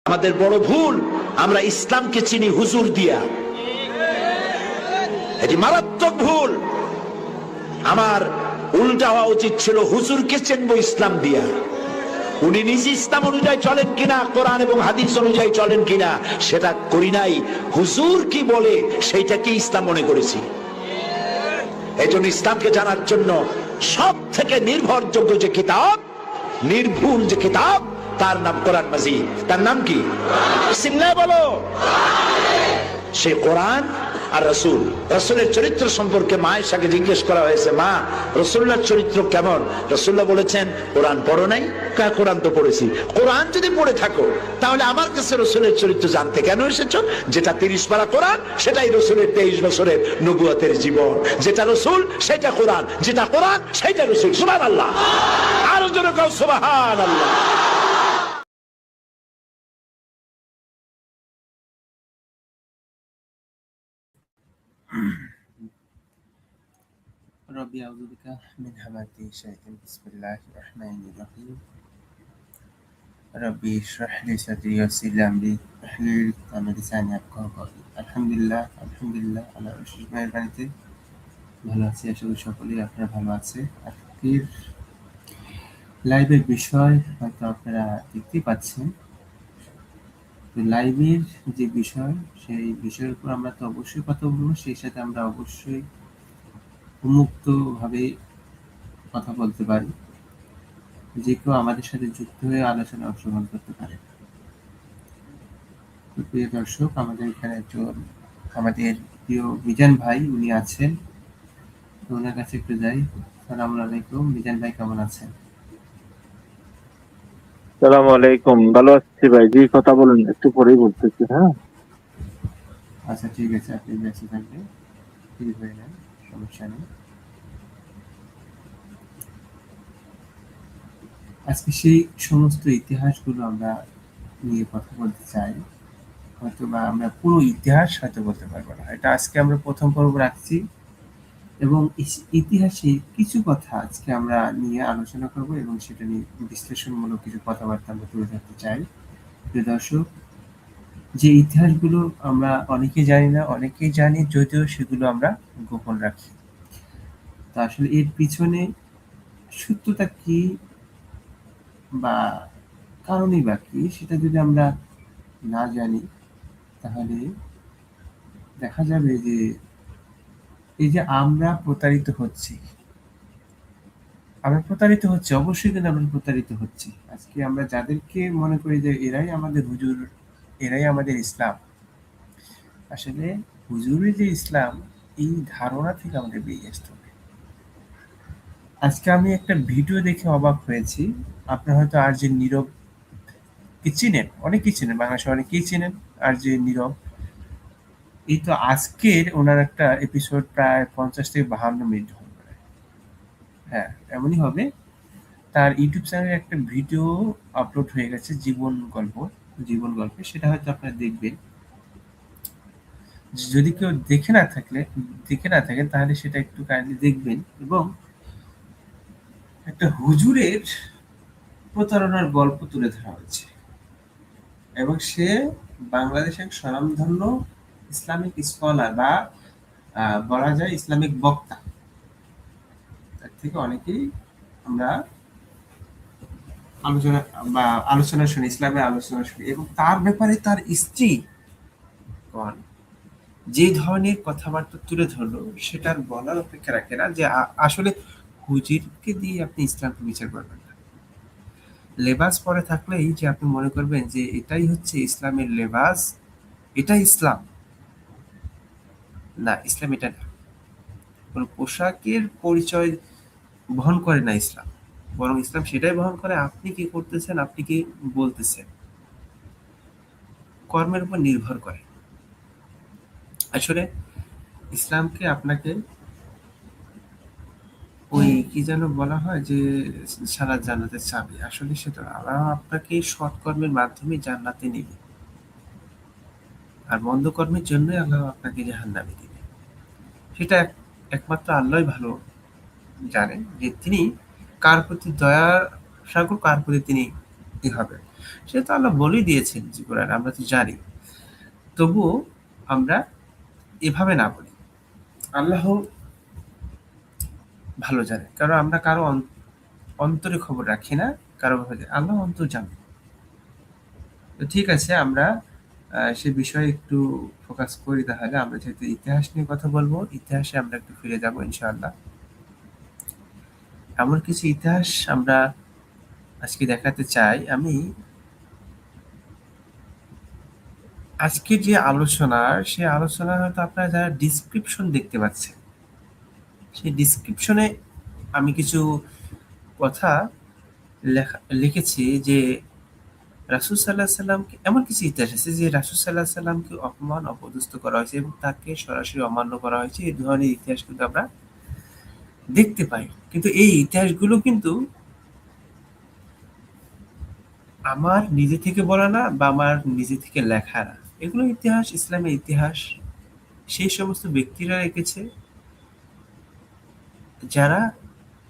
আমাদের বড় ভুল, আমরা ইসলামকে চিনি হুজুর দিয়া। এটি মারাত্মক ভুল। আমার উল্টা হওয়া উচিত ছিল, হুজুরকে চিনবো ইসলাম দিয়া। উনি নিজে ইসলাম অনুযায়ী চলেন কিনা, কোরআন এবং হাদিস অনুযায়ী চলেন কিনা সেটা করি নাই, হুজুর কি বলে সেইটাকে ইসলাম মনে করেছি। এই জন্য ইসলামকে জানার জন্য সব থেকে নির্ভরযোগ্য যে কিতাব, নির্ভুল যে কিতাব, তার নাম কোরআন মাজিদ। তার নাম কি? বিসমিল্লাহ বলো। সে কোরআন আর রাসূল, রাসূলের চরিত্র সম্পর্কে মা আয়েশাকে জিজ্ঞেস করা হয়েছে, মা রাসূলুল্লাহর চরিত্র কেমন? রাসূলুল্লাহ বলেছেন, কোরআন পড়ো নাই? কোরআন তো পড়েছি। কোরআন যদি পড়ে থাকো তাহলে আমার কাছে রাসূলের চরিত্র জানতে কেন এসেছো? যেটা 30 পারা কোরআন সেটাই রাসূলের 23 বছরের নবুয়তের জীবন। যেটা রাসূল সেটা কোরআন, যেটা কোরআন সেটা রাসূল। সুবহানাল্লাহ। আরো জোরে কও সুবহানাল্লাহ। ربي أعوذ بك من همزات الشياطين بسم الله الرحمن الرحيم ربي اشرح لي صدري ويسر لي أمري واحلل عقدة من لساني يفقهوا قولي আলহামদুলিল্লাহ আল্লাহ অশেষ মেহেরবানিতে ভালো আছি। আশা করি সকলেই আপনারা ভালো আছে। আজকের লাইভের বিষয় হয়তো আপনারা দেখতেই পাচ্ছেন। তো লাইভের যে বিষয়, সেই বিষয়ের উপর আমরা তো অবশ্যই কথা বলবো, সেই সাথে আমরা অবশ্যই উন্মুক্তভাবে কথা বলতে পারি। যে কেউ আমাদের সাথে যুক্ত হয়ে আলোচনায় অংশগ্রহণ করতে পারে। তো প্রিয় দর্শক, আমাদের এখানে একজন আমাদের প্রিয় মিজান ভাই উনি আছেন, তো ওনার কাছে একটু যাই। আসসালামু আলাইকুম, মিজান ভাই কেমন আছেন? সালাম আলাইকুম, ভালো আছি ভাই। জি কথা বলুন, একটু পরেই বলতেছি। হ্যাঁ আচ্ছা ঠিক আছে, আপনি ব্যস্ত থাকবেন, ফ্রি হয়ে নেন, সমস্যা নেই। আজকে সেই সমস্ত ইতিহাসগুলো আমরা নিয়ে কথা বলতে চাই। হয়তো বা আমরা পুরো ইতিহাস হয়তো বলতে পারবো না, এটা আজকে আমরা প্রথম পর্ব রাখছি এবং ইতিহাসের কিছু কথা আজকে আমরা নিয়ে আলোচনা করব এবং সেটা নিয়ে বিশ্লেষণমূলক কিছু কথাবার্তা আমরা তুলে ধরতে চাই। প্রিয় দর্শক, যে ইতিহাসগুলো আমরা অনেকে জানি না, অনেকেই জানি যদিও সেগুলো আমরা গোপন রাখি। তো আসলে এর পিছনে সত্যতা কি বা কারণই বা কি সেটা যদি আমরা না জানি, তাহলে দেখা যাবে যে এই যে আমরা প্রতারিত হচ্ছি, অবশ্যই কিন্তু আমরা প্রতারিত হচ্ছি। আজকে আমরা যাদেরকে মনে করি যে এরাই আমাদের হুজুর, এরাই আমাদের ইসলাম, আসলে হুজুরের যে ইসলাম, এই ধারণা থেকে আমাদের বেরিয়ে আসতে হবে। আজকে আমি একটা ভিডিও দেখে অবাক হয়েছি। আপনারা হয়তো আর যে নীরব কে চিনেন, অনেকেই চিনেন, বাংলাদেশে অনেকেই চিনেন আর যে নীরব। এই তো আজকের ওনার একটা এপিসোড প্রায় 50 থেকে 52 মিনিট হবে। হ্যাঁ, এমনই হবে। তার ইউটিউব চ্যানেলে একটা ভিডিও আপলোড হয়ে গেছে জীবন গল্পে, সেটা হয়তো আপনারা দেখবেন। যদি কেউ দেখে না থাকেন তাহলে সেটা একটু কাইন্ডলি দেখবেন। এবং একটা হুজুরের প্রতারণার গল্প তুলে ধরা হয়েছে এবং সে বাংলাদেশের এক স্বনামধন্য ইসলামিক স্কলার বা বলা যায় ইসলামিক বক্তা। তার থেকে অনেকেই আমরা আলোচনা শুনি, ইসলামের আলোচনা শুনি, এবং তার ব্যাপারে তার স্ত্রী যে ধরনের কথাবার্তা তুলে ধরলো সেটার বলার অপেক্ষা রাখে না যে আসলে হুজুরকে দিয়ে আপনি ইসলামকে বিচার করবেন না। লেবাস পরে থাকলেই যে আপনি মনে করবেন যে এটাই হচ্ছে ইসলামের লেবাস, এটাই ইসলাম, না, ইসলাম এটা না। কোন পোশাকের পরিচয় বহন করে না ইসলাম, বরং ইসলাম সেটাই বহন করে আপনি কি করতেছেন, আপনি কি বলতেছেন, কর্মের উপর নির্ভর করে। আসলে ইসলামকে আপনাকে ওই কি যেন বলা হয় যে সারা জান্নাতের চাবি, আসলে সেটা আল্লাহ আপনাকে সৎকর্মের মাধ্যমে জান্নাতে নেবে, আর মন্দ কর্মের জন্য আল্লাহ আপনাকে জাহান্নামে দিবে। সেটা একমাত্র আল্লাহই ভালো জানেন যে তিনি কার প্রতি দয়া সাগর, কার প্রতি তিনি শাস্তি হবে। সে তো আল্লাহ বলেই দিয়েছেন যে কোরআন, আমরা তো জানি। তবুও আমরা এভাবে না বলি। আল্লাহ ভালো জানে, কারণ আমরা কারো অন্তরে খবর রাখি না, কারো ব্যাপারে আল্লাহ অন্তর জানে। তো ঠিক আছে, আমরা সে বিষয়ে একটু ফোকাস করি। তাহলে আমরা যেহেতু ইতিহাস নিয়ে কথা বলবো, ইতিহাসে আমরা একটু ফিরে যাব ইনশাআল্লাহ। এমন কিছু ইতিহাস আমরা আজকে দেখাতে চাই। আমি আজকের যে আলোচনার, সেই আলোচনার হয়তো আপনারা যারা ডিসক্রিপশন দেখতে পাচ্ছেন, সেই ডিসক্রিপশনে আমি কিছু কথা লিখেছি যে রাসূল সাল্লাল্লাহু আলাইহি সাল্লামকে, এমন কিছু ইতিহাস আছে যে রাসূল সাল্লাল্লাহু আলাইহি সাল্লামকে অপমান অপদস্থ করা হয়েছে এবং তাকে সরাসরি অমান্য করা হয়েছে। এই ধরনের ইতিহাস কিন্তু আমরা দেখতে পাই। কিন্তু এই ইতিহাসগুলো কিন্তু আমার নিজে থেকে বলা না, বা আমার নিজে থেকে লেখা না। এগুলো ইতিহাস, ইসলামের ইতিহাস সেই সমস্ত ব্যক্তিরা রেখেছে যারা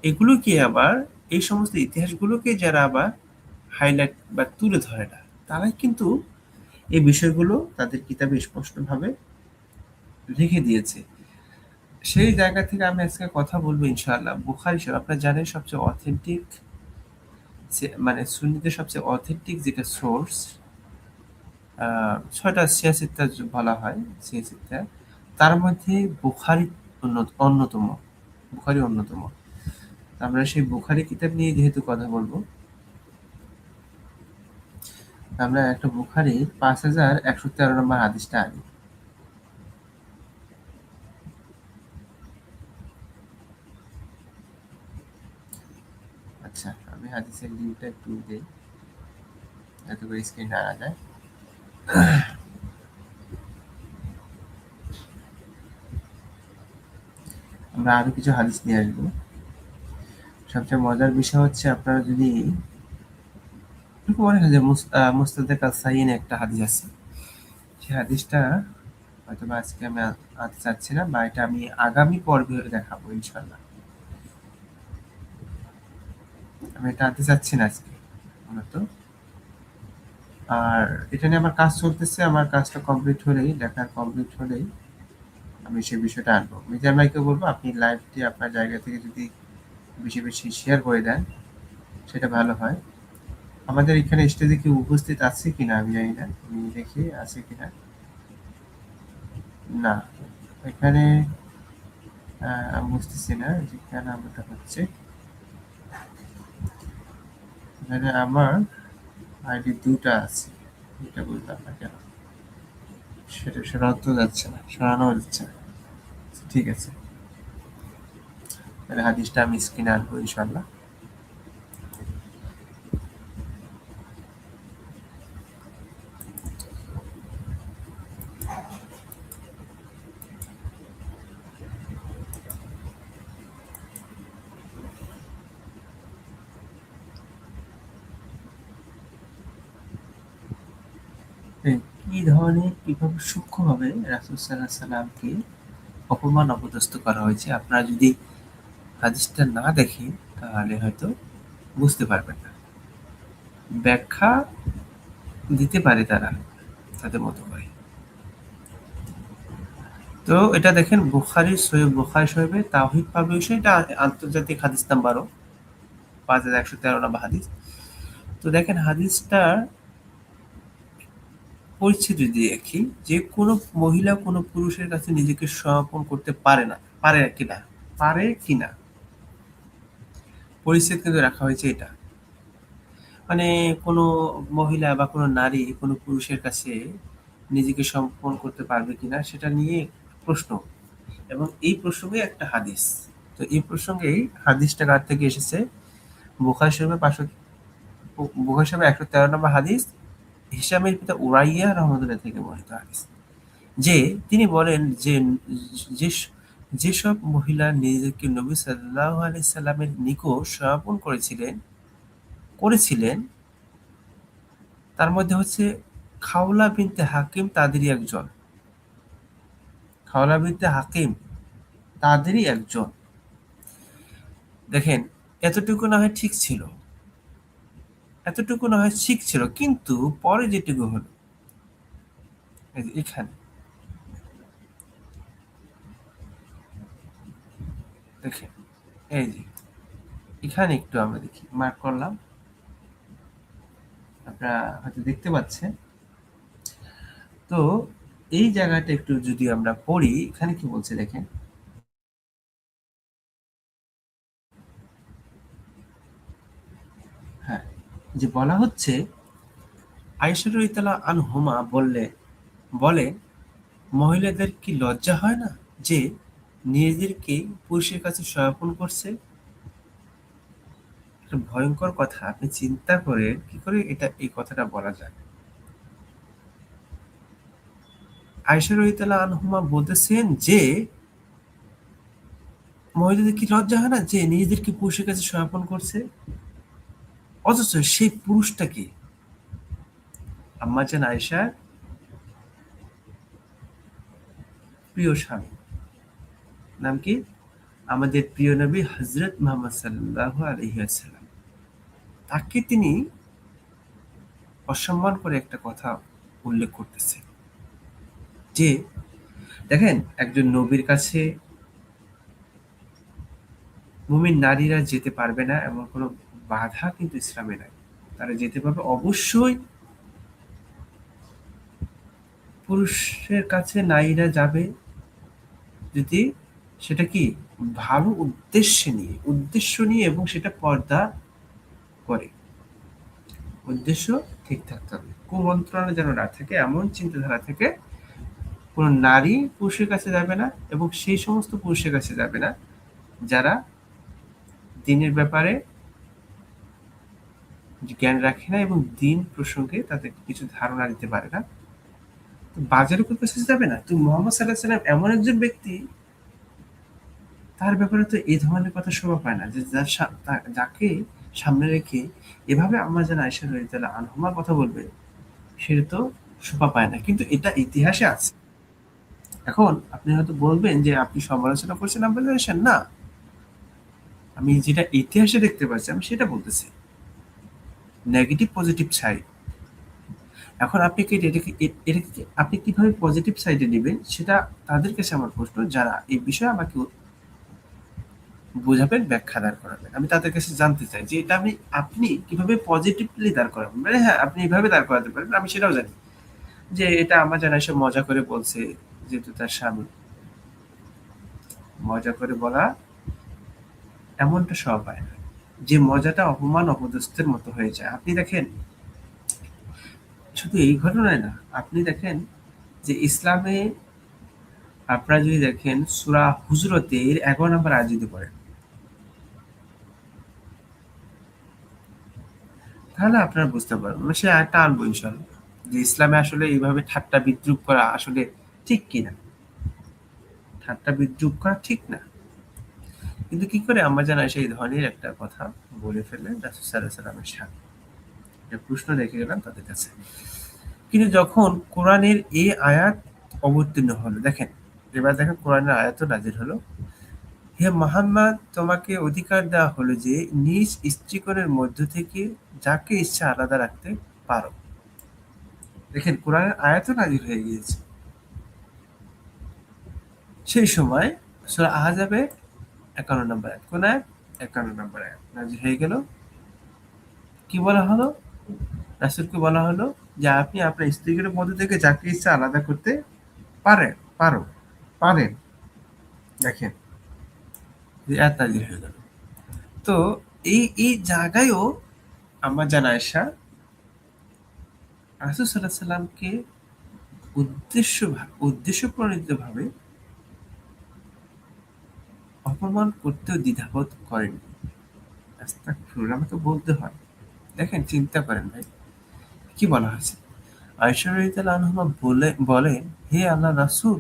এগুলোকে আবার, এই সমস্ত ইতিহাসগুলোকে যারা আবার হাইলাইট বা তুলে ধরে না, তারাই কিন্তু এই বিষয়গুলো তাদের কিতাবে স্পষ্টভাবে রেখে দিয়েছে। সেই জায়গা থেকে আমি আজকে কথা বলবো ইনশাআল্লাহ বুখারী শরীফ। আপনারা জানেন সবচেয়ে অথেন্টিক, মানে সুন্নিদের সবচেয়ে অথেন্টিক যেটা সোর্স, ৬টা সিয়াসিত্তা বলা হয়, সিয়াসিত্তা, তার মধ্যে বুখারী অন্যতম। বুখারী অন্যতম। আমরা সেই বুখারী কিতাব নিয়ে যেহেতু কথা বলবো, আমরা একটা বুখারীর ৫,১১৩ নম্বর হাদিসটা আনি। আচ্ছা, আমি হাদিসের লিঙ্কটা একটু দেই যাতে করে স্ক্রিন আনা যায়। আমরা আরো কিছু হাদিস নিয়ে আসবো। সবচেয়ে মজার বিষয় হচ্ছে, আপনারা যদি এরকম অনেক হাদিস, মুস্তাদরাক আস-সাহিহ একটা হাদিস আছে। সেই হাদিসটা হয়তো বা আজকে আমি আনতে চাচ্ছি না, বা এটা আমি আগামী পর্বে দেখাবো ইনশাআল্লাহ। আমি এটা আনতে চাচ্ছি না আজকে মূলত। আর এটা নিয়ে আমার কাজ চলতেছে। আমার কাজটা কমপ্লিট হলেই, লেখা কমপ্লিট হলেই আমি সেই বিষয়টা আনবো। মিজান ভাইকে বলবো, আপনি লাইভটি আপনার জায়গা থেকে যদি বেশি বেশি শেয়ার করে দেন, সেটা ভালো হয়। আমাদের এখানে স্টেজে কেউ উপস্থিত আছে কিনা আমি জানি না, আমি দেখি আছে কিনা। না, এখানে বুঝতেছি না যে কেন এমনটা হচ্ছে। এখানে আমার আইডি ২টা আছে, এটা বুঝলাম না কেন। সেটা সরাতে যাচ্ছে না, সরানো যাচ্ছে না। ঠিক আছে, তাহলে হাদিসটা আমি স্ক্রিনে আনবো ইনশাআল্লাহ। কি ধরনের, কিভাবে সূক্ষ্মভাবে রাসূল সাল্লাল্লাহু আলাইহি সাল্লামকে অপমান অপদস্থ করা হয়েছে, আপনারা যদি হাদিসটা না দেখেন তাহলে হয়তো বুঝতে পারবেন না। ব্যাখ্যা দিতে পারে তারা তাদের মতো করে। তো এটা দেখেন বুখারীর সহিহ বুখারী শরীফে তাওহীদ পাবে বিষয়, এটা আন্তর্জাতিক হাদিস নাম্বারও ৫,১১৩ নম্বর হাদিস। তো দেখেন হাদিসটার পরিচ্ছেদ যদি দেখি, যে কোনো মহিলা কোনো পুরুষের কাছে নিজেকে সমর্পণ করতে পারে না, পারে কিনা পরিচ্ছেদ কিন্তু রাখা হয়েছে এটা। মানে কোনো মহিলা বা কোনো নারী কোনো পুরুষের কাছে নিজেকে সমর্পণ করতে পারবে কিনা সেটা নিয়ে প্রশ্ন, এবং এই প্রসঙ্গে একটা হাদিস। তো এই প্রসঙ্গেই হাদিসটা কার থেকে এসেছে? বুখারী শরীফের ১১৩ নম্বর হাদিস, হিশামের পিতা উরাইয়া রাহমাতুল্লাহ থেকে বর্ণিত হাদিস, যে তিনি বলেন যে যে যেসব মহিলা নিজেকে নবী সাল্লাল্লাহু আলাইহি সাল্লামের নিকট সমর্পণ করেছিলেন, তার মধ্যে হচ্ছে খাওলা বিনতে হাকিম তাদেরই একজন। খাওলা বিনতে হাকিম তাদেরই একজন। দেখেন, এতটুকু না হয় ঠিক ছিল, এতটুকু না হয় শিখছিল, কিন্তু পরে যেটুকু হলো এই যে এখানে দেখেন, এই যে এখানে একটু আমরা দেখি, মার্ক করলাম, আপনারা হয়তো দেখতে পাচ্ছেন। তো এই জায়গাটা একটু যদি আমরা পড়ি, এখানে কি বলছে দেখেন। হ্যাঁ, যে বলা হচ্ছে আয়েশা রাদিয়াল্লাহু আনহুমা বলে, মহিলাদের কি লজ্জা হয় না যে নিজেদেরকে পুরুষের কাছে সমর্পণ করছে? একটা ভয়ঙ্কর কথা, আপনি চিন্তা করেন কি করে এই কথাটা বলা যায়। আয়েশা রাদিয়াল্লাহু আনহুমা বলতেছেন যে মহিলাদের কি লজ্জা হয় না যে নিজেদেরকে পুরুষের কাছে সমর্পণ করছে? অথচ সেই পুরুষটাকে আম্মাজান আয়েশার প্রিয় স্বামী, নাম কি? আমাদের প্রিয় নবী হযরত মুহাম্মদ সাল্লাল্লাহু আলাইহি ওয়াসাল্লাম, তাকে তিনি অসম্মান করে একটা কথা উল্লেখ করতেছে যে, দেখেন, একজন নবীর কাছে মুমিন নারীরা যেতে পারবে না এমন কোনো বাধা কিন্তু ইসলামে নাই। তারা যেতে পারবে, অবশ্যই পুরুষের কাছে নারীরা যাবে যদি সেটা কি ভালো উদ্দেশ্য নিয়ে এবং সেটা পর্দা করে। উদ্দেশ্য ঠিক থাকতে হবে, কুমন্ত্রণা যেন না থাকে, এমন চিন্তাধারা থেকে কোনো নারী পুরুষের কাছে যাবে না, এবং সেই সমস্ত পুরুষের কাছে যাবে না যারা দিনের ব্যাপারে জ্ঞান রাখে না এবং দিন প্রসঙ্গে তাদের কিছু ধারণা দিতে পারে না। তো বাজারে কাছে যাবে না। তো মোহাম্মদ সাল্লাহ সাল্লাম এমন একজন ব্যক্তি, তার ব্যাপারে তো এই ধরনের কথা শোভা পায় না, যে যাকে সামনে রেখে এভাবে আমরা যেন আয়েশা রাদিয়াল্লাহু আনহুমার কথা বলবে, সেটা তো শোভা পায় না, কিন্তু এটা ইতিহাসে আছে। এখন আপনি হয়তো বলবেন যে আপনি সমালোচনা করছেন আব্দুল হাসান, না, আমি যেটা ইতিহাসে দেখতে পাচ্ছি আমি সেটা বলতেছি, নেগেটিভ পজিটিভ সাইড। এখন আপনি কি এটাকে আপনি কিভাবে পজিটিভ সাইডে নেবেন, সেটা তাদের কাছে আমার প্রশ্ন, যারা এই বিষয়ে আমাকে বোঝাবেন, ব্যাখ্যা দাঁড় করাবেন। আমি তাদের কাছে জানতে চাই যে এটা আপনি কিভাবে পজিটিভলি দাঁড় করাবেন। মানে হ্যাঁ, আপনি এভাবে দাঁড় করাতে পারেন, আমি সেটাও জানি যে এটা আমার জানা এসে মজা করে বলছে, যেহেতু তার স্বামী, মজা করে বলা এমনটা সব হয় না, যে মজাটা অপমান অপদস্থের মতো হয়ে যায়। আপনি দেখেন, শুধু এই ঘটনায় না, আপনি দেখেন যে ইসলামে আপনারা যদি দেখেন সূরা হুজুরাতের 11 নম্বর আয়াত যদি পড়েন, তাহলে আপনারা বুঝতে পারবেন। আমি সেই আয়াতটা আনবো ইনশাআল্লাহ, যে ইসলামে আসলে এইভাবে ঠাট্টা বিদ্রূপ করা আসলে ঠিক কিনা। ঠাট্টা বিদ্রূপ করা ঠিক না, কিন্তু কি করে আমরা জানা সেই ধরনের একটা কথা বলে ফেলে রাসূল সাল্লাল্লাহু আলাইহি ওয়াসাল্লামের সামনে। এটা প্রশ্ন রেখে গেলাম তাদের কাছে। কিন্তু যখন কোরআনের এই আয়াত অবতীর্ণ হলো, দেখেন, এবার দেখেন কোরআনের আয়াতও নাজিল হলো, হে মুহাম্মদ, তোমাকে অধিকার দেওয়া হলো যে নিজ স্ত্রীগণের মধ্য থেকে যাকে ইচ্ছা আলাদা রাখতে পারো। দেখেন, কোরআনের আয়াতও নাজিল হয়ে গিয়েছে। সেই সময় সূরা আহজাবে 51 নম্বর আয়াত, কোন আয়াত? 51 নম্বর আয়াত নাজিল হয়ে গেল। কি বলা হলো? রাসূলকে বলা হলো যে আপনি আপনার স্ত্রীগণের মধ্য থেকে যাকে ইচ্ছা আলাদা করতে পারেন, পারো, পারেন। দেখেন, যে আয়াত নাজিল হয়ে গেল। তো এই জায়গায়ও আমার জানা আয়েশা রাসূল সাল্লাল্লাহু আলাইহি সাল্লামকে উদ্দেশ্যপ্রণোদিতভাবে অপমান করতেও দ্বিধাবোধ করেননি। আস্তাগফিরুল্লাহ, আমাকে বলতে হয়। দেখেন, চিন্তা করেন ভাই, কি বলা হয়েছে? আয়েশা রাদিয়াল্লাহু আনহা বলেন, হে আল্লাহর রাসূল,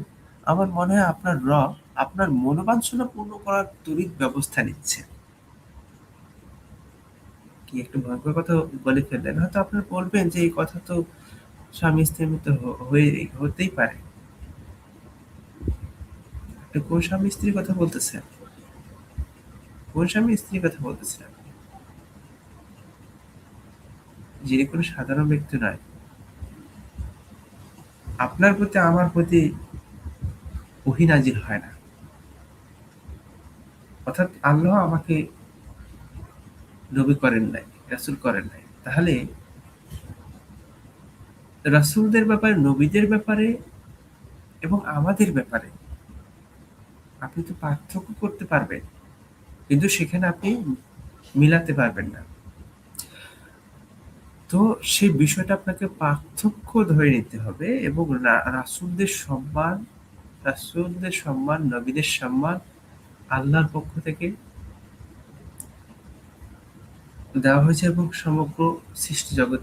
আমার মনে হয় আপনার রব আপনার মনোবাঞ্ছনা পূর্ণ করার তড়িৎ ব্যবস্থা নিচ্ছে। কি একটা ভয়ঙ্কর কথা বলে ফেললেন। হয়তো আপনারা বলবেন যে এই কথা তো স্বামী স্ত্রীর মধ্যে হতেই পারে। আপনি কোন স্বামী স্ত্রীর কথা বলতেছেন? কোন স্বামী স্ত্রীর কথা বলতেছেন আপনি? যিনি কোনো সাধারণ ব্যক্তি নয়। আপনার প্রতি আমার প্রতি ওহী নাজিল হয় না, অর্থাৎ আল্লাহ আমাকে নবী করেন নাই, রাসূল করেন নাই। তাহলে রাসূলদের ব্যাপারে, নবীদের ব্যাপারে এবং আমাদের ব্যাপারে আপনি তো পার্থক্য করতে পারবেন, কিন্তু সেখানে আপনি মিলাতে পারবেন না। তো সেই বিষয়টা আপনাকে পার্থক্য ধরে নিতে হবে এবং রাসূলদের সম্মান, নবীদের সম্মান আল্লাহর পক্ষ থেকে দেওয়া হয়েছে এবং সমগ্র সৃষ্টি জগৎ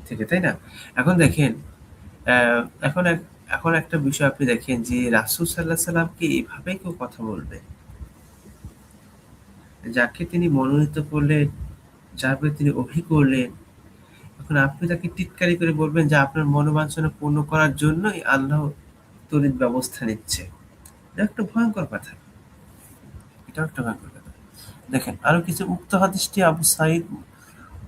থেকে, তাই না? এখন দেখেন, আহ, এখন এক- এখন একটা বিষয় আপনি দেখেন যে রাসূল সাল্লাল্লাহু আলাইহি সাল্লামকে এভাবে কেউ কথা বলবে, যাকে তিনি মনোনীত করলেন, যার প্রতি তিনি ওহী করলেন, এখন আপনি তাকে টিটকারি করে বলবেন যে আপনার মনোবাঞ্ছনা পূর্ণ করার জন্যই আল্লাহ তড়িৎ ব্যবস্থা নিচ্ছে। এটা একটা ভয়ঙ্কর কথা। এটা একটা ভয়ঙ্কর কথা। দেখেন আরো কিছু উক্ত হাদিসটি আবু সাঈদ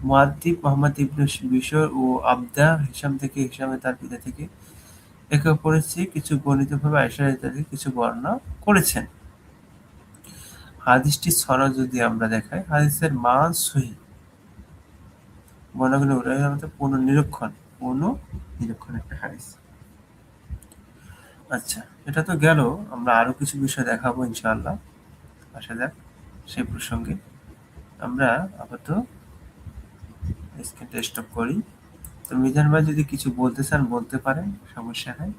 মুয়াদ্দিব মুহাম্মদ ইবনে বিশর ও আবদা হিশাম থেকে, হিশামে তার পিতা থেকে একে অপরের চেয়ে কিছু বর্ণিতভাবে আয়েশা রাদিয়াল্লাহু আনহা কিছু বর্ণনা করেছেন। হাদিসটির সনদ যদি আমরা দেখাই, হাদিসের মান সহিহ, বর্ণনাগুলো উল্লেখের মধ্যে পূর্ণ নিরীক্ষণ একটা হাদিস। আচ্ছা, এটা তো গেল। আমরা আরো কিছু বিষয় দেখাবো ইনশাআল্লাহ। আসা যাক সেই প্রসঙ্গে। আমরা আপাতত স্ক্রিনটা স্টপ করি। তো মিজান ভাই যদি কিছু বলতে চান বলতে পারেন, সমস্যা নাই।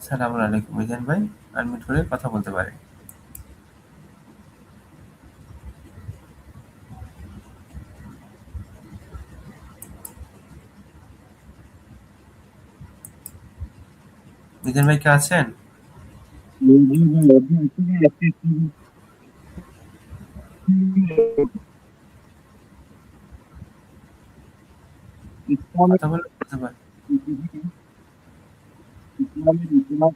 সালামু আলাইকুম মিজান ভাই, আনমিউট করে কথা বলতে পারেন। মিজান ভাই কে আছেন? ইসলামের কথা বলে বলতে পারেন। ইসলামের ইতিহাস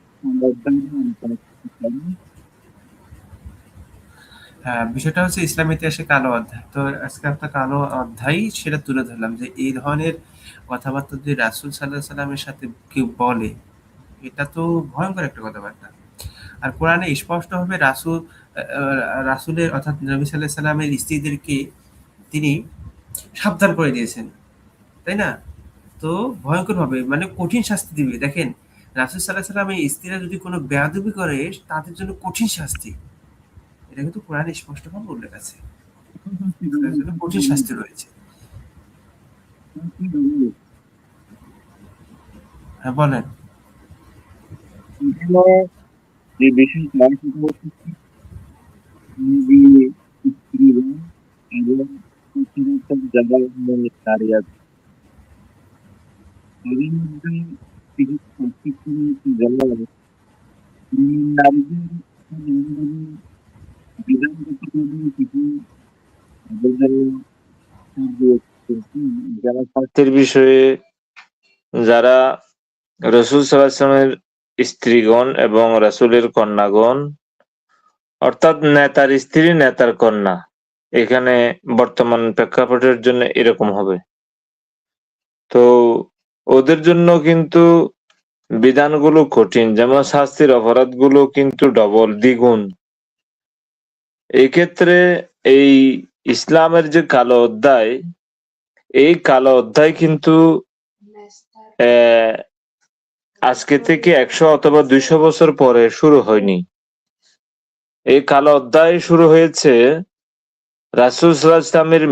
হ্যাঁ, বিষয়টা হচ্ছে ইসলাম ইতিহাসে কালো অধ্যায়। তো আজকে একটা কালো অধ্যায় সেটা তুলে ধরলাম যে এই ধরনের কথাবার্তা যদি রাসূল সাল্লাল্লাহু আলাইহি সাল্লামের সাথে কেউ বলে, এটা তো ভয়ঙ্কর একটা কথাবার্তা। আর কোরআনে স্পষ্টভাবে রাসূলের অর্থাৎ নবী সাল্লাল্লাহু আলাইহি সাল্লামের স্ত্রীদেরকে তিনি সাবধান করে দিয়েছেন, তাই না? তো ভয়ঙ্করভাবে মানে কঠিন শাস্তি দিবে। দেখেন রাসূল সাল্লাল্লাহু আলাইহি সাল্লামের স্ত্রীরা যদি কোনো বেয়াদবি করে তাদের জন্য কঠিন শাস্তি। এটা কিন্তু কোরআনে স্পষ্টভাবে উল্লেখ আছে। তাদের জন্য কঠিন শাস্তি রয়েছে। হ্যাঁ বলেন। যে বিষয়টা সেটা হচ্ছে যে স্ত্রীরা এবং সচরাচর যারা নারী আছে তাদের মধ্যে কিছু পার্থক্য রয়েছে, যেমন নারীদের বিধানগতভাবে কিছু তাদের জন্য রয়েছে। যারা স্বাস্থ্যের বিষয়ে, যারা রসুল সাল্লাল্লাহু আলাইহি ওয়াসাল্লামের স্ত্রীগণ এবং রাসূলের কন্যাগণ, অর্থাৎ নেতার স্ত্রী নেতার কন্যা, এখানে বর্তমান প্রেক্ষাপটের জন্য এরকম হবে। তো ওদের জন্য কিন্তু বিধানগুলো কঠিন, যেমন শাস্তির অপরাধগুলো কিন্তু ডবল, দ্বিগুণ। এই ক্ষেত্রে এই ইসলামের যে কালো অধ্যায়, এই কালো অধ্যায় কিন্তু আহ, আজকে থেকে 100 অথবা 200 বছর পরে শুরু হয়নি। এই কালো অধ্যায় শুরু হয়েছে রাসূল সাল্লাল্লাহু আলাইহি ওয়াসাল্লামের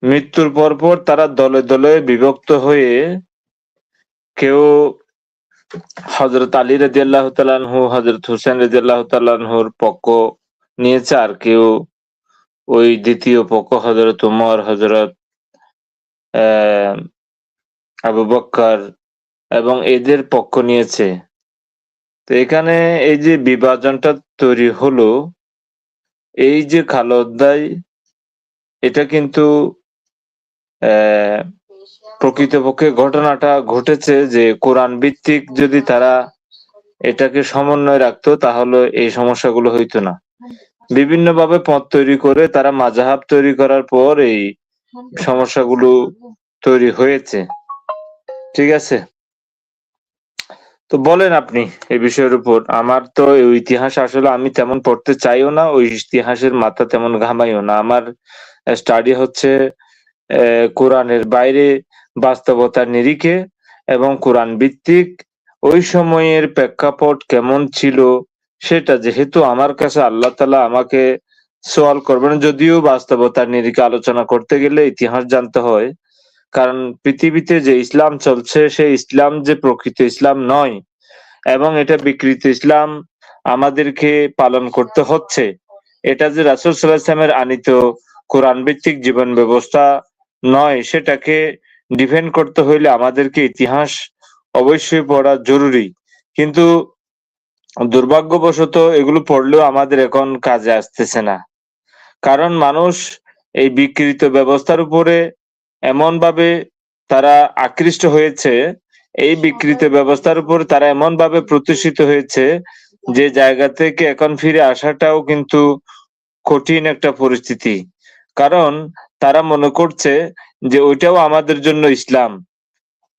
মৃত্যুর পরপর তারা দলে দলে বিভক্ত হয়ে, কেউ হযরত আলী রাদিয়াল্লাহু তাআলা আনহু, হযরত হুসাইন রাদিয়াল্লাহু তাআলা আনহুর পক্ষ নিয়েছে, আর কেউ ওই দ্বিতীয় পক্ষ হযরত উমর, হযরত আবু বকর এবং এদের পক্ষ নিয়েছে। তো এখানে এই যে বিভাজনটা তৈরি হলো, এই যে কালো অধ্যায়, এটা কিন্তু প্রকৃতপক্ষে ঘটনাটা ঘটেছে যে কোরআন ভিত্তিক যদি তারা এটাকে সমন্বয় রাখতো তাহলে এই সমস্যাগুলো হইতো না। বিভিন্নভাবে পথ তৈরি করে তারা মাযহাব তৈরি করার পর এই সমস্যাগুলো তৈরি হয়েছে। ঠিক আছে, তো বলেন আপনি এই বিষয়ের উপর। আমার তো এই ইতিহাস আসলে আমি তেমন পড়তে চাইও না, ওই ইতিহাসের মাথা তেমন ঘামাইও না। আমার স্টাডি হচ্ছে কোরআনের বাইরে বাস্তবতার নিরিখে এবং কোরআন ভিত্তিক ওই সময়ের প্রেক্ষাপট কেমন ছিল সেটা, যেহেতু আমার কাছে আল্লাহ তাআলা আমাকে সওয়াল করবেন, যদিও বাস্তবতার নিরিখে আলোচনা করতে গেলে ইতিহাস জানতে হয়। কারণ পৃথিবীতে যে ইসলাম চলছে সেই ইসলাম যে প্রকৃত ইসলাম নয় এবং এটা বিকৃত ইসলাম আমাদেরকে পালন করতে হচ্ছে, এটা যে রাসূল সাল্লাল্লাহু আলাইহি ওয়াসাল্লামের আনিত কোরআন ভিত্তিক জীবন ব্যবস্থা নয়, সেটাকে ডিফেন্ড করতে হইলে আমাদেরকে ইতিহাস অবশ্যই পড়া জরুরি। কিন্তু দুর্ভাগ্যবশত এগুলো পড়লেও আমাদের এখন কাজে আসতেছে না। কারণ মানুষ এই বিকৃত ব্যবস্থার উপরে এমনভাবে তারা আকৃষ্ট হয়েছে, এই বিকৃত ব্যবস্থার উপর তারা এমনভাবে প্রতিষ্ঠিত হয়েছে যে জায়গা থেকে এখন ফিরে আসাটাও কিন্তু কঠিন একটা পরিস্থিতি। কারণ তারা মনে করছে যে ওইটাও আমাদের জন্য ইসলাম।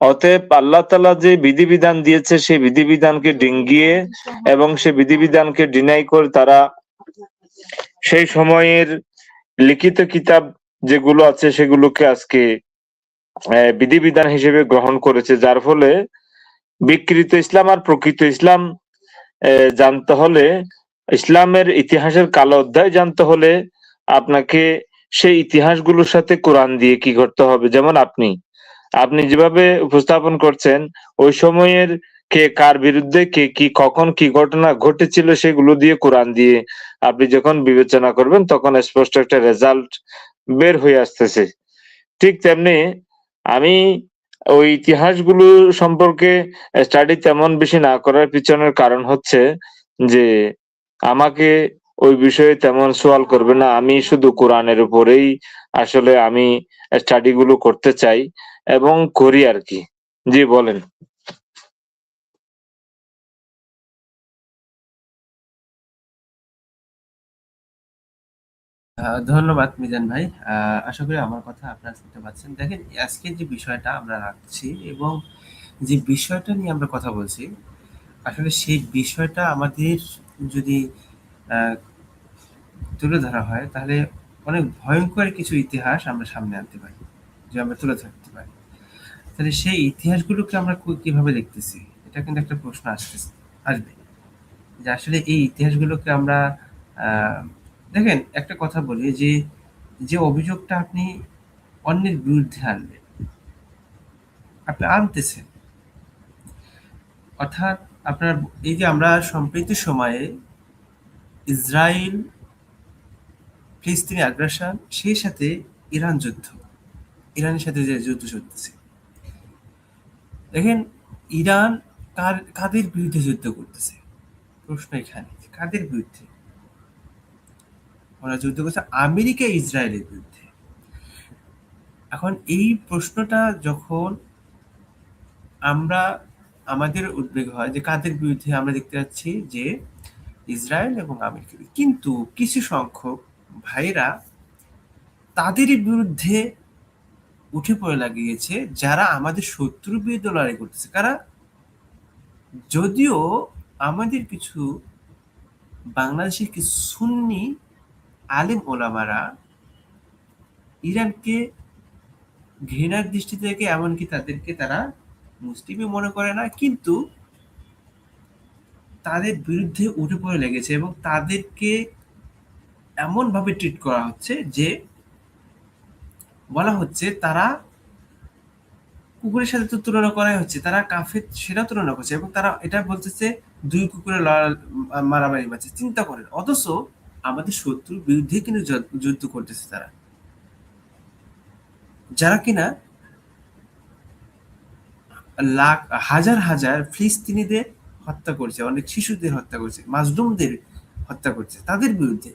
অতএব আল্লাহ তাআলা যে বিধিবিধান দিয়েছে সেই বিধিবিধানকে ডিঙ্গিয়ে এবং সে বিধিবিধানকে ডিনাই করে তারা সেই সময়ের লিখিত কিতাব যেগুলো আছে সেগুলোকে আজকে বিধিবিধান হিসেবে গ্রহণ করেছে, যার ফলে বিকৃত ইসলাম আর প্রকৃত ইসলাম জানতে হলে, ইসলামের ইতিহাসের কালো অধ্যায় জানতে হলে আপনাকে সেই ইতিহাসগুলোর সাথে কোরআন দিয়ে কি করতে হবে। যেমন আপনি যেভাবে উপস্থাপন করছেন, ওই সময়ের কে কার বিরুদ্ধে কে কি কখন কি ঘটনা ঘটেছিল সেগুলো দিয়ে কোরআন দিয়ে আপনি যখন বিবেচনা করবেন তখন স্পষ্ট একটা রেজাল্ট বের হয়ে আসতেছে। ঠিক তেমনি আমি ওই ইতিহাসগুলো সম্পর্কে স্টাডি তেমন বেশি না করার পিছনের কারণ হচ্ছে যে আমাকে ওই বিষয়ে তেমন সওয়াল করবে না, আমি শুধু কোরআনের উপরেই আসলে আমি স্টাডি গুলো করতে চাই এবং করি আর কি। জি বলেন। ধন্যবাদ মিজান ভাই। আশা করি আমার কথা আপনারা শুনতে পাচ্ছেন। দেখেন, আজকের যে বিষয়টা আমরা রাখছি এবং যে বিষয়টা নিয়ে আমরা কথা বলছি, আসলে সেই বিষয়টা আমাদের যদি আহ, তুলে ধরা হয় তাহলে অনেক ভয়ঙ্কর কিছু ইতিহাস আমরা সামনে আনতে পারি, যে আমরা তুলে ধরতে পারি। তাহলে সেই ইতিহাসগুলোকে আমরা কিভাবে দেখতেছি, এটা কিন্তু একটা প্রশ্ন আসবে, যে আসলে এই ইতিহাসগুলোকে আমরা আহ, দেখেন, একটা কথা বলি, যে যে অভিযোগটা আপনি অন্যের বিরুদ্ধে আনবেন, আপনি আনতেছেন, অর্থাৎ আপনার এই যে আমরা সম্প্রতি সময়ে ইসরায়েল ফিলিস্তিনি আগ্রাসন, সেই সাথে ইরান যুদ্ধ, ইরানের সাথে যে যুদ্ধ চলতেছে, দেখেন ইরান কাদের বিরুদ্ধে যুদ্ধ করতেছে, প্রশ্ন এখানে কাদের বিরুদ্ধে ওরা যুদ্ধ করছে? আমেরিকা ইসরায়েলের বিরুদ্ধে। এখন এই প্রশ্নটা যখন আমরা আমাদের উদ্বেগ হয় যে কাদের বিরুদ্ধে, আমরা দেখতে পাচ্ছি যে ইসরায়েল এবং আমেরিকা, কিন্তু কিছু সংখ্যক ভাইরা তাদেরই বিরুদ্ধে উঠে পড়ে লাগিয়েছে যারা আমাদের শত্রুর বিরুদ্ধে লড়াই করতেছে। কারা? যদিও আমাদের কিছু বাংলাদেশের কিছু সুন্নি আলেম ওলামারা ইরানকে ঘৃণার দৃষ্টি থেকে, এমনকি তাদেরকে তারা মুসলিমই মনে করে না, কিন্তু তাদের বিরুদ্ধে উঠে পড়ে লেগেছে এবং তাদেরকে এমন ভাবে ট্রিট করা হচ্ছে যে বলা হচ্ছে তারা কুকুরের সাথে তো তুলনা করাই হচ্ছে, তারা কাফের সেটা তুলনা করছে এবং তারা এটা বলতেছে দুই কুকুরের মারামারি বাজছে। চিন্তা করেন, অথচ আমাদের শত্রুর বিরুদ্ধে কিন্তু যুদ্ধ করতেছে তারা, যারা কিনা লাখ হাজার হাজার ফিলিস্তিনিদের হত্যা করছে, অনেক শিশুদের হত্যা করছে, মাজলুমদের হত্যা করছে। তাদের বিরুদ্ধে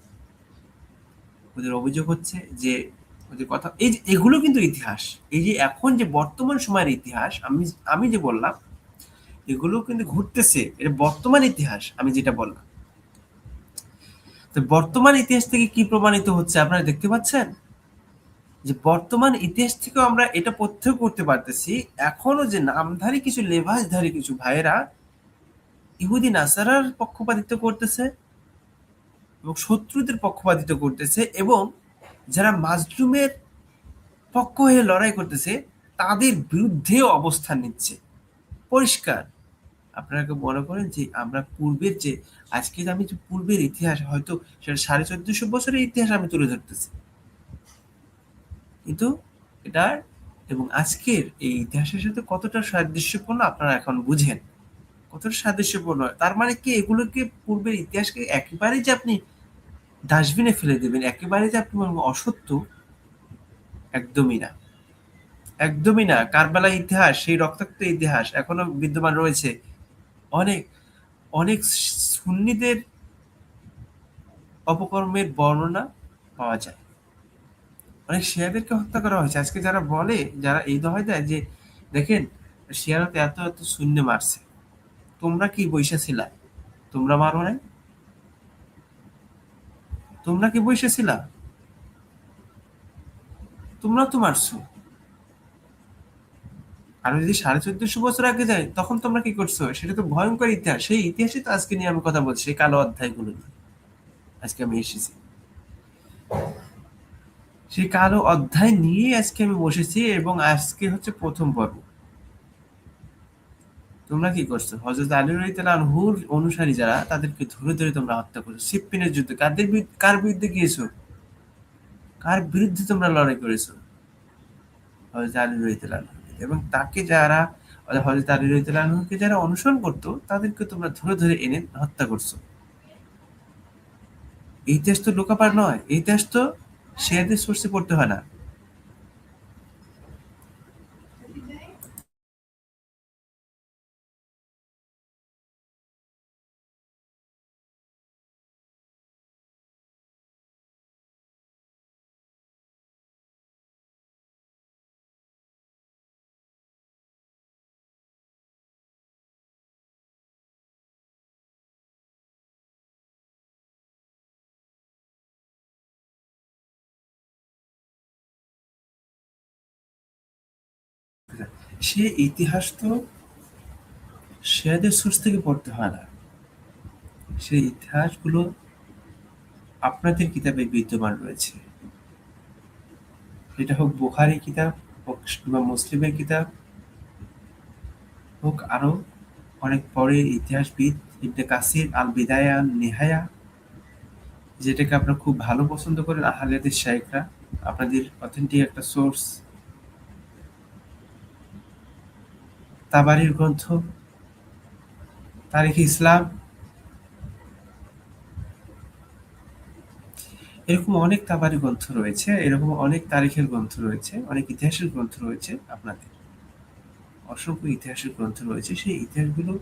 ওদের অভিযোগ হচ্ছে যে ওদের কথা, এই যে এগুলো কিন্তু ইতিহাস, এই যে এখন যে বর্তমান সময়ের ইতিহাস আমি আমি যে বললাম, এগুলো কিন্তু ঘটতেছে, এটা বর্তমান ইতিহাস আমি যেটা বললাম। তো বর্তমান ইতিহাস থেকে কি প্রমাণিত হচ্ছে আপনারা দেখতে পাচ্ছেন, যে বর্তমান ইতিহাস থেকেও আমরা এটা প্রত্যক্ষ করতে পারতেছি এখনো যে নামধারী কিছু লেবাসধারী কিছু ভাইয়েরা ইহুদি নাসারার পক্ষপাতিত্ব করতেছে এবং শত্রুদের পক্ষপাতিত্ব করতেছে, এবং যারা মাজলুমের পক্ষ হয়ে লড়াই করতেছে তাদের বিরুদ্ধেও অবস্থান নিচ্ছে। পরিষ্কার আপনারা কি মনে করেন যে আমরা পূর্বের যে আজকে আমি যে পূর্বের ইতিহাস হয়তো সেটা 1450 বছরের ইতিহাস আমি তুলে ধরতেছি, কিন্তু এটা এবং আজকের এই ইতিহাসের সাথে কতটা সাদৃশ্যপূর্ণ আপনারা এখন বুঝেন, কতটা সাদৃশ্যপূর্ণ। তার মানে কি এগুলোকে পূর্বের ইতিহাসকে একেবারে যে আপনি ডাস্টবিনে ফেলে দেবেন, একেবারে যে আপনি বলবেন অসত্য, একদমই না, একদমই না। কারবালার ইতিহাস, সেই রক্তাক্ত ইতিহাস এখনো বিদ্যমান রয়েছে। অনেক অনেক সুন্নিদের অপকর্মের বর্ণনা পাওয়া যায়, অনেক শিয়াদেরকে হত্যা করা হয়েছে। আজকে যারা বলে, যারা এই দহাই দেয় যে দেখেন শিয়ারা তো এত এত শূন্য মারছে, তোমরা কি বৈশা ছিলা? তোমরা মারো নাই? তোমরা কি বৈশা ছিলা? তোমরা তো মারছো। আর যদি 1450 বছর আগে যায় তখন তোমরা কি করছো? সেটা তো ভয়ঙ্কর ইতিহাস। সেই ইতিহাসে তো আজকে নিয়ে আমি কথা বলছি, সেই কালো অধ্যায়গুলো নিয়ে আজকে আমি এসেছি। সেই কালো অধ্যায় নিয়ে আজকে আমি বসেছি, এবং আজকে হচ্ছে প্রথম পর্ব। তোমরা কি করছো? হযরত আলী রাদিয়াল্লাহু আনহুর অনুসারী যারা, তাদেরকে ধরে ধরে তোমরা হত্যা করছো। সিফফিনের যুদ্ধে কার বিরুদ্ধে গিয়েছো? কার বিরুদ্ধে তোমরা লড়াই করেছো? হযরত আলী রাদিয়াল্লাহু আনহু। এবং তাকে যারা হযরত আলী রাদিয়াল্লাহু আনহুকে যারা অনুসরণ করতো তাদেরকে তোমরা ধরে ধরে এনে হত্যা করছো। এই ইতিহাস তো লোকাপার নয়, এই ইতিহাস তো শিয়াদের সোর্সে পড়তে হয় না। সে ইতিহাস তো শিয়াদের সোর্স থেকে পড়তে হয় না, সেই ইতিহাসগুলো আপনাদের কিতাবে বিদ্যমান রয়েছে। এটা হোক বুখারী কিতাব, হোক বা মুসলিমের কিতাব, হোক আরো অনেক পরে ইতিহাসবিদ ইবনে কাসির আল বিদায়া আন নিহায়া, যেটাকে আপনারা খুব ভালো পছন্দ করেন আহলে হাদিস শাইখরা, আপনাদের অথেন্টিক একটা সোর্স। তাবারির গ্রন্থ, তারিখ ইসলাম, এরকম অনেক তাবারি গ্রন্থ রয়েছে, এরকম অনেক তারিখের গ্রন্থ রয়েছে, অনেক ইতিহাসের গ্রন্থ রয়েছে। আপনাদের অসংখ্য ইতিহাসের গ্রন্থ রয়েছে, সেই ইতিহাসগুলোর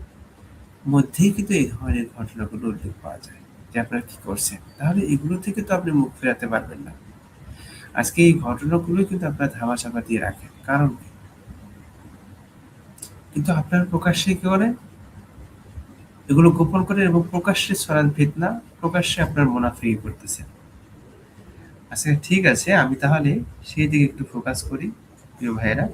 মধ্যেই কিন্তু এই ধরনের ঘটনাগুলো উল্লেখ পাওয়া যায় যে আপনারা কি করছেন। তাহলে এগুলো থেকে তো আপনি মুখ ফেরাতে পারবেন না। আজকে এই ঘটনাগুলো কিন্তু আপনারা ধামাচাপা দিয়ে রাখেন, কারণ কি? কিন্তু আপনারা প্রকাশ্যে কি করেন? এগুলো গোপন করেন এবং প্রকাশ্যে ছড়ান ফিতনা, প্রকাশ্যে আপনার মুনাফিকি করতেছেন। আচ্ছা ঠিক আছে, আমি তাহলে সেই দিকে একটু ফোকাস করি প্রিয় ভাইয়েরা।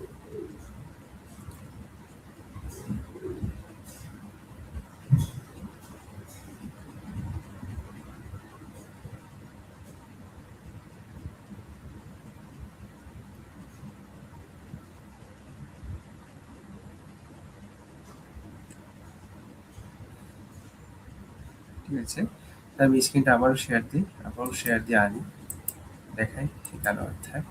ঠিক আছে, তা আমি স্ক্রিনটা আবারও শেয়ার দিয়ে আনি, দেখাই সেই কালো অধ্যায়।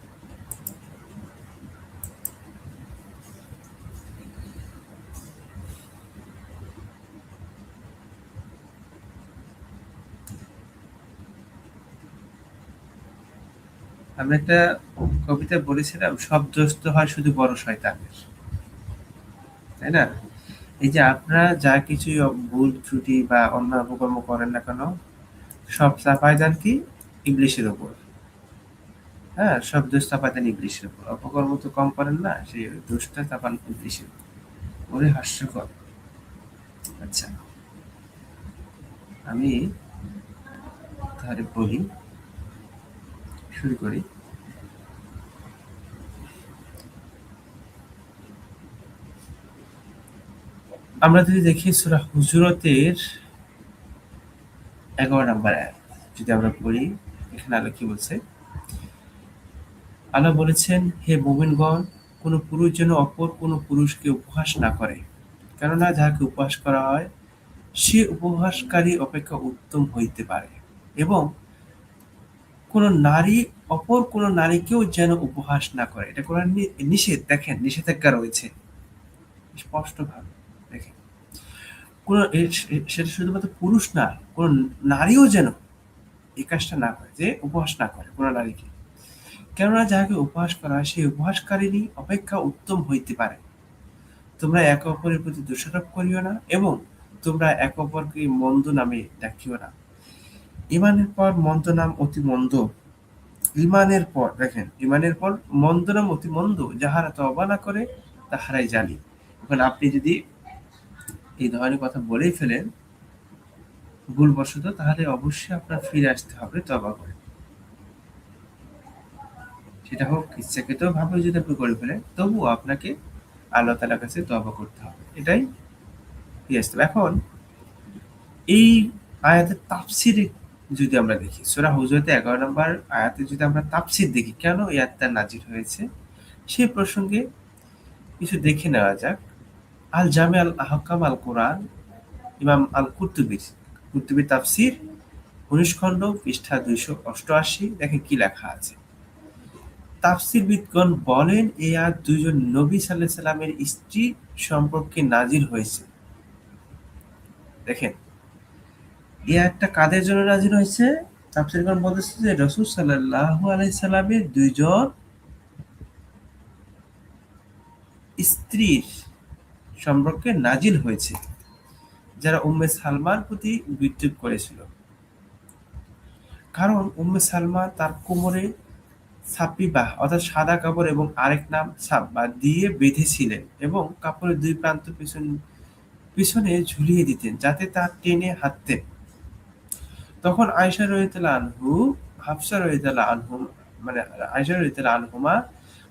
আমি একটা কবিতা বলেছিলাম, সব দোষ তো হয় শুধু বড় শয়তানের, তাই না? এই যে আপনারা যা কিছুই ভুল ত্রুটি বা অন্য অপকর্ম করেন না কেন, সব চাপায় দেন কি? ইবলিশের উপর। হ্যাঁ, সব দোষ চাপায় দেন ইবলিশের উপর। অপকর্ম তো কম করেন না, সেই দোষটা চাপান ইবলিশের উপর। ওরে হাস্যকর। আচ্ছা, আমি তাহলে বলি, শুরু করি। আমরা যদি দেখি সূরা হুজুরাতের 11 নম্বর আয়াত যদি আমরা পড়ি, এখানে আল্লাহ কি বলছে? আল্লাহ বলেছেন, হে মুমিনগণ, কোন পুরুষ যেন অপর কোন পুরুষকে উপহাস না করে, কেননা যাহাকে উপহাস করা হয় সে উপহাসকারী অপেক্ষা উত্তম হইতে পারে, এবং কোন নারী অপর কোন নারীকেও যেন উপহাস না করে। এটা কোরআন নিষেধ, দেখেন নিষেধাজ্ঞা রয়েছে স্পষ্ট ভাবে। দেখেন কোন সেটা শুধুমাত্র পুরুষ না, কোন নারীও যেন এই কাজটা না করে, যে উপহাস না করে কোন নারীকে, কেননা যাহাকে উপহাস করা হয় সেই উপহাসকারিণী অপেক্ষা উত্তম হইতে পারে। তোমরা একে অপরের প্রতি দোষারোপ করিও না, এবং তোমরা একে অপরকে মন্দ নামে ডাকিও না। ইমানের পর মন্দ নাম অতি মন্দ, ইমানের পর দেখেন, ইমানের পর মন্দ নাম অতি মন্দ, যাহারা তওবা না করে তাহারাই জানি। এখন আপনি যদি এই ধরনের কথা বলেই ফেলেন ভুলবশত, তাহলে অবশ্যই আপনার ফিরে আসতে হবে তওবা করে। সেটা হোক ইচ্ছাকৃত ভাবে যদি আপনি করে ফেলেন, তবুও আপনাকে আল্লাহ তাআলার কাছে তওবা করতে হবে, এটাই ফিরে আসতে হবে। এখন এই আয়াতের তাফসির যদি আমরা দেখি, সূরা হুজুরাতে 11 নম্বর আয়াতে যদি আমরা তাফসির দেখি, কেন এই আয়াতটা নাজিল হয়েছে সেই প্রসঙ্গে কিছু দেখে নেওয়া যাক। আল জামে আল আহকাম আল কোরআন, ইমাম আল কুরতুবির তাফসির 19 খণ্ড, পৃষ্ঠা 288। দেখেন কি লেখা আছে। তাফসিরবিদগণ বলেন, এই আয়াত দুইজন নবী সাল্লাল্লাহু আলাইহি সাল্লামের স্ত্রী সম্পর্কে নাজিল হয়েছে। দেখেন এই আয়াতটা কাদের জন্য নাজিল হয়েছে? তাফসীরগণ বলতেছে যে রাসূল সাল্লাল্লাহু আলাইহি সাল্লামের দুইজন স্ত্রীর সম্পর্কে নাজিল হয়েছে, যারা উম্মে সালমার প্রতি বিদ্রূপ করেছিল। কারণ উম্মে সালমা তার কোমরে সাপিবাহ অর্থাৎ সাদা কাপড় এবং আরেক নাম সাব্বা দিয়ে বেঁধেছিলেন, এবং কাপড়ের দুই প্রান্ত পিছনে ঝুলিয়ে দিতেন যাতে তা টেনে হাঁটতেন। তখন আয়েশা রাদিয়াল্লাহু আনহু হাফসা রাদিয়াল্লাহু আনহু মানে আয়েশা রাদিয়াল্লাহু আনহুমা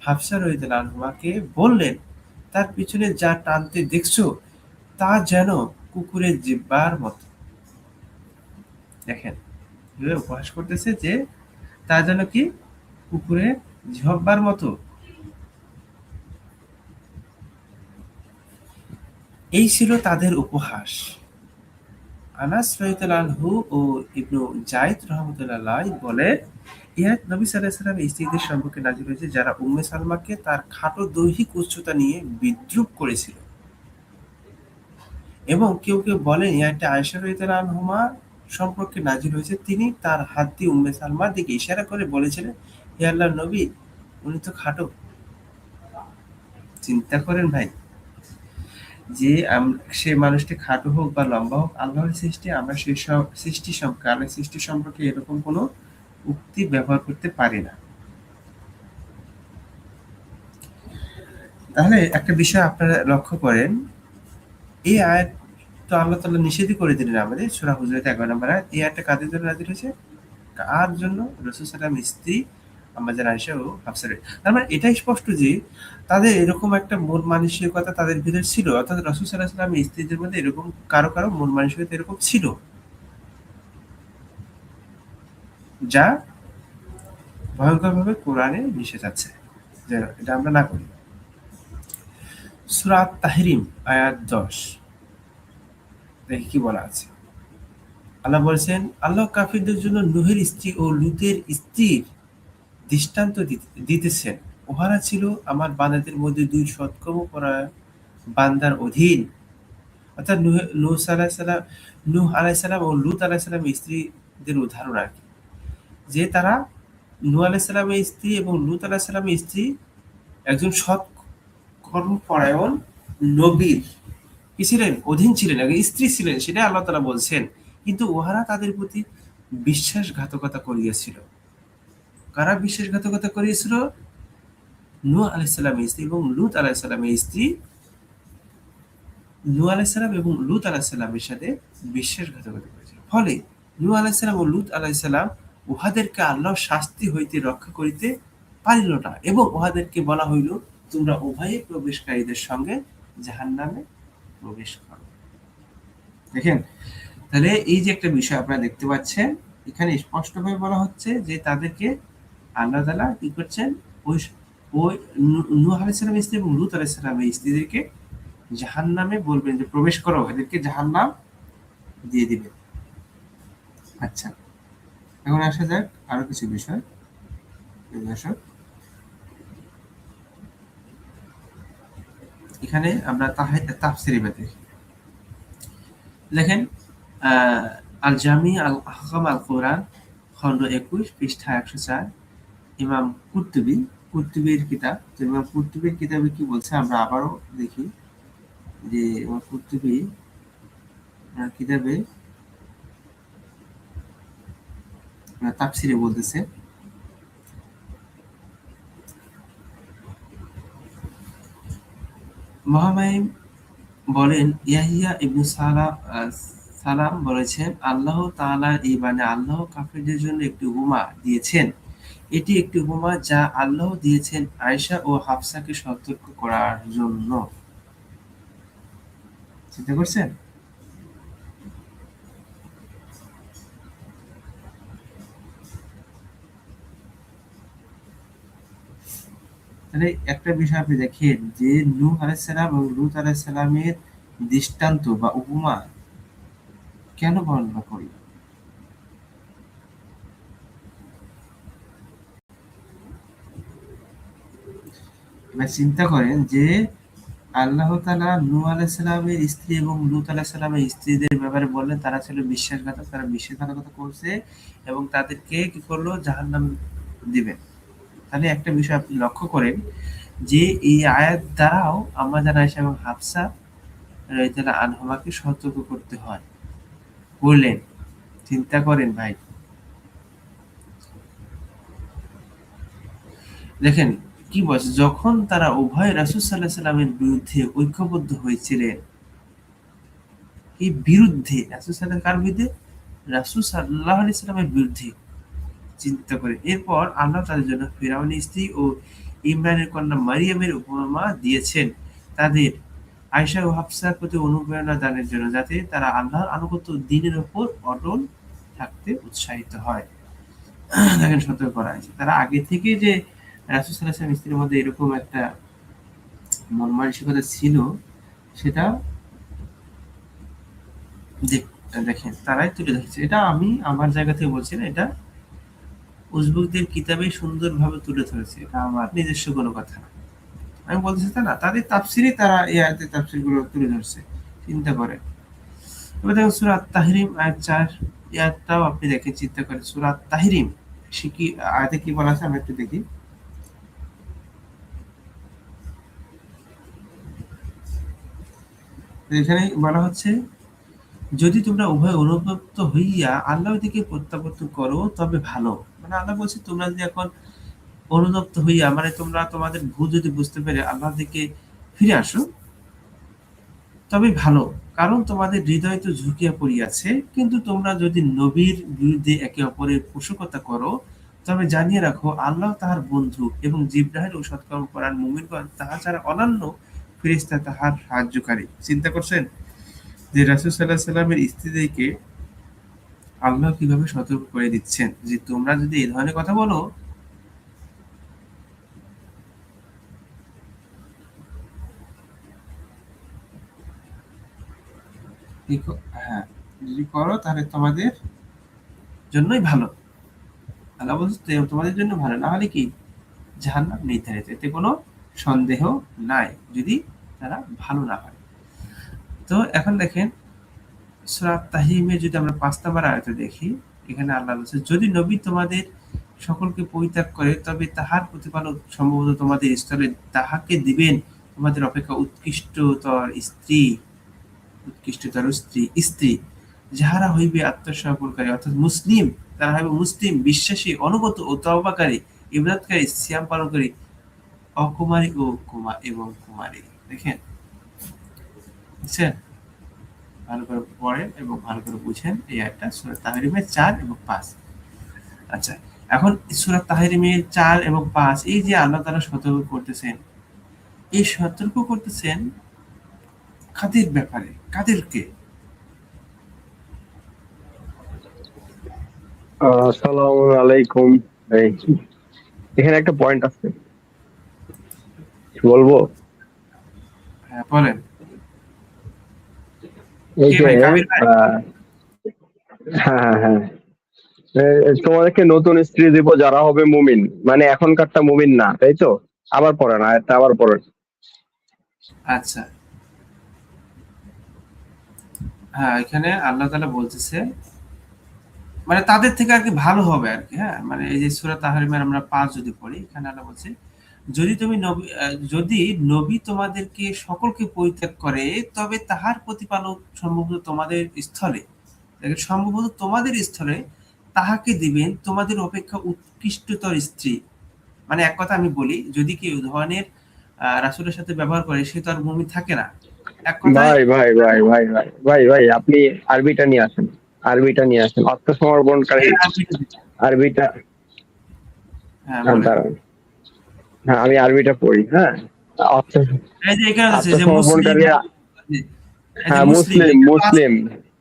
হাফসা রাদিয়াল্লাহু আনহুমাকে বললেন, তার পিছনে যা টানতে দেখছো তা যেন কুকুরের জিহ্বার মতো। দেখেন এভাবে উপহাস করতেছে যে তা যেন কি কুকুরের জিহ্বার মতো। এই ছিল তাদের উপহাস। আনাস রাদিয়াল্লাহু আনহু ও ইবনু যায়েদ রাহমাতুল্লাহ আলাইহি বলে, ইহাত নবী সাল্লাল্লাহু আলাইহি ওয়াসাল্লামের স্ত্রীদের সম্পর্কে নাযিল হয়েছে যারা উম্মে সালমাকে তার খাটো দৈহিক উচ্চতা নিয়ে বিদ্রূপ করেছিল। এবং কেউ কেউ বলেন ইহাটা আয়েশা রাদিয়াল্লাহু আনহুমা সম্পর্কে নাযিল হয়েছে। তিনি তার হাত দিয়ে উম্মে সালমার দিকে ইশারা করে বলেছিলেন, হে আল্লাহর নবী, উনি তো খাটো। চিন্তা করেন ভাই, যে সে মানুষটি খাটো হোক বা লম্বা হোক, আল্লাহর সৃষ্টি, আমরা সেই সৃষ্টি সম্পর্কে, আল্লাহর সৃষ্টি সম্পর্কে এরকম কোনো উক্তি ব্যবহার করতে পারি না। তাহলে একটা বিষয় আপনারা লক্ষ্য করেন, এই আয়াত তো আল্লাহ তাআলা নিষেধই করে দিলেন আমাদের, সূরা হুজুরাত 11 নম্বর আয়াত। এই আয়াতটা কাদের জন্য নাযিল হয়েছে? কার জন্য? রাসূল সাল্লাল্লাহু আলাইহি ওয়াসাল্লামের স্ত্রী আম্মাজান আয়েশা ও হাফসা। তার মানে এটাই স্পষ্ট যে তাদের এরকম একটা মন মানসিকতা তাদের ভিতরে ছিল, অর্থাৎ রাসূল সাল্লাল্লাহু আলাইহি ওয়াসাল্লামের স্ত্রীদের মধ্যে এরকম কারো কারো মন মানসিকতা এরকম ছিল, যা ভয়ঙ্করভাবে কোরআনে নিষেধ আছে, যেন এটা আমরা না করি। সূরা আত-তাহরিম আয়াত 10 দেখি কি বলা আছে। আল্লাহ বলেছেন, আল্লাহ কাফিরদের জন্য নূহের স্ত্রী ও লূতের স্ত্রীর দৃষ্টান্ত দিতেছেন। উহারা ছিল আমার বান্দাদের মধ্যে দুই সৎকর্মপরায়ণ বান্দার অধীন। অর্থাৎ নূহ আলাইহিস সালাম ও লূত আলাইহিস সালামের স্ত্রীদের উদাহরণ আর কি, যে তারা নূহ আলাইহিস সালামের স্ত্রী এবং লূত আলাইহিস সালামের স্ত্রী একজন সৎ কর্মপরায়ণ নবীর কি ছিলেন? অধীন ছিলেন, একজন স্ত্রী ছিলেন, সেটা আল্লাহ তাআলা বলছেন। কিন্তু উহারা তাদের প্রতি বিশ্বাসঘাতকতা করিয়াছিল। কারা বিশ্বাসঘাতকতা করিয়েছিল? নূহ আলাইহিস সালামের স্ত্রী এবং লূত আলাইহিস সালামের স্ত্রী নূহ আলাইহিস সালাম এবং লূত আলাইহিস সালামের সাথে বিশ্বাসঘাতকতা করেছিল। ফলে নূহ আলাইহিস সালাম ও লূত আলাইহিস সালাম উহাদেরকে আল্লাহর শাস্তি হইতে রক্ষা করিতে পারিল না, এবং উহাদেরকে বলা হইল, তোমরা উভয়ে প্রবেশকারীদের সঙ্গে জাহান্নামে প্রবেশ করো। দেখেন, তাহলে এই যে একটা বিষয় আপনারা দেখতে পাচ্ছেন, এখানে স্পষ্টভাবে বলা হচ্ছে যে তাদেরকে আল্লাহ তাআলা কি করছেন, ওই ওই নূহ আলাইহিস সালামের স্ত্রী এবং লূত আলাইহিস সালামের স্ত্রীদেরকে জাহান্নামে বলবেন যে প্রবেশ করো, এদেরকে জাহান্নাম দিয়ে দিবেন। আচ্ছা, এখন আসা যাক আরো কিছু বিষয়। দর্শক, এখানে আমরা তাফসিরে দেখি। দেখেন, আল জামি আল আহকাম আল কোরআন খন্ড 21 পৃষ্ঠা 104, ইমাম কুরতুবীর কিতাব। তো ইমাম কুরতুবীর কিতাবে কি বলছে আমরা আবারও দেখি, যে ইমাম কুরতুবী কিতাবে তাফসিরে বলতেছে, মহামাইম বলেন, ইয়াহিয়া ইবনু সালাম বলেছেন, আল্লাহ তাআলা এই বাণী আল্লাহ কাফিরদের জন্য একটি উপমা দিয়েছেন। এটি একটি উপমা যা আল্লাহ দিয়েছেন আয়েশা ও হাফসাকে সতর্ক করার জন্য। চিন্তা করছেন? তাহলে একটা বিষয় আপনি দেখেন যে নূহ আলাইহিস সালাম এবং লূত আলাইহিস সালামের দৃষ্টান্ত বা উপমা কেন বর্ণনা করল? এবার চিন্তা করেন যে আল্লাহ তাআলা নূহ আলাইহিস সালামের স্ত্রী এবং লূত আলাইহিস সালামের স্ত্রীদের ব্যাপারে বললেন তারা ছিল বিশ্বাসঘাতক, তারা বিশ্বাসঘাতকতা করছে এবং তাদেরকে কি করলো, জাহান্নাম দিবেন। তাহলে একটা বিষয় আপনি লক্ষ্য করেন যে এই আয়াত দ্বারাও আম্মাজান আয়েশা এবং হাফসা রাদিয়াল্লাহু আনহুমাকে সতর্ক করতে হয় বললেন। চিন্তা করেন ভাই, দেখেন কি বলছে, যখন তারা উভয় রাসূল সাল্লাল্লাহু আলাইহি সাল্লামের বিরুদ্ধে ঐক্যবদ্ধ হয়েছিলেন। এই বিরুদ্ধে রাসূল সাল্লাল্লাহু কার বিরুদ্ধে? রাসূল সাল্লাল্লাহু আলাইহি সাল্লামের বিরুদ্ধে। চিন্তা করে, এরপর আল্লাহ তাদের জন্য ফিরআউনের স্ত্রী ও ইমরানের কন্যা মারিয়ামের উপমা দিয়েছেন, তাদের আয়েশা ও হাফসার প্রতি অনুপ্রেরণা দানের জন্য, যাতে তারা আল্লাহর আনুগত্য ও দ্বীনের উপর অটল থাকতে উৎসাহিত হয়। দেখেন, সতর্ক করা হয়েছে। তারা আগে থেকে যে রাসূল সাল্লাল্লাহু আলাইহি ওয়াসাল্লাম স্ত্রীর মধ্যে এরকম একটা মন মানসিকতা ছিল, সেটা দেখেন তারাই তুলে ধরেছে। এটা আমি আমার জায়গা থেকে বলছি না, এটা উজবেকদের কিতাবে সুন্দরভাবে তুলে ধরেছে, এটা আমার নিজস্ব কোনো কথা না। আমি বলতেছি তা না, তাদের তাফসিরে তারা এই আয়াতের তাফসির গুলো তুলে ধরছে। চিন্তা করে, এবার দেখেন সূরা আত-তাহরিম আয়াত 4, এই আয়াতটাও আপনি দেখেন, চিন্তা করে সূরা আত-তাহরিম সে কি আয়াতে কি বলা আছে আমরা একটু দেখি। এখানে বলা হচ্ছে, যদি তোমরা উভয় অনুতপ্ত হইয়া আল্লাহর দিকে প্রত্যাবর্তন করো তবে ভালো। মানে আল্লাহ বলছে, তোমরা যদি এখন অনুতপ্ত হইয়া, মানে তোমরা তোমাদের ভুল যদি বুঝতে পেরে আল্লাহর দিকে ফিরে আসো তবে ভালো, কারণ তোমাদের হৃদয় তো ঝুঁকিয়া পড়িয়াছে। কিন্তু তোমরা যদি নবীর বিরুদ্ধে একে অপরের পোষকতা করো তবে জানিয়ে রাখো, আল্লাহ তাহার বন্ধু এবং জিবরাইল ও সৎকর্ম পরায়ণ মুমিনগণ তাহা ছাড়া অন্যান্য ফেরেশতা তাহার সাহায্যকারী। চিন্তা করছেন যে রাসূল সাল্লাল্লাহু আলাইহি সাল্লামের স্ত্রীদেরকে আল্লাহ কিভাবে সতর্ক করে দিচ্ছেন যে তোমরা যদি এই ধরনের কথা বলো, হ্যাঁ, যদি করো তাহলে তোমাদের জন্যই ভালো। আল্লাহ বলছে তোমাদের জন্য ভালো, না হলে কি জাহান্নাম নির্ধারিত, এতে কোনো সন্দেহ নাই, যদি তারা ভালো না হয়। তো এখন দেখেন সূরা তাহরিমে যদি আমরা ৫ নম্বর আয়াতে দেখি, এখানে আল্লাহ বলছে, যদি নবী তোমাদের সকলকে পরিত্যাগ করে তবে তাহার প্রতিপালক সম্ভবত তোমাদের স্থলে তাহাকে দিবেন তোমাদের অপেক্ষা উৎকৃষ্টতর স্ত্রী, যাহারা হইবে আত্মসমর্পণকারী, অর্থাৎ মুসলিম। তারা হইবে মুসলিম, বিশ্বাসী, অনুগত ও তওবাকারী, ইবাদতকারী, সিয়াম পালনকারী, অকুমারী ও কুমারী। দেখেন, বুঝছেন? ভালো করে পড়েন এবং ভালো করে বুঝেন এই আয়াতটা সূরা তাহরিমের 4 এবং 5। আচ্ছা, এখন সূরা তাহরিমের 4 এবং 5 এই যে আল্লাহ তাআলা সতর্ক করতেছেন, এই সতর্ক করতেছেন কাদের ব্যাপারে, কাদেরকে? আসসালামু আলাইকুম। এই, এখানে একটা পয়েন্ট আছে, বলবো? হ্যাঁ বলেন। এই কে যে ভাই, কাবির ভাই? হ্যাঁ হ্যাঁ হ্যাঁ, তোমাদেরকে নতুন স্ত্রী দিব যারা হবে মুমিন, মানে এখনকারটা মুমিন না, তাই তো? আবার পড়েন, আয়াতটা আবার পড়েন। আচ্ছা, হ্যাঁ এখানে আল্লাহ তাআলা বলতেছে মানে তাদের থেকে আর কি ভালো হবে আর কি। হ্যাঁ, মানে এই যে সূরা তাহরিমের আমরা 5 যদি পড়ি, এখানে আল্লাহ বলছে যদি নবী তোমাদেরকে সকলকে পরিত্যাগ করে তবে তাহার প্রতিপালক সম্ভবত তোমাদের স্থলে, দেখেন সম্ভবত তোমাদের স্থলে তাহাকে দিবেন তোমাদের অপেক্ষা উৎকৃষ্টতর স্ত্রী। মানে এক কথা আমি বলি, যদি কেউ এই ধরনের রাসূলের সাথে ব্যবহার করে সে তো আর মুমিন থাকে না। এক কথায় ভাই ভাই ভাই ভাই ভাই ভাই ভাই, আপনি আরবিটা নিয়ে আসেন, আরবিটা নিয়ে আসেন, আত্মসমর্পণকারী আরবিটা। হ্যাঁ বলেন। দাঁড়ান, হ্যাঁ আমি আরবিটা পড়ি। হ্যাঁ, এই যে এখানে আছে যে মুসলিম, আত্মসমর্পণকারী, এই যে হ্যাঁ মুসলিম, মুসলিম, এখানে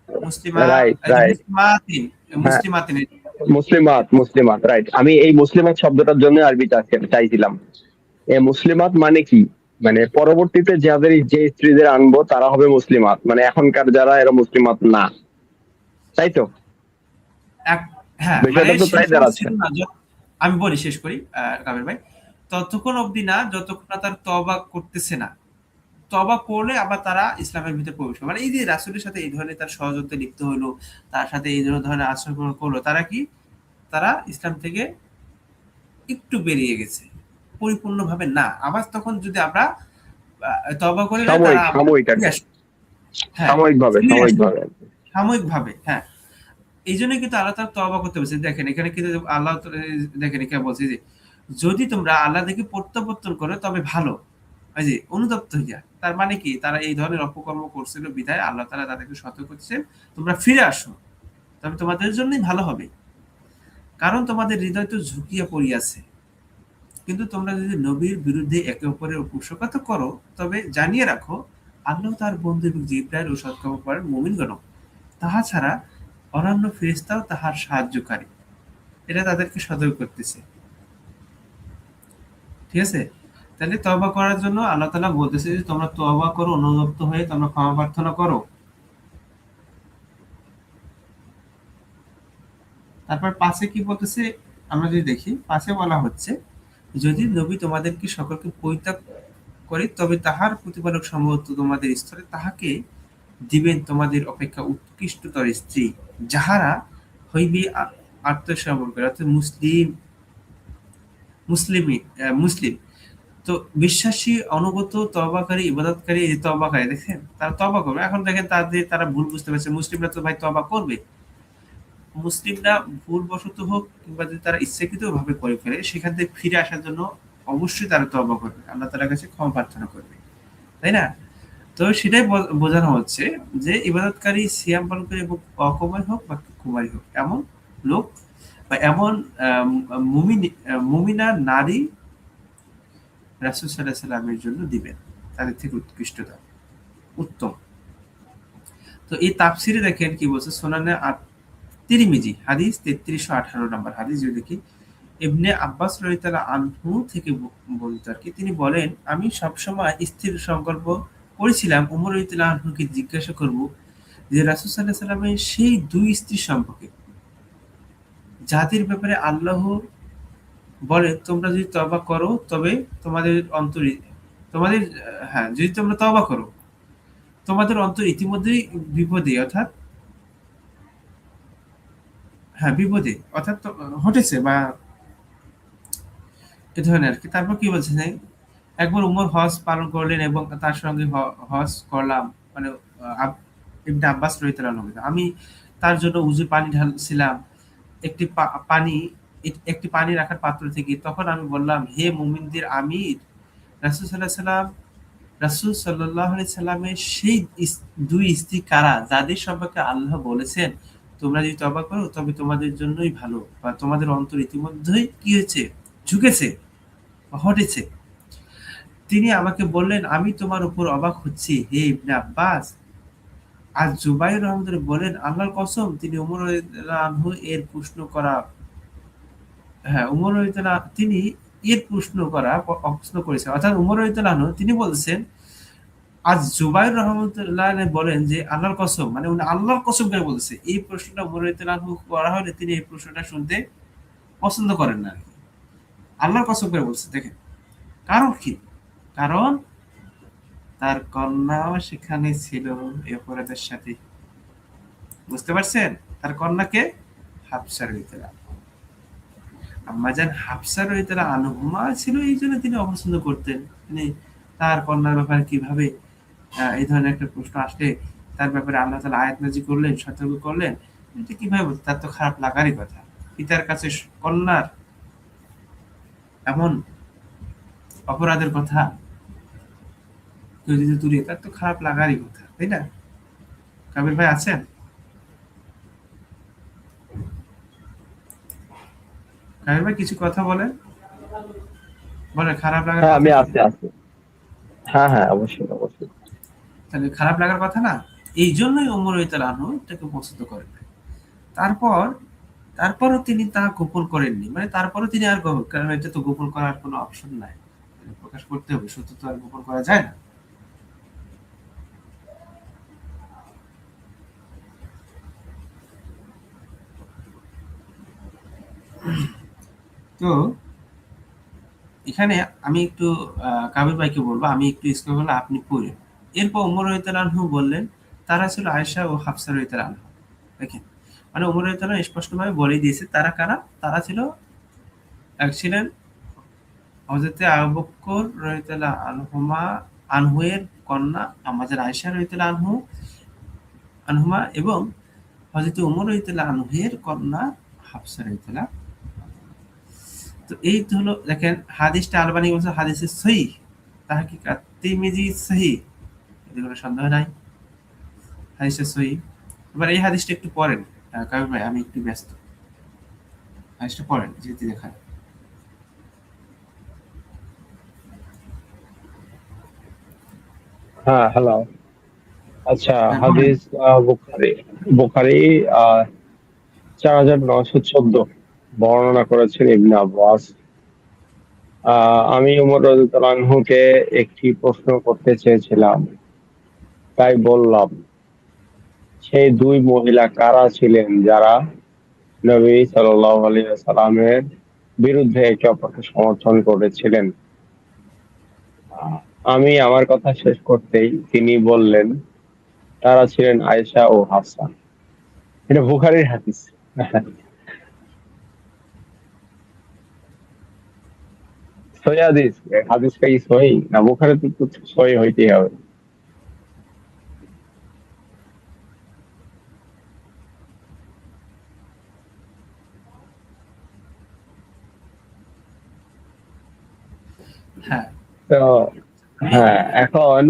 তো আছে মুসলিম, মুসলিমা, রাইট এই যে রাইট, মুসলিমাতিন, হ্যাঁ মুসলিমাতিন। মুসলিমাত, মুসলিমাত, রাইট। আমি এই মুসলিমাত শব্দটার জন্য আরবিটা চাইছিলাম। এ মুসলিমাত মানে কি? মানে পরবর্তীতে যাদের যে স্ত্রীদের আনবো তারা হবে মুসলিমাত, মানে এখনকার যারা এরা মুসলিমাত না, তাই তো? এক- হ্যাঁ মানে বিষয়টা তো সে তাই সময় দাঁড়াচ্ছে। ছিল না আমি বলি শেষ করি কাবির ভাই, ততক্ষণ অবধি না যতক্ষণ না তার তওবা করতেছে না। তওবা করলে আবার তারা ইসলামের ভিতরে প্রবেশ করে। মানে এই যে রাসূলের সাথে এই ধরনের তার সহযোগিতা লিপ্ত হলো, তার সাথে এই ধরনের আচরণ করলো, তারা কি, তারা ইসলাম থেকে একটু বেরিয়ে গেছে, পরিপূর্ণভাবে না। আবার তখন যদি আমরা তওবা করে নেয় তারা সাময়িক, আবার সাময়িক আর ফিরে কি, আসবে। হ্যাঁ, সাময়িক ভাবে, ফিরে সাময়িক আসবে ভাবে। সাময়িকভাবে। হ্যাঁ, এই জন্য কিন্তু আল্লাহ তাআলা তওবা করতে বলছে। দেখেন এখানে কিন্তু আল্লাহ তাআলা, দেখেন এখানে বলছে যে যদি তোমরা আল্লাহ থেকে প্রত্যাবর্তন করো তবে ভালো। এই যে অনুতপ্ত হইয়া, তার মানে কি, তারা এই ধরনের অপকর্ম করছিল বিধায় আল্লাহ তাআলা তাদেরকে সতর্ক করছেন তোমরা ফিরে আসো, তবে তোমাদের জন্যই ভালো হবে। কারণ তোমাদের হৃদয় তো ঝুঁকিয়া পড়িয়াছে। কিন্তু তোমরা যদি নবীর বিরুদ্ধে একে অপরের পোষকতা করো তবে জানিয়ে রাখো আল্লাহ তার বন্ধু এবং জিবরাইল ও সৎকর্ম করেন মুমিনগণ, তাহা ছাড়া অন্যান্য ফেরেশতাও তাহার সাহায্যকারী। এটা তাদেরকে সতর্ক করতেছে। ঠিক আছে? তাহলে তওবা করার জন্য আল্লাহ তাআলা বলতেছে যে তোমরা তওবা করো, অনুতপ্ত হয়ে তোমরা ক্ষমা প্রার্থনা করো। তারপর পাশে কি বলতেছে আমরা যদি দেখি, পাশে বলা হচ্ছে যদি নবী তোমাদেরকে সকলকে পরিত্যাগ করে তবে তাহার প্রতিপালক সম্ভবত তোমাদের স্তরে তাহাকে দিবেন তোমাদের অপেক্ষা উৎকৃষ্টতর স্ত্রী, যাহারা হইবে আত্মসমর্পণ করে, অর্থাৎ মুসলিম। তো বিশ্বাসী, অনুগত, তওবাকারী, ইবাদতকারী, এই যে তওবাকারী, দেখেন তারা তওবা করবে। এখন দেখেন তারা ভুল বুঝতে পারছে, মুসলিমরা তো ভাই তওবা করবে। মুসলিমরা ভুলবশত হোক কিংবা যদি তারা ইচ্ছাকৃত ভাবে করে ফেলে, সেখান থেকে ফিরে আসার জন্য অবশ্যই তারা তওবা করবে, আল্লাহ তাআলার কাছে ক্ষমা প্রার্থনা করবে, তাই না? তো সেটাই বোঝানো হচ্ছে যে ইবাদতকারী, সিয়াম পালনকারী এবং অকুমারী হোক বা কুমারী হোক, এমন লোক বা এমন মুমিনা নারী রাসূল সাল্লাল্লাহু আলাইহি সাল্লামের জন্য দিবেন, তাদের থেকে উৎকৃষ্টতা, উত্তম। তো এই তাফসিরে দেখেন কি বলছে, সুনানে তিরমিজি হাদিস 3318 নম্বর হাদিস যদি দেখি, ইবনে আব্বাস রাদিয়াল্লাহু আনহু থেকে বর্ণিত আর কি, তিনি বলেন আমি সবসময় স্থির সংকল্প করেছিলাম উমর রাদিয়াল্লাহু আনহুকে জিজ্ঞাসা করব যে রাসূল সাল্লাল্লাহু আলাইহি সাল্লামের সেই দুই স্ত্রী সম্পর্কে যাদের ব্যাপারে আল্লাহ বলে তোমরা যদি তওবা করো তবে তোমাদের অন্তরে তোমাদের হ্যাঁ যদি তোমরা তওবা করো তোমাদের অন্তর ইতিমধ্যেই বিপদে, অর্থাৎ হ্যাঁ বিপদে, অর্থাৎ ঘটেছে বা এ ধরনের আর কি। তারপর কি বলছে যে একবার উমর হজ পালন করলেন এবং তার সঙ্গে হজ করলাম, মানে ইবনে আব্বাস রাদিয়াল্লাহু আনহু, আমি তার জন্য উযু পানি ঢালছিলাম একটি পানি, একটি পানি রাখার পাত্র থেকে। তখন আমি বললাম হে মুমিনদের আমির রাসূল সাল্লাল্লাহু আলাইহি সাল্লাম, রাসূল সাল্লাল্লাহু আলাইহি সাল্লামের সেই দুই স্ত্রী কারা, যাদের সম্পর্কে আল্লাহ বলেছেন তোমরা যদি তওবা করো তবে তোমাদের জন্যই ভালো, বা তোমাদের অন্তর ইতিমধ্যেই কি হয়েছে, ঝুঁকেছে বা হটেছে। তিনি আমাকে বললেন, আমি তোমার উপর অবাক হচ্ছি হে ইবনে আব্বাস। আর জুবাইর রহমতুল্লাহ বলেন, আল্লাহর কসম, তিনি উমর রাদিয়াল্লাহু আনহু এর প্রশ্ন করা, হ্যাঁ উমর রাদিয়াল্লাহু তিনি এর প্রশ্ন করেছেন, অর্থাৎ উমর রাদিয়াল্লাহু আনহু তিনি বলছেন, আজ জুবাইর রহমতুল্লাহ বলেন যে আল্লাহর কসম, মানে উনি আল্লাহর কসম করে বলছে। এই প্রশ্নটা উমর রাদিয়াল্লাহু আনহু করা হলে তিনি এই প্রশ্নটা শুনতে পছন্দ করেন না। আল্লাহর কসম করে বলছে, দেখেন কারণ কি, কারণ তার কন্যাও সেখানে ছিল এই অপরাধের সাথে। বুঝতে পারছেন? তার কন্যাকে হাফসা রাদিয়াল্লাহু আনহা, আম্মাজান হাফসা রাদিয়াল্লাহু আনহুমা ছিল, এই জন্য তিনি অপছন্দ করতেন। তিনি তার কন্যার ব্যাপারে কিভাবে এই ধরনের একটা প্রশ্ন আসলে তার ব্যাপারে আল্লাহ তাআলা আয়াত নাযিল করলেন, সতর্ক করলেন, এটা কিভাবে বলতে, তার তো খারাপ লাগারই কথা। পিতার কাছে কন্যার এমন অপরাধের কথা কেউ যদি তুলে, তার তো খারাপ লাগারই কথা, তাই না? কাবির ভাই আছেন? কাবির ভাই কিছু কথা বলেন, বলেন খারাপ লাগার হ্যাঁ কথা আমি কি? আছি আছি। হ্যাঁ হ্যাঁ, অবশ্যই অবশ্যই। তাহলে খারাপ লাগার কথা না, এই জন্যই ওমর রাদিয়াল্লাহু আনহু এটাকে পছন্দ করেন না। তারপর তারপরও তিনি তা গোপন করেননি, মানে তারপরও তিনি আর কারণ এটা তো গোপন করার কোনো অপশন নাই, মানে প্রকাশ করতে হবে, সত্য তো আর গোপন করা যায় না। তো এখানে আমি একটু কাবির ভাইকে বলবো, আমি একটু স্কিপ হলে আপনি পড়েন। এরপর ওমর রাদিয়াল্লাহু আনহু বললেন, তারা ছিল আয়েশা ও হাফসা রাদিয়াল্লাহু আনহা। দেখেন, মানে ওমর রাদিয়াল্লাহু আনহু স্পষ্টভাবে বলেই দিয়েছে তারা কারা। তারা ছিল, এক ছিলেন হযরতে আবু বকর রাদিয়াল্লাহু আনহু এর কন্যা আমাদের আয়েশা রাদিয়াল্লাহু আনহুমা, এবং হযরতে ওমর রাদিয়াল্লাহু আনহু এর কন্যা হাফসা রাদিয়াল্লাহু। তো এই তো হলো, দেখেন হাদিসটা আলবানী বলছে হাদিসে সহিহ, তাহকিকাত তিরমিজি সহিহ, এতে কোনো সন্দেহ নাই, হাদিসটা সহিহ। এবার এই হাদিসটা একটু পড়েন কাবির ভাই, আমি একটু ব্যস্ত, হাদিসটা পড়েন যেহেতু দেখায়। হ্যাঁ হ্যালো। আচ্ছা, হ্যাঁ পড়েন। হাদিস বুখারী বুখারী 4914 বর্ণনা করেছেন ইবনে আব্বাস। আমি উমর রাদিয়াল্লাহু আনহুকে একটি প্রশ্ন করতে চেয়েছিলাম, তাই বললাম, সেই দুই মহিলা কারা ছিলেন যারা নবী সাল্লাল্লাহু আলাইহি ওয়াসাল্লামের বিরুদ্ধে একে অপরকে সমর্থন করেছিলেন? আমি আমার কথা শেষ করতেই তিনি বললেন, তারা ছিলেন আয়েশা ও হাফসা। এটা বুখারীর হাদিস। সহি হাদিস। হাদিসটা কি সহি না? বুখারীতে তো সহি হইতেই হবে। হ্যাঁ, তো আমি হ্যাঁ, এখন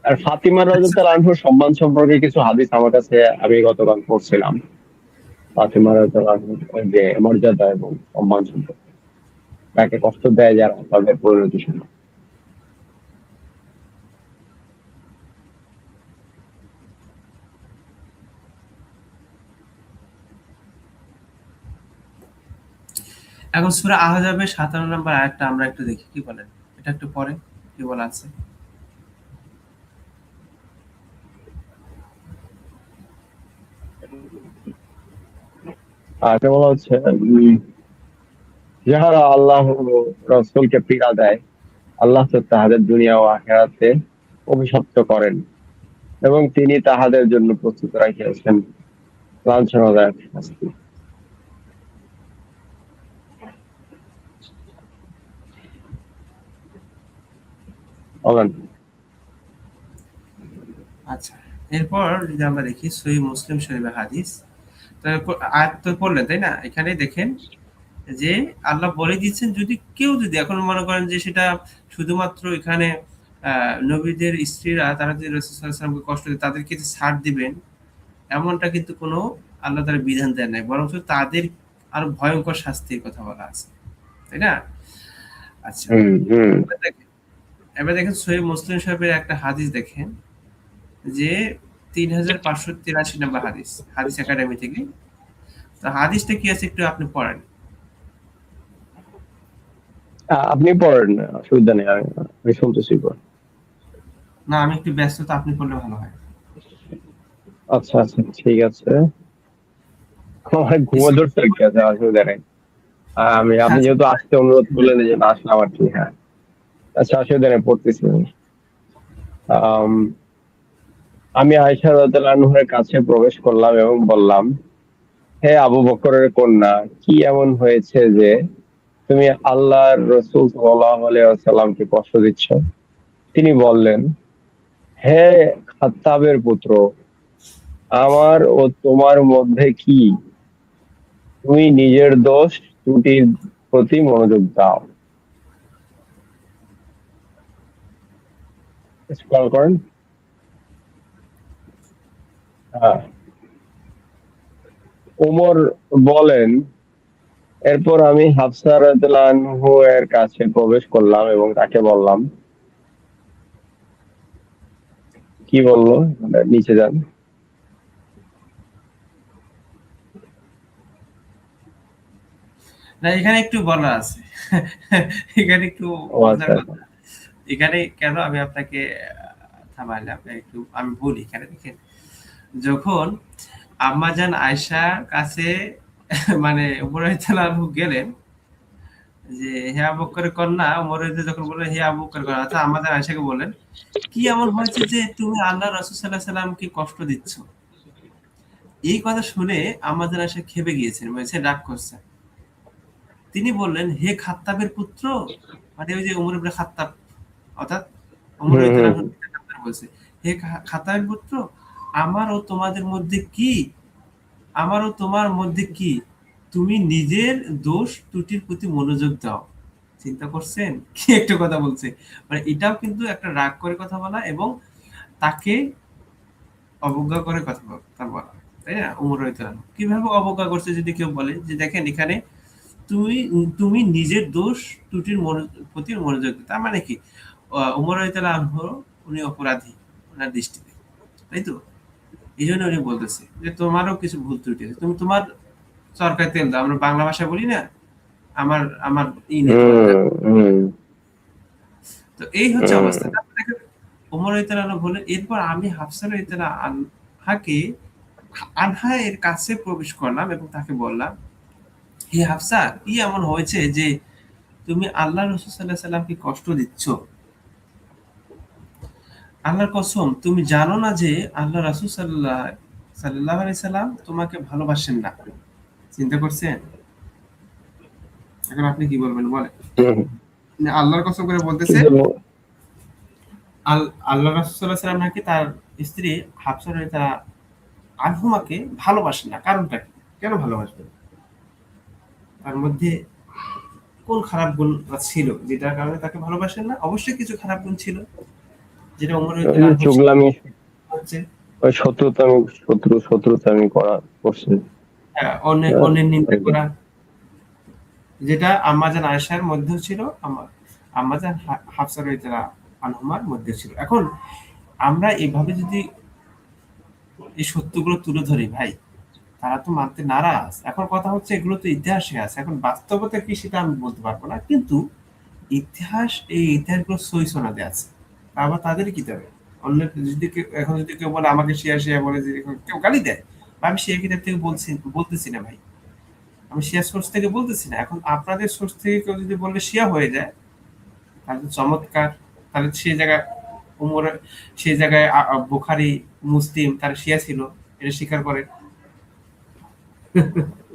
আর ফাতিমা আচ্ছা, রাদিয়াল্লাহু আনহুর সম্মান সম্পর্কে কিছু হাদিস আমার কাছে, আমি গতকাল পড়ছিলাম। ফাতিমা রাদিয়াল্লাহু আনহুর ওই যে মর্যাদা এবং সম্মান সম্পর্কে, তাকে কষ্ট দেয় যারা তাদের পরিণতি শোনো। এখন সূরা আহজাবের 57 নম্বর আয়াতটা আমরা একটু দেখি, কি বলেন? এটা একটু পরে কি বলা আছে? আর এটা বলা হচ্ছে, যাহারা আল্লাহ ও রাসূলকে পীড়া দেয়, আল্লাহ তো তাহাদের দুনিয়া ও আখিরাতে অভিশপ্ত করেন, এবং তিনি তাহাদের জন্য প্রস্তুত রাখিয়াছেন লাঞ্ছনাদায়ক শাস্তি। বলেন। আচ্ছা, এরপর যদি আমরা দেখি সহিহ মুসলিম শরীফের হাদিস, তো আয়াত তো পড়লেন তাই না? এখানে দেখেন যে আল্লাহ বলে দিচ্ছেন, যদি কেউ যদি এখন মনে করেন যে সেটা শুধুমাত্র এখানে নবীদের স্ত্রীরা তারা যদি রাসূল সাল্লাল্লাহু আলাইহি ওয়াসাল্লামকে কষ্ট দেয় তাদেরকে যে ছাড় দিবেন, এমনটা কিন্তু কোনো আল্লাহ তাআলা বিধান দেন নাই, বরং তাদের আরো ভয়ঙ্কর শাস্তির কথা বলা আছে, তাই না? আচ্ছা, হুম হুম এবার দেখেন সহিহ মুসলিম শরীফের একটা হাদিস দেখেন, যে 3583 নম্বর হাদিস, হাদিস একাডেমি থেকে। তো হাদিসটা কি আছে একটু আপনি পড়েন। আপনি পড়েন, অসুবিধা নেই, আমি শুনতেছি পড়েন। না, আমি একটু ব্যস্ত, তো আপনি পড়লে ভালো হয়। আচ্ছা আচ্ছা, ঠিক আছে। আমার ঘুমো ধরছে আর কি, আছে, অসুবিধা নেই। আপনি আচ্ছা, যেহেতু আসতে অনুরোধ করলেন, এই জন্য আসলাম আর কি। হ্যাঁ, আচ্ছা, অসুবিধা নেই, পড়তেছি আমি। আম, আমি আয়েশা রাদিয়াল্লাহু আনহার কাছে প্রবেশ করলাম এবং বললাম, হে আবু বকরের কন্যা, কি এমন হয়েছে যে তুমি আল্লাহর রাসূল সাল্লাল্লাহু আলাইহি ওয়াসাল্লামকে কষ্ট দিচ্ছ? তিনি বললেন, হে খাত্তাবের পুত্র, আমার ও তোমার মধ্যে কি? তুমি নিজের দোষ ত্রুটির প্রতি মনোযোগ দাও। স্মরণ করেন। হ্যাঁ। ওমর বলেন, এরপর আমি হাফসা রাদিয়াল্লাহু আনহু এর কাছে প্রবেশ করলাম এবং তাকে বললাম, কি বললো? নিচে যান। না এখানে একটু বলা আছে এখানে একটু ও মজার আচ্ছা আচ্ছা। কথা। এখানে কেন আমি আপনাকে থামাইলাম, একটু আমি বলি। এখানে দেখেন, যখন আম্মাজান আয়েশার কাছে মানে ওমর রাদিয়াল্লাহু আনহু গেলেন, যে হে আবু বকরের কন্যা, ওমর রাদিয়াল্লাহু যখন বললেন হে আবু বকরের কন্যা, অর্থাৎ আম্মাজান আয়েশাকে বললেন, কি এমন হয়েছে যে তুমি আল্লাহ রাসূল সাল্লাল্লাহু আলাইহি সাল্লামকে কষ্ট দিচ্ছ? এই কথা শুনে আম্মাজান আয়েশা ক্ষেপে গিয়েছেন, বলেছে রাগ করছেন। তিনি বললেন, হে খাত্তাবের পুত্র, মানে ওই যে ওমর ইবনে খাত্তাব, অর্থাৎ ওমর হুম হুম রাদিয়াল্লাহু আনহু খাত্তাব বলছে, হে খাত্তাবের পুত্র, আমার ও তোমাদের মধ্যে কি, আমার ও তোমার মধ্যে কি, তুমি নিজের দোষ ত্রুটির প্রতি মনোযোগ দাও। চিন্তা করছেন কি একটা কথা বলছে? মানে এটাও কিন্তু একটা রাগ করে কথা বলা এবং তাকে অবজ্ঞা করে কথা বলা, তাই না? ওমর রাদিয়াল্লাহু আনহু কিভাবে অবজ্ঞা করছে যদি কেউ বলে যে দেখেন এখানে তুমি তুমি নিজের দোষ ত্রুটির প্রতি মনোযোগ দিতে, তার মানে কি ওমর রাদিয়াল্লাহু আনহু উনি অপরাধী ওনার দৃষ্টিতে, তাই তো? এই জন্য উনি বলতেছে যে তোমারও কিছু ভুল ত্রুটি আছে, তুমি তোমার চরকায় তেল দাও, আমরা বাংলা ভাষায় বলি না, আমার আমার ই নেই তোমার। হুম তো এই হচ্ছে হুম অবস্থা। তারপর দেখেন ওমর রাদিয়াল্লাহু আনহু বললেন, এরপর আমি হাফসা রাদিয়াল্লাহু আনহাকে আনহা এর কাছে প্রবেশ করলাম এবং তাকে বললাম, হে হাফসা, কি এমন হয়েছে যে তুমি আল্লাহ রাসূল সাল্লাল্লাহু আলাইহি সাল্লামকে কষ্ট দিচ্ছ? আল্লাহর কসম, তুমি জানো না যে আল্লাহ রাসূল সাল্লাল্লাহু আলাইহি সাল্লাম তোমাকে ভালোবাসেন না? চিন্তা করছেন? এখন আপনি কি বলবেন বলেন? হুম। মানে আল্লাহর কসম করে কি বলতেছে, বলবো? আল্লাহ রাসূল সাল্লাল্লাহু আলাইহি সাল্লাম নাকি তার স্ত্রী হাফসা রাদিয়াল্লাহু আনহুমাকে ভালোবাসেন না। কারণটা কি? কেন ভালোবাসবেন? তার মধ্যে কোন খারাপ গুণ ছিল যেটার কারণে তাকে ভালোবাসেন না? অবশ্যই কিছু খারাপ গুণ ছিল, যেটা ওমর ওই যে রাদিয়াল্লাহু আনহু চুগলামি, হচ্ছে ওই শত্রুতামি করছে। অন্যের হ্যাঁ, অন্যের নিন্দা একদম। করা, যেটা আম্মাজান আয়েশার মধ্যেও ছিল, আম্মাজান হাফসা রাদিয়াল্লাহু আনহুমার মধ্যে ছিল। এখন আমরা এভাবে যদি এই সত্যগুলো তুলে ধরি ভাই, তারা তো মানতে নারাজ। এখন কথা হচ্ছে এগুলো তো ইতিহাসে আছে, এখন বাস্তবতা কি সেটা আমি বলতে পারবো না, কিন্তু এই ইতিহাসগুলো সই সনদে আছে। আবার তাদের কিতাবে অন্য যদি এখন যদি কেউ বলে আমাকে শিয়া শিয়া বলে, যে এখন কেউ গালি দেয়, বা আমি শিয়া কিতাব থেকে বলতেছি না ভাই, আমি শিয়া সোর্স থেকে বলতেছি না। এখন আপনাদের সোর্স থেকে কেউ যদি বললে শিয়া হয়ে যায়, তাহলে তো চমৎকার। তাহলে সেই জায়গায় উমর, সেই জায়গায় বুখারী মুসলিম তার শিয়া ছিল, এটা স্বীকার করে।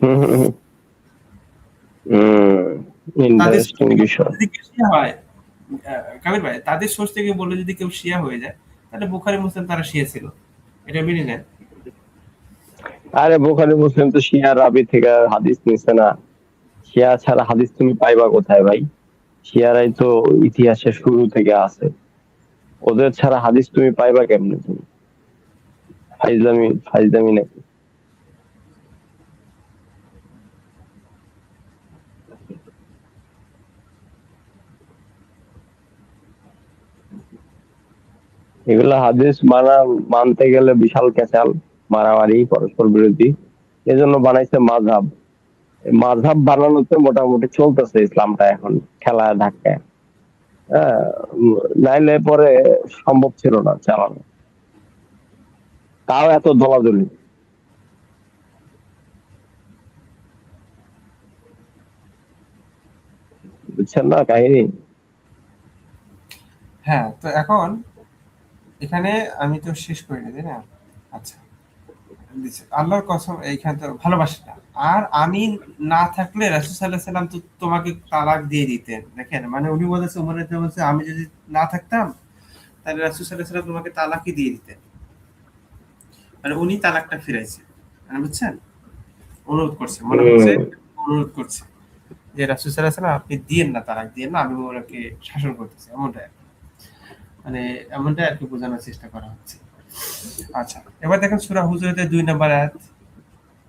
হুম হুম হুম। তাদের source ইন্টারেস্টিং থেকে বিষয়। যদি কেউ শিয়া হয়, কাবির ভাই, তাদের সোর্স থেকে বললে যদি কেউ শিয়া হয়ে যায়, তাহলে বুখারী মুসলিম তারা শিয়া ছিল, এটা মেনে নেন। আরে বুখারী মুসলিম তো শিয়া রাবি থেকে হাদিস নিছে না, শিয়া ছাড়া হাদিস তুমি পাইবা কোথায় ভাই? শিয়ারাই তো ইতিহাসের শুরু থেকে আছে, ওদের ছাড়া হাদিস তুমি পাইবা কেমনে তুমি? ফাইজলামি ফাইজলামি নাকি? এগুলা হাদিস মানতে গেলে বিশাল ক্যাচাল, মারামারি, পরস্পর বিরোধী। এজন্য বানাইছে মাযহাব। মাযহাব বানানোতে মোটামুটি চলতেছে ইসলামটা এখন খেলায় ধাক্কায়। হ্যাঁ, নাইলে পরে সম্ভব ছিল না চালানো, তাও এত দলাদলি। বুঝছেন না কাহিনী? হ্যাঁ, তো এখন এখানে আমি তো শেষ করিনি, তাই না? আচ্ছা, আল্লাহর কসম, এইখানে তো ভালোবাসে না। আর আমি না থাকলে রাসূল সাল্লাল্লাহু আলাইহি সাল্লাম তো তোমাকে তালাক দিয়ে দিতেন। দেখেন, মানে উনি বলেছে, উমর রাদিয়াল্লাহু বলছে, আমি যদি না থাকতাম তাহলে রাসূল সাল্লাল্লাহু আলাইহি সাল্লাম তোমাকে তালাকই দিয়ে দিতেন। মানে উনি তালাকটা ফিরাইছে, মানে বুঝছেন, অনুরোধ করছে, মনে হচ্ছে অনুরোধ করছে যে রাসূল সাল্লাল্লাহু আলাইহি সাল্লাম আপনি দিয়েন না, তালাক দিয়েন না, আমি ওনাকে শাসন করতেছি, এমনটাই আর কি। মানে এমনটাই আর কি বোঝানোর চেষ্টা করা হচ্ছে। আচ্ছা, এবার দেখেন সূরা হুজুরাতের 2 নম্বর আয়াত।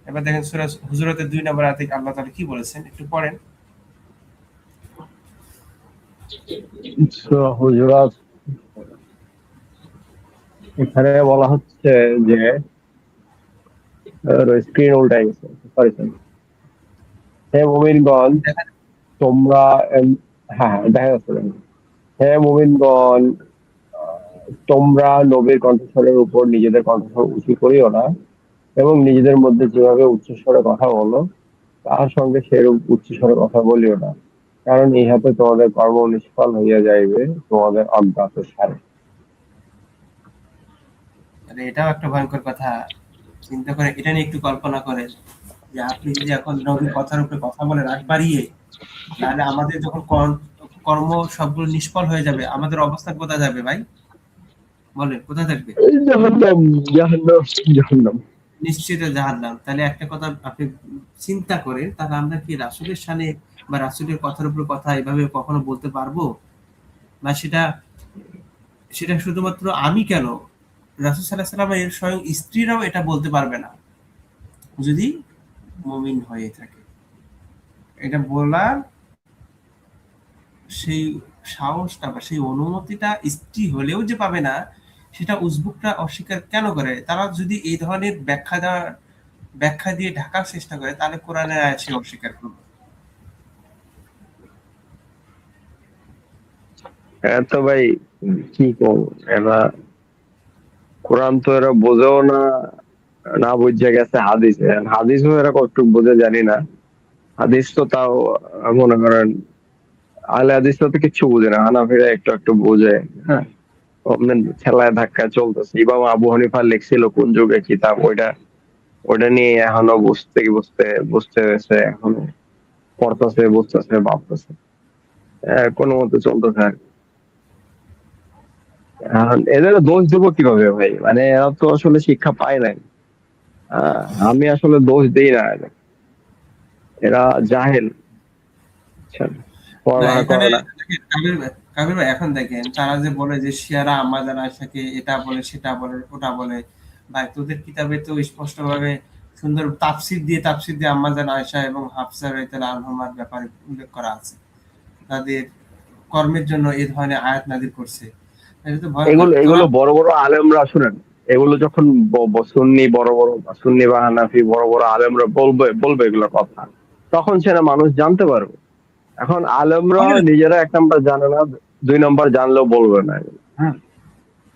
এবার দেখেন সূরা হুজুরাতের 2 নম্বর আয়াতে আল্লাহ তাআলা কি বলেছেন একটু পড়েন। সূরা হুজুরাত, এখানে বলা হচ্ছে যে স্ক্রিন উল্টাই গেছে, সরি সরি। হে মুমিনগণ, দেখেন, তোমরা হ্যাঁ হ্যাঁ, দেখা যাচ্ছে দেখেন। হে মুমিনগণ, তোমরা নবীর কণ্ঠস্বরের উপর নিজেদের কণ্ঠস্বর উঁচু করিও না, এবং নিজেদের মধ্যে যেভাবে উচ্চস্বরে কথা বলো তার সঙ্গে সেরূপ উচ্চস্বরে কথা বলিও না, কারণ ইহাতে তোমাদের কর্ম নিষ্ফল হইয়া যাইবে তোমাদের অজ্ঞাত সারে। মানে এটাও একটা ভয়ঙ্কর কথা। চিন্তা করে এটা নিয়ে একটু কল্পনা করেন যে আপনি যদি এখন নবীর কথার উপরে কথা বলেন আগ বাড়িয়ে, তাহলে আমাদের যখন কর্ম সবগুলো নিষ্ফল হয়ে যাবে, আমাদের অবস্থা কোথায় যাবে ভাই? বলেন কোথায় থাকবে? জাহান্নাম, জাহান্নাম, জাহান্নাম। নিশ্চিত জাহান্নাম। তাহলে একটা কথা আপনি চিন্তা করেন, তাহলে আমরা কি রাসূলের শানে বা রাসূলের কথার উপর কথা এভাবে কখনো বলতে পারবো? না সেটা সেটা শুধুমাত্র আমি কেন, রাসূল সাল্লাল্লাহু আলাইহি ওয়াসাল্লামের স্বয়ং স্ত্রীরাও এটা বলতে পারবে না যদি মুমিন হয়ে থাকে। এটা বলার সেই সাহসটা বা সেই অনুমতিটা স্ত্রী হলেও যে পাবে না, সেটা উজবুকরা অস্বীকার কেন করে? তারা যদি এই ধরনের ব্যাখ্যা দিয়ে ঢাকার চেষ্টা করে, তাহলে কোরআনের আয়াত সে অস্বীকার করবে। হ্যাঁ তো ভাই, কি করবো এরা? কোরআন তো এরা বোঝেও না, না বুঝে গেছে হাদিস। হাদিসও এরা কতটুকু বোঝে জানি না। হাদিস তো তাও মনে করেন আহলে হাদিস তো কিচ্ছু বোঝে না, হানাফিরা একটু একটু বোঝে। হ্যাঁ, অমনি ঠেলায় ধাক্কায় চলতেছে। ইমাম আবু হানিফা লিখছিল কোন যুগে কিতাব, ওইটা নিয়ে এখনো বুঝতে এখনো পড়তেছে, বুঝতেছে, ভাবতেছে। কোনো মতে চলতেছে আর কি। এখন এদের দোষ দেবো কিভাবে ভাই? মানে এরা তো আসলে শিক্ষা পায় নাই। আহ, আমি আসলে দোষ দিই না এদের। এরা জাহেল, বুঝছেন? না, পড়ালেখা এখানে করে না। দেখেন কাবির ভাই, এখন দেখেন তারা যে বলে যে শিয়ারা আম্মাজান আয়েশাকে এটা বলে, সেটা বলে, ওটা বলে। ভাই, তোদের কিতাবে তো স্পষ্টভাবে সুন্দর তাফসীর দিয়ে আম্মাজান আয়েশা এবং হাফসা রাদিয়াল্লাহু আনহুমার ব্যাপারে উল্লেখ করা আছে। তাদের কর্মের জন্য এই ধরনের আয়াত নাযিল করছে। এটা তো ভয়ংকর। এগুলো তোরা এগুলো বড় বড় আলেমরা শুনেন, এগুলো যখন সুন্নি বড় বড় সুন্নি বা হানাফি বড় বড় আলেমরা বলবে বলবে এগুলো কথা, তখন সেটা মানুষ জানতে পারবে। এখন আলেমরা নিজেরা এক নাম্বার জানে না, দুই নাম্বার জানলেও বলবে না এগুলো। হ্যাঁ,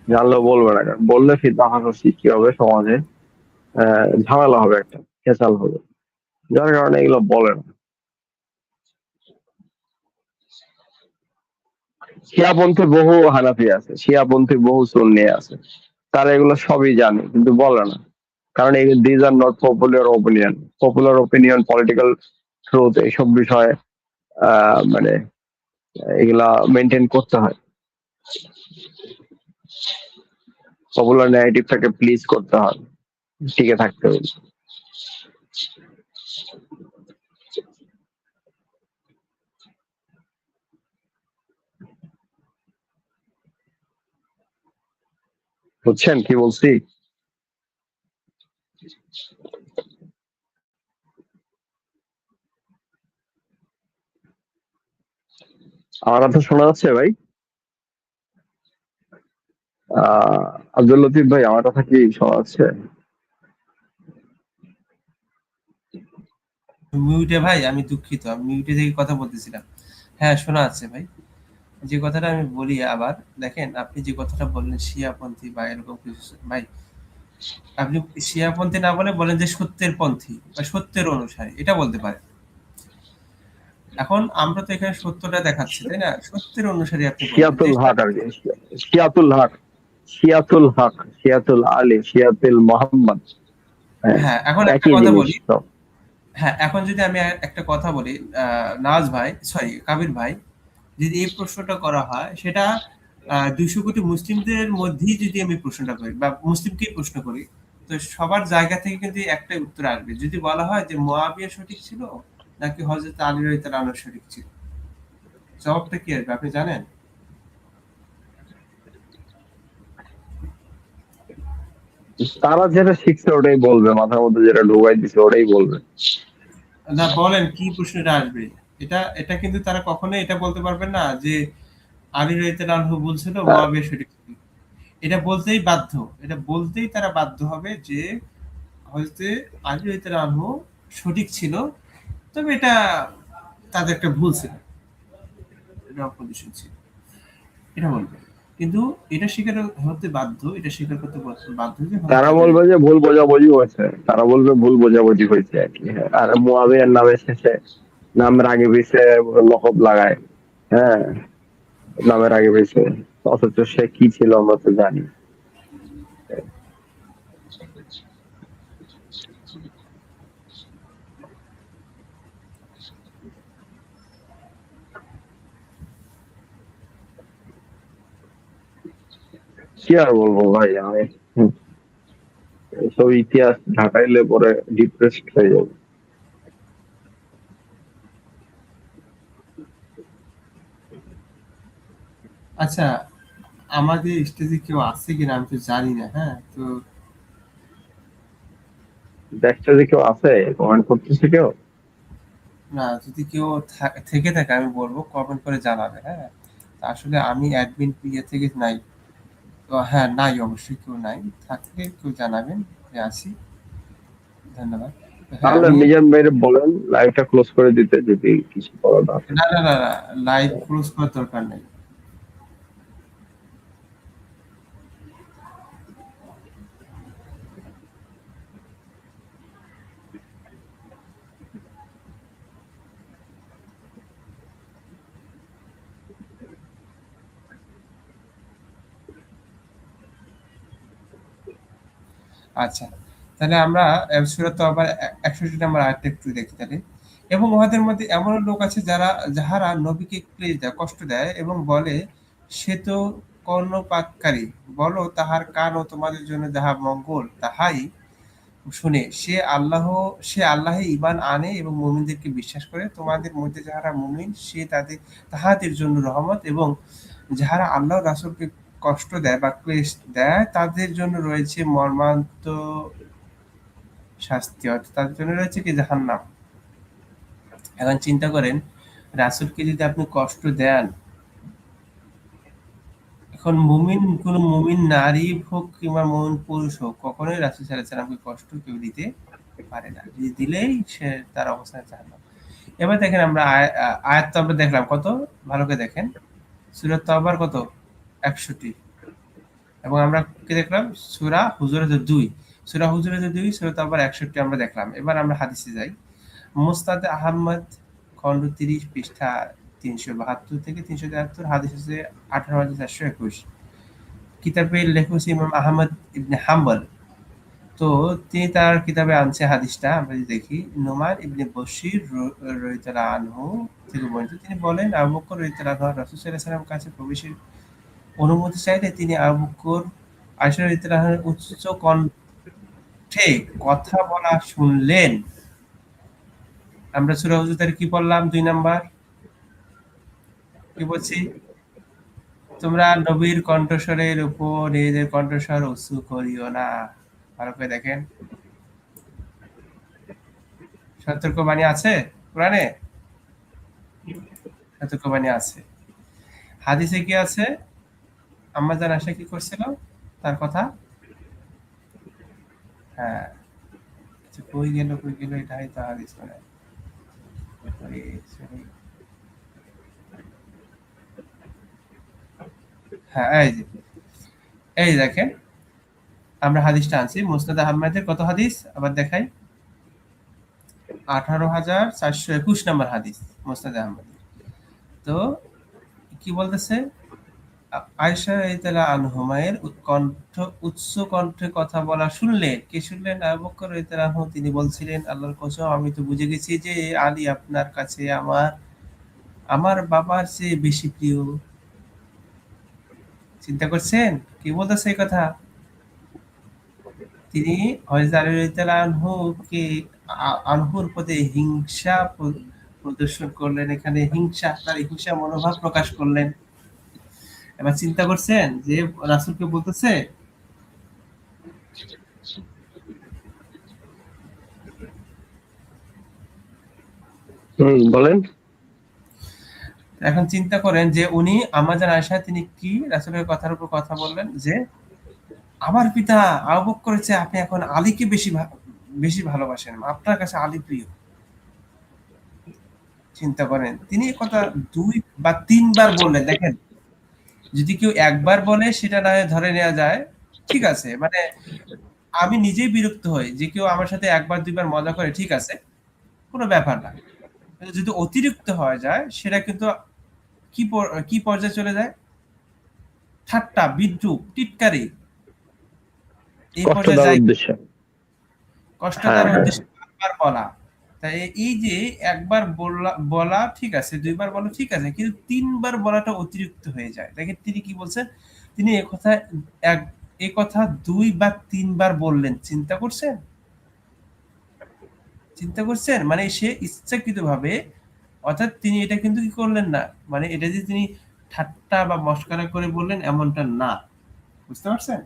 জানলেও বলবে না, কারণ বললে ফিতনা ফাসাদ সৃষ্টি হবে সমাজে, ঝামেলা হবে, একটা ফেসাল হবে, যার কারণে এগুলো বলে না। শিয়াপন্থী বহু হানাফি আছে, শিয়াপন্থী বহু সুন্নি আছে, তারা এগুলো সবই জানে কিন্তু বলে না, কারণ these are not popular opinion, political truth, এইসব বিষয়ে মানে এগুলা মেনটেন করতে হয়, পপুলার ন্যারেটিভটাকে প্লিজ করতে হয়, টিকে থাকতে হবে। বুঝছেন কি বলছি? আমার কথা শোনা যাচ্ছে ভাই? আহ আব্দুল লতিফ ভাই, আমার কথা কি শোনা যাচ্ছে? মিউটে ভাই, আমি দুঃখিত, আমি মিউটে থেকে কথা বলতেছিলাম। হ্যাঁ, শোনা যাচ্ছে ভাই। যে কথাটা আমি বলি আবার, দেখেন আপনি যে কথাটা বললেন শিয়াপন্থী বা এরকম কিছু, ভাই আপনি শিয়াপন্থী না বলে বলেন যে সত্যের পন্থী বা সত্যের অনুসারী, এটা বলতে পারেন। এখন আমরা তো এখানে সত্যটা দেখাচ্ছি, তাই না? সত্যের অনুসারী আপনি বললেন যে শিয়াতুল হক আর কি, শিয়াতুল হক, শিয়াতুল হক, শিয়াতুল আলী, শিয়াতুল মোহাম্মদ। হ্যাঁ, হ্যাঁ, এখন একটা একই কথা জিনিস বলি। তো। হ্যাঁ, এখন যদি আমি একটা কথা বলি, নাজ ভাই, সরি কাবির ভাই, যদি এই প্রশ্নটা করা হয় সেটা ২০০ কোটি মুসলিমদের মধ্যেই যদি আমি প্রশ্নটা করি বা মুসলিমকেই প্রশ্ন করি, তো সবার জায়গা থেকে কিন্তু একটাই উত্তর আসবে। যদি বলা হয় যে মুয়াবিয়া সঠিক ছিল নাকি হযরত আলী রাদিয়াল্লাহু আনহু সঠিক ছিল, জবাবটা কি আসবে আপনি জানেন? তারা যেটা শিখছে ওটাই বলবে, মাথার মধ্যে যেটা ঢুকাই দিছে ওটাই বলবে। না, বলেন কি প্রশ্নটা আসবে। এটা এটা কিন্তু তারা কখনোই এটা বলতে পারবেন না যে আলী রাদিয়াল্লাহু আনহু ভুল ছিল, আহ, মুয়াবিয়া সঠিক ছিল। এটা বলতেই বাধ্য, এটা বলতেই তারা বাধ্য হবে যে হযরত আলী রাদিয়াল্লাহু আনহু সঠিক ছিল, তবে এটা তাদের একটা ভুল ছিল, এটা অপোজিশন ছিল, এটা বলবে। কিন্তু এটা স্বীকার হতে বাধ্য, এটা স্বীকার করতে বাধ্য যে হযরত তারা আলী বলবে যে ভুল বোঝাবুঝি হয়েছে, তারা বলবে ভুল বোঝাবুঝি হয়েছে আর কি। হ্যাঁ, আর মুয়াবিয়ার নামের শেষে, নামের আগে পিছে লকব লাগায়। হ্যাঁ, নামের আগে পিছে, অথচ সে কি ছিল আমরা তো জানি। কি আর বলবো ভাই আমি, এসব ইতিহাস ঢাকাইলে পরে ডিপ্রেসড হয়ে যাবে। আচ্ছা, আমাদের স্টেজে কেউ আছে কিনা আমি তো জানি না। হ্যাঁ, তো দেখছে যে কেউ আছে, কমেন্ট করতেছে কেউ? না, যদি কেউ থেকে থাকে আমি বলবো কমেন্ট করে জানাবে। হ্যাঁ, আসলে আমি অ্যাডমিন ইয়ে থেকে নাই। তো হ্যাঁ, নাই, অবশ্যই কেউ নাই। থাকলে কেউ জানাবেন যে আছি। ধন্যবাদ। তো হ্যাঁ, তাহলে আমি মিজান ভাইরে বলেন লাইভটা ক্লোজ করে দিতে যদি কিছু করার না থাকে। না, না, না, না, লাইভ ক্লোজ করার দরকার নেই। আচ্ছা, তাহলে আমরা সূরা তওবার ৬১ নম্বর আয়াতটা একটু দেখি তাহলে। এবং উহাদের মধ্যে এমন লোক আছে যাহারা নবীকে ক্লেশ দেয়, কষ্ট দেয় এবং বলে, সে তো কর্ণপাতকারী। বলো তাহার কান ও তোমাদের জন্য যাহা মঙ্গল তাহাই শুনে। সে আল্লাহে ঈমান আনে এবং মুমিনদেরকে বিশ্বাস করে। তোমাদের মধ্যে যাহারা মুমিন সে তাহাদের জন্য রহমত, এবং যাহারা আল্লাহ ও রাসূলকে কষ্ট দেয় বা ক্লেশ দেয় তাদের জন্য রয়েছে মর্মান্তিক শাস্তি, অর্থাৎ তাদের জন্য রয়েছে কি জাহান্নাম। এখন চিন্তা করেন, রাসূলকে যদি আপনি কষ্ট দেন, এখন কোন মুমিন নারী হোক কিংবা মুমিন পুরুষ হোক, কখনোই রাসূল সাল্লাল্লাহু আলাইহি সাল্লামকে কষ্ট কেউ দিতে পারে না। যদি দিলেই সে তার অবস্থান জাহান্নাম। এবার দেখেন, আমরা আয়াত তো আমরা দেখলাম কত, ভালো করে দেখেন। সূরা তাওবার কত, ৬১, এবং আমরা কি দেখলাম, সূরা হুজুরাত ২, সূরা তাওবার ৬১ আমরা দেখলাম। এবার আমরা হাদিসে যাই। মুসনাদে আহমদ খন্ড ৩০ পৃষ্ঠা ৩৭২ থেকে ৩৭৩, হাদিস হচ্ছে ১৮,৪২১। কিতাবের লেখক হচ্ছে ইমাম আহমদ ইবনে হাম্বল। তো তিনি তার কিতাবে আনছে হাদিসটা, আমরা যদি দেখি, নোমান ইবনে বশির রাদিয়াল্লাহু আনহু থেকে বর্ণিত। তিনি বলেন, আবু বকর রাদিয়াল্লাহু আনহু রাসূল সাল্লাল্লাহু আলাইহি ওয়াসাল্লামের কাছে প্রবেশের অনুমতি চাইলে তিনি আবু বকর আয়েশা রাদিয়াল্লাহু আনহার উচ্চ কণ্ঠে কথা বলা শুনলেন। আমরা সূরা হুজুরাতের কি পড়লাম, ২ নাম্বার কি বলছি? তোমরা নবীর কণ্ঠস্বরের উপর নিজেদের কণ্ঠস্বর উঁচু করিও না। ভালো করে দেখেন, সতর্কবাণী আছে কোরআনে, সতর্কবাণী আছে। হাদিসে কি আছে? আম্মা জান আয়েশা কি করছিল তার কথা? হ্যাঁ, আচ্ছা, কই গেল, এটাই তো হাদিস মানে। Sorry. হ্যাঁ, এই দেখেন, আমরা হাদিসটা আনছি মুসনাদ আহমদের, কত হাদিস আবার দেখাই, 18,421 নম্বর হাদিস মুসনাদ আহমদ। তো কি বলতেছে, আয়েশা রাদিয়াল্লাহু আনহুমায়ের উচ্চ কণ্ঠে কথা বলা শুনলে, কে শুনলেন? আবু বকর রাদিয়াল্লাহু আনহু, তিনি বলছিলেন, আল্লাহর কসম আমি তো বুঝে গেছি যে আলী আপনার কাছে আমার আমার বাবার চেয়ে বেশি প্রিয়। চিন্তা করছেন কি বলতেছে এই কথা? তিনি হযরত আলী রাদিয়াল্লাহু আনহুকে আনহুর প্রতি হিংসা প্রদর্শন করলেন, এখানে হিংসা, তার হিংসা মনোভাব প্রকাশ করলেন। এবার চিন্তা করছেন যে রাসূলকে বলতেছে, বলেন। এখন চিন্তা করেন যে উনি আম্মাজান আয়েশা, তিনি কি রাসূলের কথার উপর কথা বললেন যে আমার পিতা আবু বকর চেয়ে আপনি এখন আলীকে বেশি ভালোবাসেন, আপনার কাছে আলী প্রিয়। চিন্তা করেন, তিনি এই কথা 2 বা 3 বার বললেন। দেখেন, যদি কেউ একবার বলে সেটা না হয় ধরে নেওয়া যায়, ঠিক আছে, মানে আমি নিজেই বিরক্ত হই যে কেউ আমার সাথে একবার দুইবার মজা করে, ঠিক আছে, কোনো ব্যাপার না। কিন্তু যদি অতিরিক্ত হয়ে যায় সেটা কিন্তু কি পর্যায়ে চলে যায়? ঠাট্টা, বিদ্রূপ, টিটকারি, এই কষ্ট পর্যায়ে দেওয়ার যায়। উদ্দেশ্যে। কষ্টদার হ্যাঁ। উদ্দেশ্যে বারবার বলা। তাই এই যে একবার বলা ঠিক আছে, দুইবার বলা ঠিক আছে, কিন্তু 3 বার বলাটা অতিরিক্ত হয়ে যায়। দেখেন তিনি কি বলছেন, তিনি এই কথা 2 বা 3 বার বললেন। চিন্তা করছেন? মানে সে ইচ্ছাকৃতভাবে, অর্থাৎ তিনি এটা কিন্তু কি করলেন না, মানে এটা যে তিনি ঠাট্টা বা মশকরা করে বললেন এমনটা না। বুঝতে পারছেন?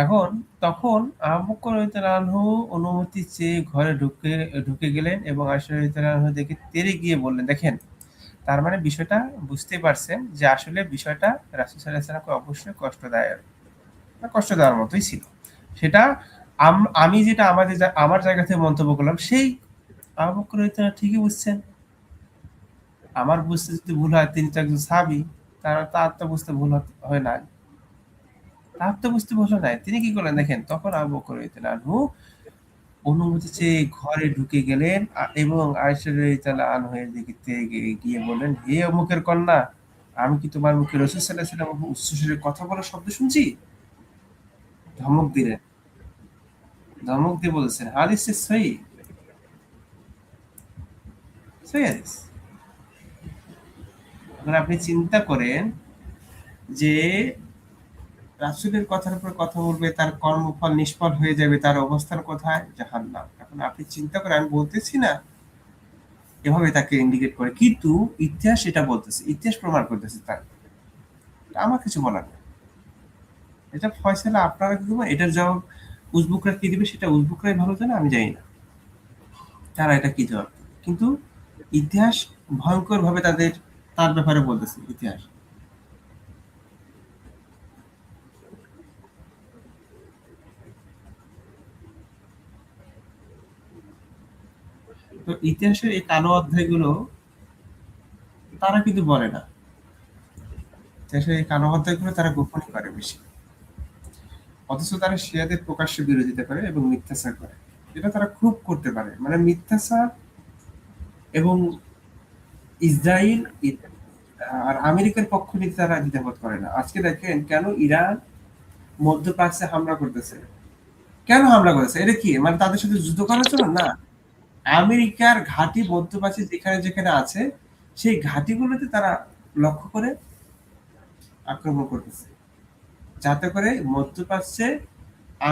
এখন তখন আবু বকর রাদিয়াল্লাহু আনহু অনুমতি চেয়ে ঘরে ঢুকে গেলেন এবং আয়েশা রাদিয়াল্লাহু আনহা দেখে তেড়ে গিয়ে বললেন। দেখেন, তার মানে বিষয়টা বুঝতে পারছেন যে আসলে বিষয়টা রাসূল সাল্লাল্লাহু আলাইহি ওয়াসাল্লামকে অবশ্যই কষ্ট দেওয়ার মতোই ছিল। সেটা আমি যেটা আমার জায়গা থেকে মন্তব্য করলাম, সেই আবু বকর রাদিয়াল্লাহু আনহু ঠিকই বুঝছেন। আমার বুঝতে যদি ভুল হয়, তিনি তো একজন সাহাবী, তার তো বুঝতে ভুল হয় না। তার তো বুঝতে ভুল হয় নাই। তিনি কি করলেন দেখেন, তখন আবু বকর রাদিয়াল্লাহু আনহু অনুমতি চেয়ে ঘরে ঢুকে গেলেন এবং আয়েশা রাদিয়াল্লাহু আনহার দিকে তেড়ে গিয়ে বললেন, হে অমুকের কন্যা, আমি কি তোমার মুখে রাসূল সাল্লাল্লাহু আলাইহি ওয়াসাল্লাম উচ্চস্বরে কথা বলার শব্দ শুনছি? ধমক দিলেন। ধমক দিয়ে বলেছেন, হাদিসে সহিহ, সহিহ হাদিস। এখন আপনি চিন্তা করেন যে রাসূলের কথার উপর কথা বলবে, তার কর্মফল নিষ্ফল হয়ে যাবে, তার অবস্থান কোথায়? জাহান্নাম। এখন আপনি চিন্তা করেন, আমি বলতেছি না এভাবে তাকে ইন্ডিকেট করে, কিন্তু ইতিহাস এটা বলতেছে, ইতিহাস প্রমাণ করতেছে তার। আমার কিছু বলার নেই। এটা ফয়সালা আপনারা কি করবেন, এটার জবাব উজবুকরা কি দিবে সেটা উজবুকরাই ভালো জানে, আমি জানি না তারা এটা কি জবাব দিবে। কিন্তু ইতিহাস ভয়ঙ্কর ভাবে তার ব্যাপারে বলতেছে ইতিহাস। তো ইতিহাসের এই কালো অধ্যায়গুলো তারা কিন্তু বলে না। ইতিহাসের এই কালো অধ্যায়গুলো তারা গোপনই করে বেশি, অথচ তারা শিয়াদের প্রকাশ্যে বিরোধিতা করে এবং মিথ্যাচার করে। এটা তারা খুব করতে পারে, মানে মিথ্যাচার এবং ইসরায়েল আর আমেরিকার পক্ষ নিতে তারা দ্বিধাবোধ করে না। আজকে দেখেন কেন ইরান মধ্যপ্রাচ্যে হামলা করতেছে, কেন হামলা করেছে? এটা কি মানে তাদের সাথে যুদ্ধ করার জন্য? না, আমেরিকার ঘাঁটি মধ্যপ্রাচ্যে যেখানে যেখানে আছে সেই ঘাঁটিগুলোতে তারা লক্ষ্য করে আক্রমণ করতেছে, যাতে করে মধ্যপ্রাচ্যে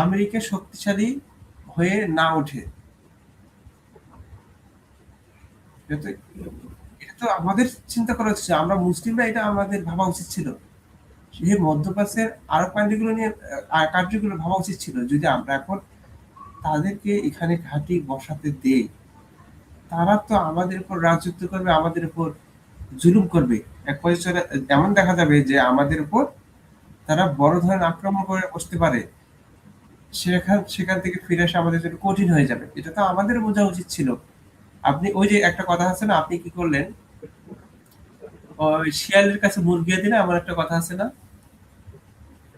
আমেরিকা শক্তিশালী হয়ে না ওঠে। এটা তো এটা তো আমাদের চিন্তা করা উচিত, আমরা মুসলিমরা, এটা আমাদের ভাবা উচিত ছিল। সেই মধ্যপ্রাচ্যের আরব কান্ট্রিগুলো নিয়ে কান্ট্রিগুলো ভাবা উচিত ছিল, যদি আমরা এখন তাদেরকে এখানে ঘাঁটি বসাতে দেই, তারা তো আমাদের উপর রাজত্ব করবে, আমাদের উপর জুলুম করবে। এক পর্যায়ে এমন দেখা যাবে যে আমাদের উপর তারা বড় ধরনের আক্রমণ করে বসতে পারে, সেখান থেকে ফিরে আসা আমাদের জন্য কঠিন হয়ে যাবে। এটা তো আমাদের বোঝা উচিত ছিল। আপনি ওই যে একটা কথা আছে না, আপনি কি করলেন, ওই শিয়ালের কাছে মুরগি দিলে, আমার একটা কথা আছে না,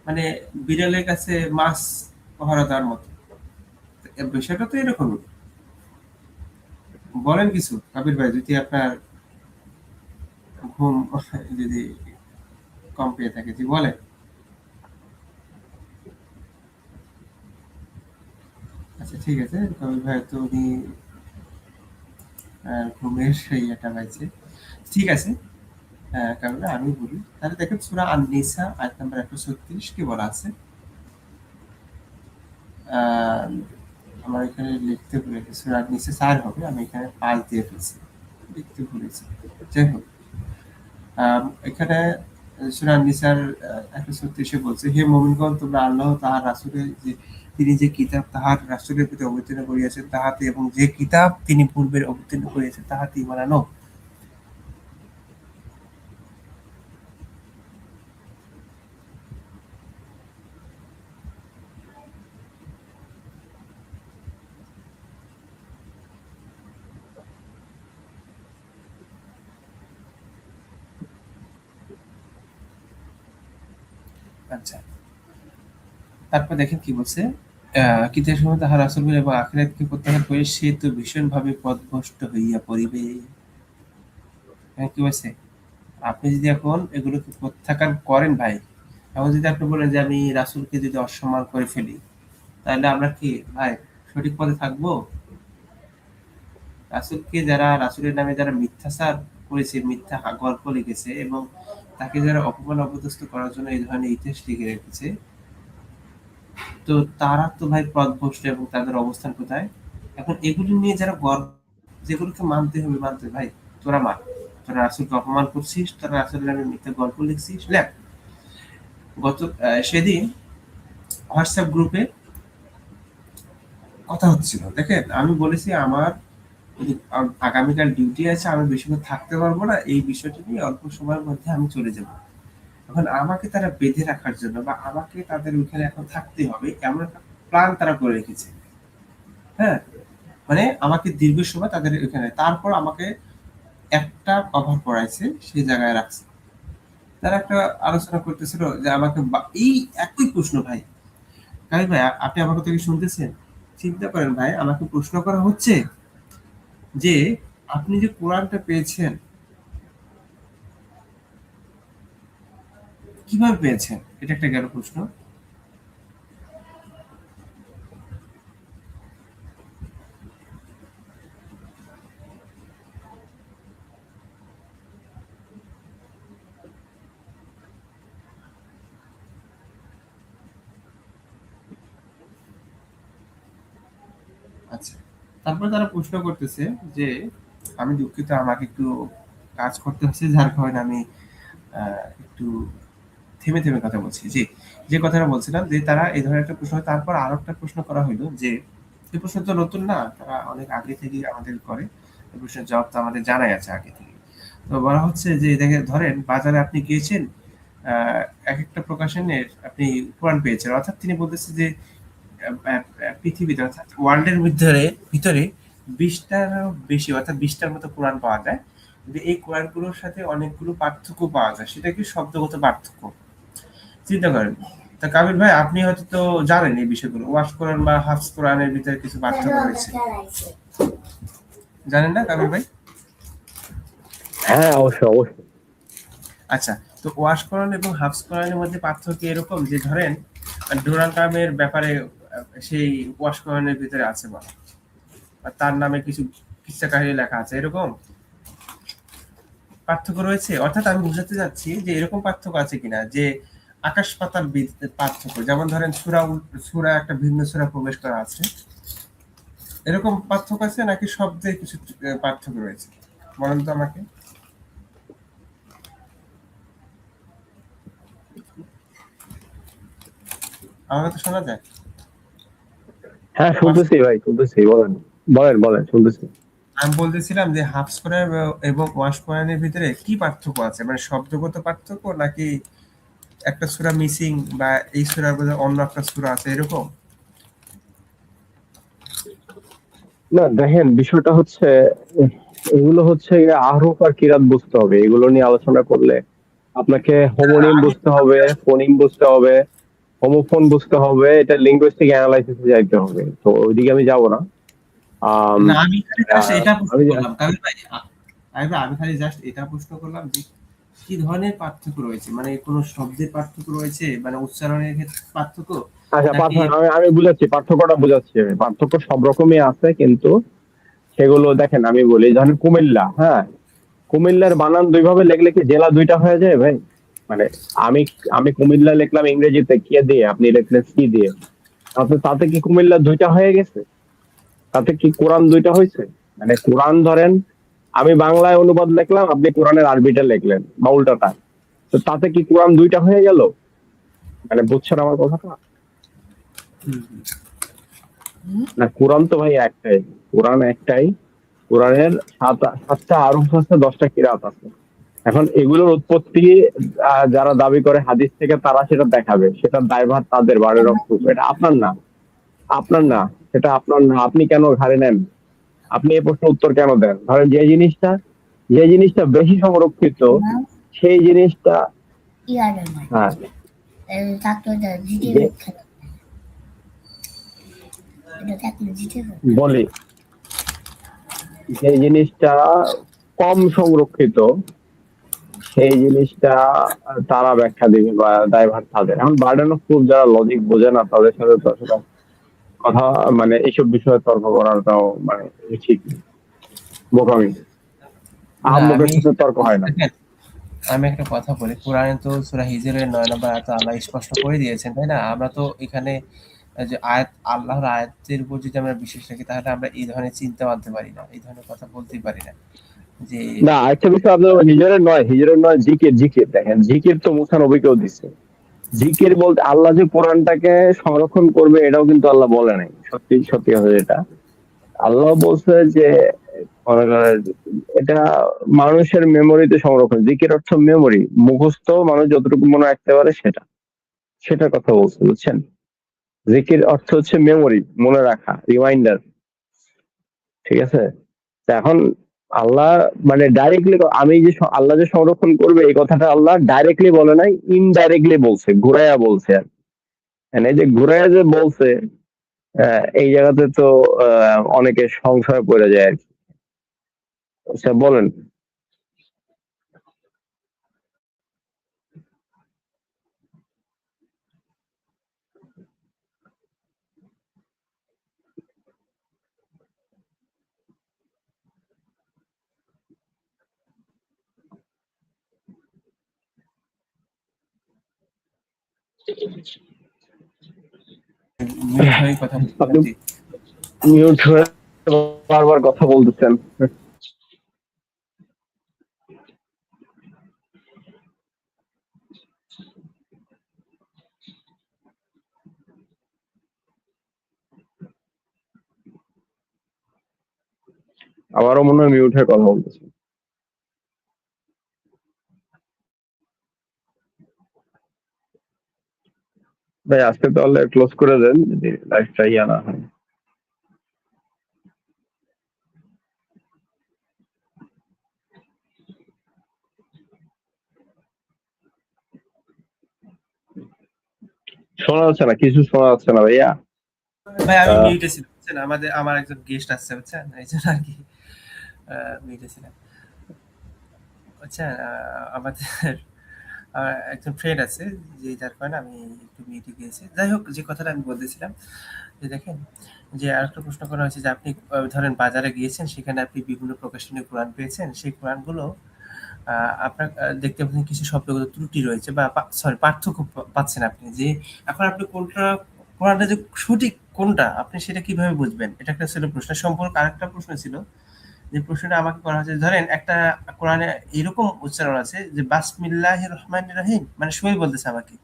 মানে বিড়ালের কাছে মাছ পহরা দেওয়ার মতো। বিষয়টা তো এরকমই। বলেন কিছু কাবির ভাই, যদি আপনার ঘুম যদি কম পেয়ে থাকে, জি বলেন। আচ্ছা ঠিক আছে, কাবির ভাই তো উনি ঘুমের সেই এটা পাইছে। ঠিক আছে, কাবির ভাই আমি বলি, তাহলে দেখেন সূরা আন-নিসা আয়াত নাম্বার 136 কি বলা আছে। আহ, আমার এখানে লিখতে ভুলে গেছি, সূরা আন-নিসা 4 হবে, আমি এখানে 5 দিয়ে ফেলছি, লিখতে ভুলেছি। যাই হোক, এখানে সূরা আন-নিসার 136 এ বলছে, হে মুমিনগণ, তোমরা আল্লাহ তাহার রাসূলের যে তিনি যে কিতাব তাহার রাসূলের প্রতি অবতীর্ণ করিয়াছেন তাহাতে, এবং যে কিতাব তিনি পূর্বের অবতীর্ণ করিয়াছেন তাহাতে ঈমান আনো। আচ্ছা, তারপর দেখেন কি বলছে, কিতাবসমূহ তাহার রাসূলগণ এবং আখিরাতকে প্রত্যাখ্যান করে সে তো ভীষণভাবে পথভ্রষ্ট হইয়া পড়িবে। এখানে কি বলছে, আপনি যদি এখন এগুলোকে প্রত্যাখ্যান করেন ভাই, এখন যদি আপনি বলেন যে আমি রাসূলকে যদি অসম্মান করে ফেলি, তাহলে আমরা কি ভাই সঠিক পথে থাকবো? রাসূলকে যারা, রাসূলের নামে যারা মিথ্যাচার করেছে, মিথ্যা গল্প লিখেছে, এবং তাকে যারা অপমান অপদস্থ করার জন্য এই ধরনের ইতিহাস লিখে রেখেছে, তো তারা তো ভাই পথভ্রষ্ট, এবং তাদের অবস্থান কোথায়? এখন এগুলি নিয়ে যারা গর্ব, যেগুলোকে মানতে হবে, মানতে ভাই, তোরা মান। তোরা রাসূলকে অপমান করছিস, তোরা রাসূলের নামে মিথ্যা গল্প লিখছিস, লেখ। সেদিন হোয়াটসঅ্যাপ গ্রুপে কথা হচ্ছিল, দেখেন আমি বলেছি আমার আগামীকাল ডিউটি আছে, আমি বেশিক্ষণ থাকতে পারবো না, এই বিষয়টি নিয়ে অল্প সময়ের মধ্যে আমি চলে যাব। এখন আমাকে তারা বেঁধে রাখার জন্য, বা আমাকে তাদের ওইখানে এখন থাকতে হবে, এমন একটা প্ল্যান তারা করে রেখেছে। হ্যাঁ, মানে আমাকে দীর্ঘ সময় তাদের ওইখানে, তারপর আমাকে একটা কভার পড়াইছে, সেই জায়গায় রাখছে। তারা একটা আলোচনা করতেছিল যে আমাকে এই একই প্রশ্ন ভাই, কাবির ভাই আপনি আমার কথা কি শুনতেছেন? চিন্তা করেন ভাই, আমাকে প্রশ্ন করা হচ্ছে যে আপনি যে কোরআনটা পেয়েছেন, কিভাবে পেয়েছেন? এটা একটা গেল প্রশ্ন। আচ্ছা, তারপরে তারা প্রশ্ন করতেছে যে আমি দুঃখিত, আমাকে একটু কাজ করতে হচ্ছে, যার কারণে আমি একটু থেমে থেমে কথা বলছি। জি, যে কথাটা বলছিলাম, যে তারা এই ধরনের একটা প্রশ্ন, তারপর আরো একটা প্রশ্ন করা হইলো যে, এই প্রশ্ন তো নতুন না, তারা অনেক আগে থেকেই আমাদের করে, এই প্রশ্নের জবাব তো আমাদের জানাই আছে আগে থেকে। তো বলা হচ্ছে যে দেখে, ধরেন বাজারে আপনি গিয়েছেন, আহ, এক একটা প্রকাশনের আপনি কোরআন পেয়েছেন, অর্থাৎ তিনি বলতেছে যে পৃথিবীতে, অর্থাৎ ওয়ার্ল্ডের ভিতরে 20টারও বেশি, অর্থাৎ 20টার মতো কোরআন পাওয়া যায়। কিন্তু এই কোরআনগুলোর সাথে অনেকগুলো পার্থক্য পাওয়া যায়, সেটা কি শব্দগত পার্থক্য। চিন্তা করেন। তা কাবির ভাই, আপনি হয়তো তো জানেন এই বিষয়গুলো, ওয়াশ কোরআন বা হাফস কোরআনের ভিতরে কিছু পার্থক্য রয়েছে, জানেন না কাবির ভাই? হ্যাঁ, অবশ্যই অবশ্যই। আচ্ছা, তো ওয়াশ কোরআন এবং হাফস কোরআনের মধ্যে পার্থক্য এরকম যে, ধরেন ডোনাল্ড ট্রাম্পের ব্যাপারে সেই ওয়াশ কোরআনের ভিতরে আছে বলা, আর তার নামে কিছু কিচ্ছা কাহিনী লেখা আছে, এরকম। পার্থক্য রয়েছে, অর্থাৎ আমি বোঝাতে যাচ্ছি যে এরকম পার্থক্য আছে কিনা যে আকাশ পাতাল পার্থক্য, যেমন ধরেন সূরা একটা ভিন্ন সূরা প্রবেশ করা আছে, এরকম পার্থক্য আছে নাকি শব্দের কিছু পার্থক্য রয়েছে? বলেন তো আমাকে। আমাকে তো শোনা যায়। হ্যাঁ শুনতেছি ভাই, শুনতেছি, বলেন বলেন বলেন, শুনতেছি। আমি বলতেছিলাম যে হাফস কোরআন এবং ওয়াশ কোরআনের ভিতরে কি পার্থক্য আছে, মানে শব্দগত পার্থক্য নাকি একটা সূরা মিসিং বা এই সূরার বদলে অন্য একটা সূরা আছে এরকম? না দেখেন, বিষয়টা হচ্ছে এগুলো হচ্ছে আহরুফ আর কিরাত বুঝতে হবে। এগুলো নিয়ে আলোচনা করলে আপনাকে হোমোনিম আমি বুঝতে হবে, ফোনিম বুঝতে হবে, হোমোফোন বুঝতে হবে, এটা লিঙ্গুইস্টিক অ্যানালাইসিসে যাইতে হবে। তো ওইদিকে আমি যাব না। আম, না, আমি খালি জাস্ট এটা প্রশ্ন আমি করলাম কাবিল ভাই, আমি খালি জাস্ট এটা প্রশ্ন করলাম যে কি ধরনের পার্থক্য রয়েছে, মানে কোনো শব্দের পার্থক্য রয়েছে, মানে উচ্চারণের ক্ষেত্রে পার্থক্য আচ্ছা নাকি? আমি বুঝাচ্ছি, পার্থক্যটা বুঝাচ্ছি আমি। পার্থক্য সব রকমই আছে, কিন্তু সেগুলো দেখেন আমি বলি, ধরেন কুমিল্লা, হ্যাঁ, কুমিল্লার বানান দুই ভাবে লিখলে কি জেলা দুইটা হয়ে যায় ভাই? মানে আমি আমি কুমিল্লা লিখলাম ইংরেজিতে কে দিয়ে, আপনি লিখলেন সি দিয়ে, তাতে কি কুমিল্লা দুইটা হয়ে গেছে? তাতে কি কোরআন দুইটা হয়েছে? মানে কোরআন ধরেন আমি বাংলায় অনুবাদ লিখলাম, আপনি কোরআনের আরবিটা লিখলেন বা উল্টাটা, তো তাতে কি কোরআন দুইটা হয়ে গেল? মানে বুঝছেন আমার কথাটা? না, কোরআন তো ভাই একটাই, কোরআন একটাই। কোরআনের সাতটা আরফ আছে, 10টা কিরাত আছে। এখন এগুলোর উৎপত্তি যারা দাবি করে হাদিস থেকে, তারা সেটা দেখাবে, সেটা দায়ভার তাদের, বারের অফ প্রুফ। এটা আপনার না, আপনার না, সেটা আপনার না। আপনি কেন ঘাড়ে নেন? আপনি এই প্রশ্নের উত্তর কেন দেন? ধরেন যে জিনিসটা বেশি সংরক্ষিত, সেই জিনিসটা, হ্যাঁ, যে- বলি, যে জিনিসটা কম সংরক্ষিত, সেই জিনিসটা তারা ব্যাখ্যা দিবে বা দায়ভার তাদের। এখন বার্ডেন অফ প্রুফ যারা লজিক বোঝে না, তাদের সাথে তো আসলে কথা, মানে এইসব বিষয়ে তর্ক করাটাও মানে ঠিক বোকামি। না, আহম্মকের আমি সাথে তর্ক হয় না। দেখেন, আমি একটা কথা বলি, কোরআনে তো সূরা হিজরের 9 নম্বর আয়াতে আল্লাহ স্পষ্ট করে দিয়েছেন, তাই না? আমরা তো এখানে যে আয়াত, আল্লাহর আয়াতের উপর যদি আমরা বিশ্বাস রাখি তাহলে আমরা এই ধরনের চিন্তা আনতে পারি না, এই ধরনের কথা বলতেই পারি না যে না, একটা বিষয় আপনার হিজরের নয়, জিকির দেখেন, জিকির তো মুসা নবীকেও দিচ্ছে। জিকির বলতে আল্লাহ যে কোরআনটাকে সংরক্ষণ করবে, এটাও কিন্তু আল্লাহ বলে নাই। সত্যি সত্যি কথা যেটা, আল্লাহ বলছে যে মনে করেন এটা মানুষের মেমোরিতে সংরক্ষণ। জিকির অর্থ মেমোরি, মুখস্থ মানুষ যতটুকু মনে রাখতে পারে সেটা, সেটার কথা বলছে, বুঝছেন? জিকির অর্থ হচ্ছে মেমোরি, মনে রাখা, রিমাইন্ডার। ঠিক আছে? তা এখন আল্লাহ মানে ডাইরেক্টলি, আমি যে আল্লাহ যে সংরক্ষণ করবে, এই কথাটা আল্লাহ ডাইরেক্টলি বলে নাই, ইনডাইরেক্টলি বলছে, ঘুরাইয়া বলছে আর কি। মানে এই যে ঘুরাইয়া যে বলছে, এই জায়গাতে তো অনেকে সংশয় পড়ে যায় আর কি। আচ্ছা বলেন। মিউট হয়ে কথা বলছিলাম। আপনি জি, মিউট হয়ে বারবার কথা বলতেছেন। আমারও মনে হয় মিউট হয়ে কথা বলতেছেন। ভাই আজকে তাহলে ক্লোজ করে দেন, যদি লাইফটা ইয়া না হয়। শোনা যাচ্ছে না, কিছু শোনা যাচ্ছে না ভাইয়া। ভাই আমি আহ, মিউটে ছিলাম, বুঝছেন? আমার একজন গেস্ট আসছে, বুঝছেন, এই জন্য আর কি মিউটে ছিলাম। বুঝছেন, আমাদের একজন ফ্রেন্ড আছে, যে যার কারণে আমি একটু মিউটে গিয়েছি। যাই হোক, যে কথাটা আমি বলতেছিলাম যে দেখেন, যে আরেকটা প্রশ্ন করা হয়েছে যে আপনি ধরেন বাজারে গিয়েছেন, সেখানে আপনি বিভিন্ন প্রকাশনীয় কোরআন পেয়েছেন, সেই কোরআনগুলো আপনার দেখতে পাচ্ছেন কিছু শব্দগত ত্রুটি রয়েছে বা সরি পার্থক্য পাচ্ছেন আপনি যে এখন আপনি কোরআনটা যে সঠিক কোনটা আপনি সেটা কিভাবে বুঝবেন? এটা একটা ছিল প্রশ্ন। সম্পর্ক আরেকটা প্রশ্ন ছিল যে প্রশ্নটা আমাকে করা হয়েছে, ধরেন একটা কোরআনে এরকম উচ্চারণ আছে যে বাসমিল্লাহির রহমানির রহিম, মানে সই বলতেছে আমাকে।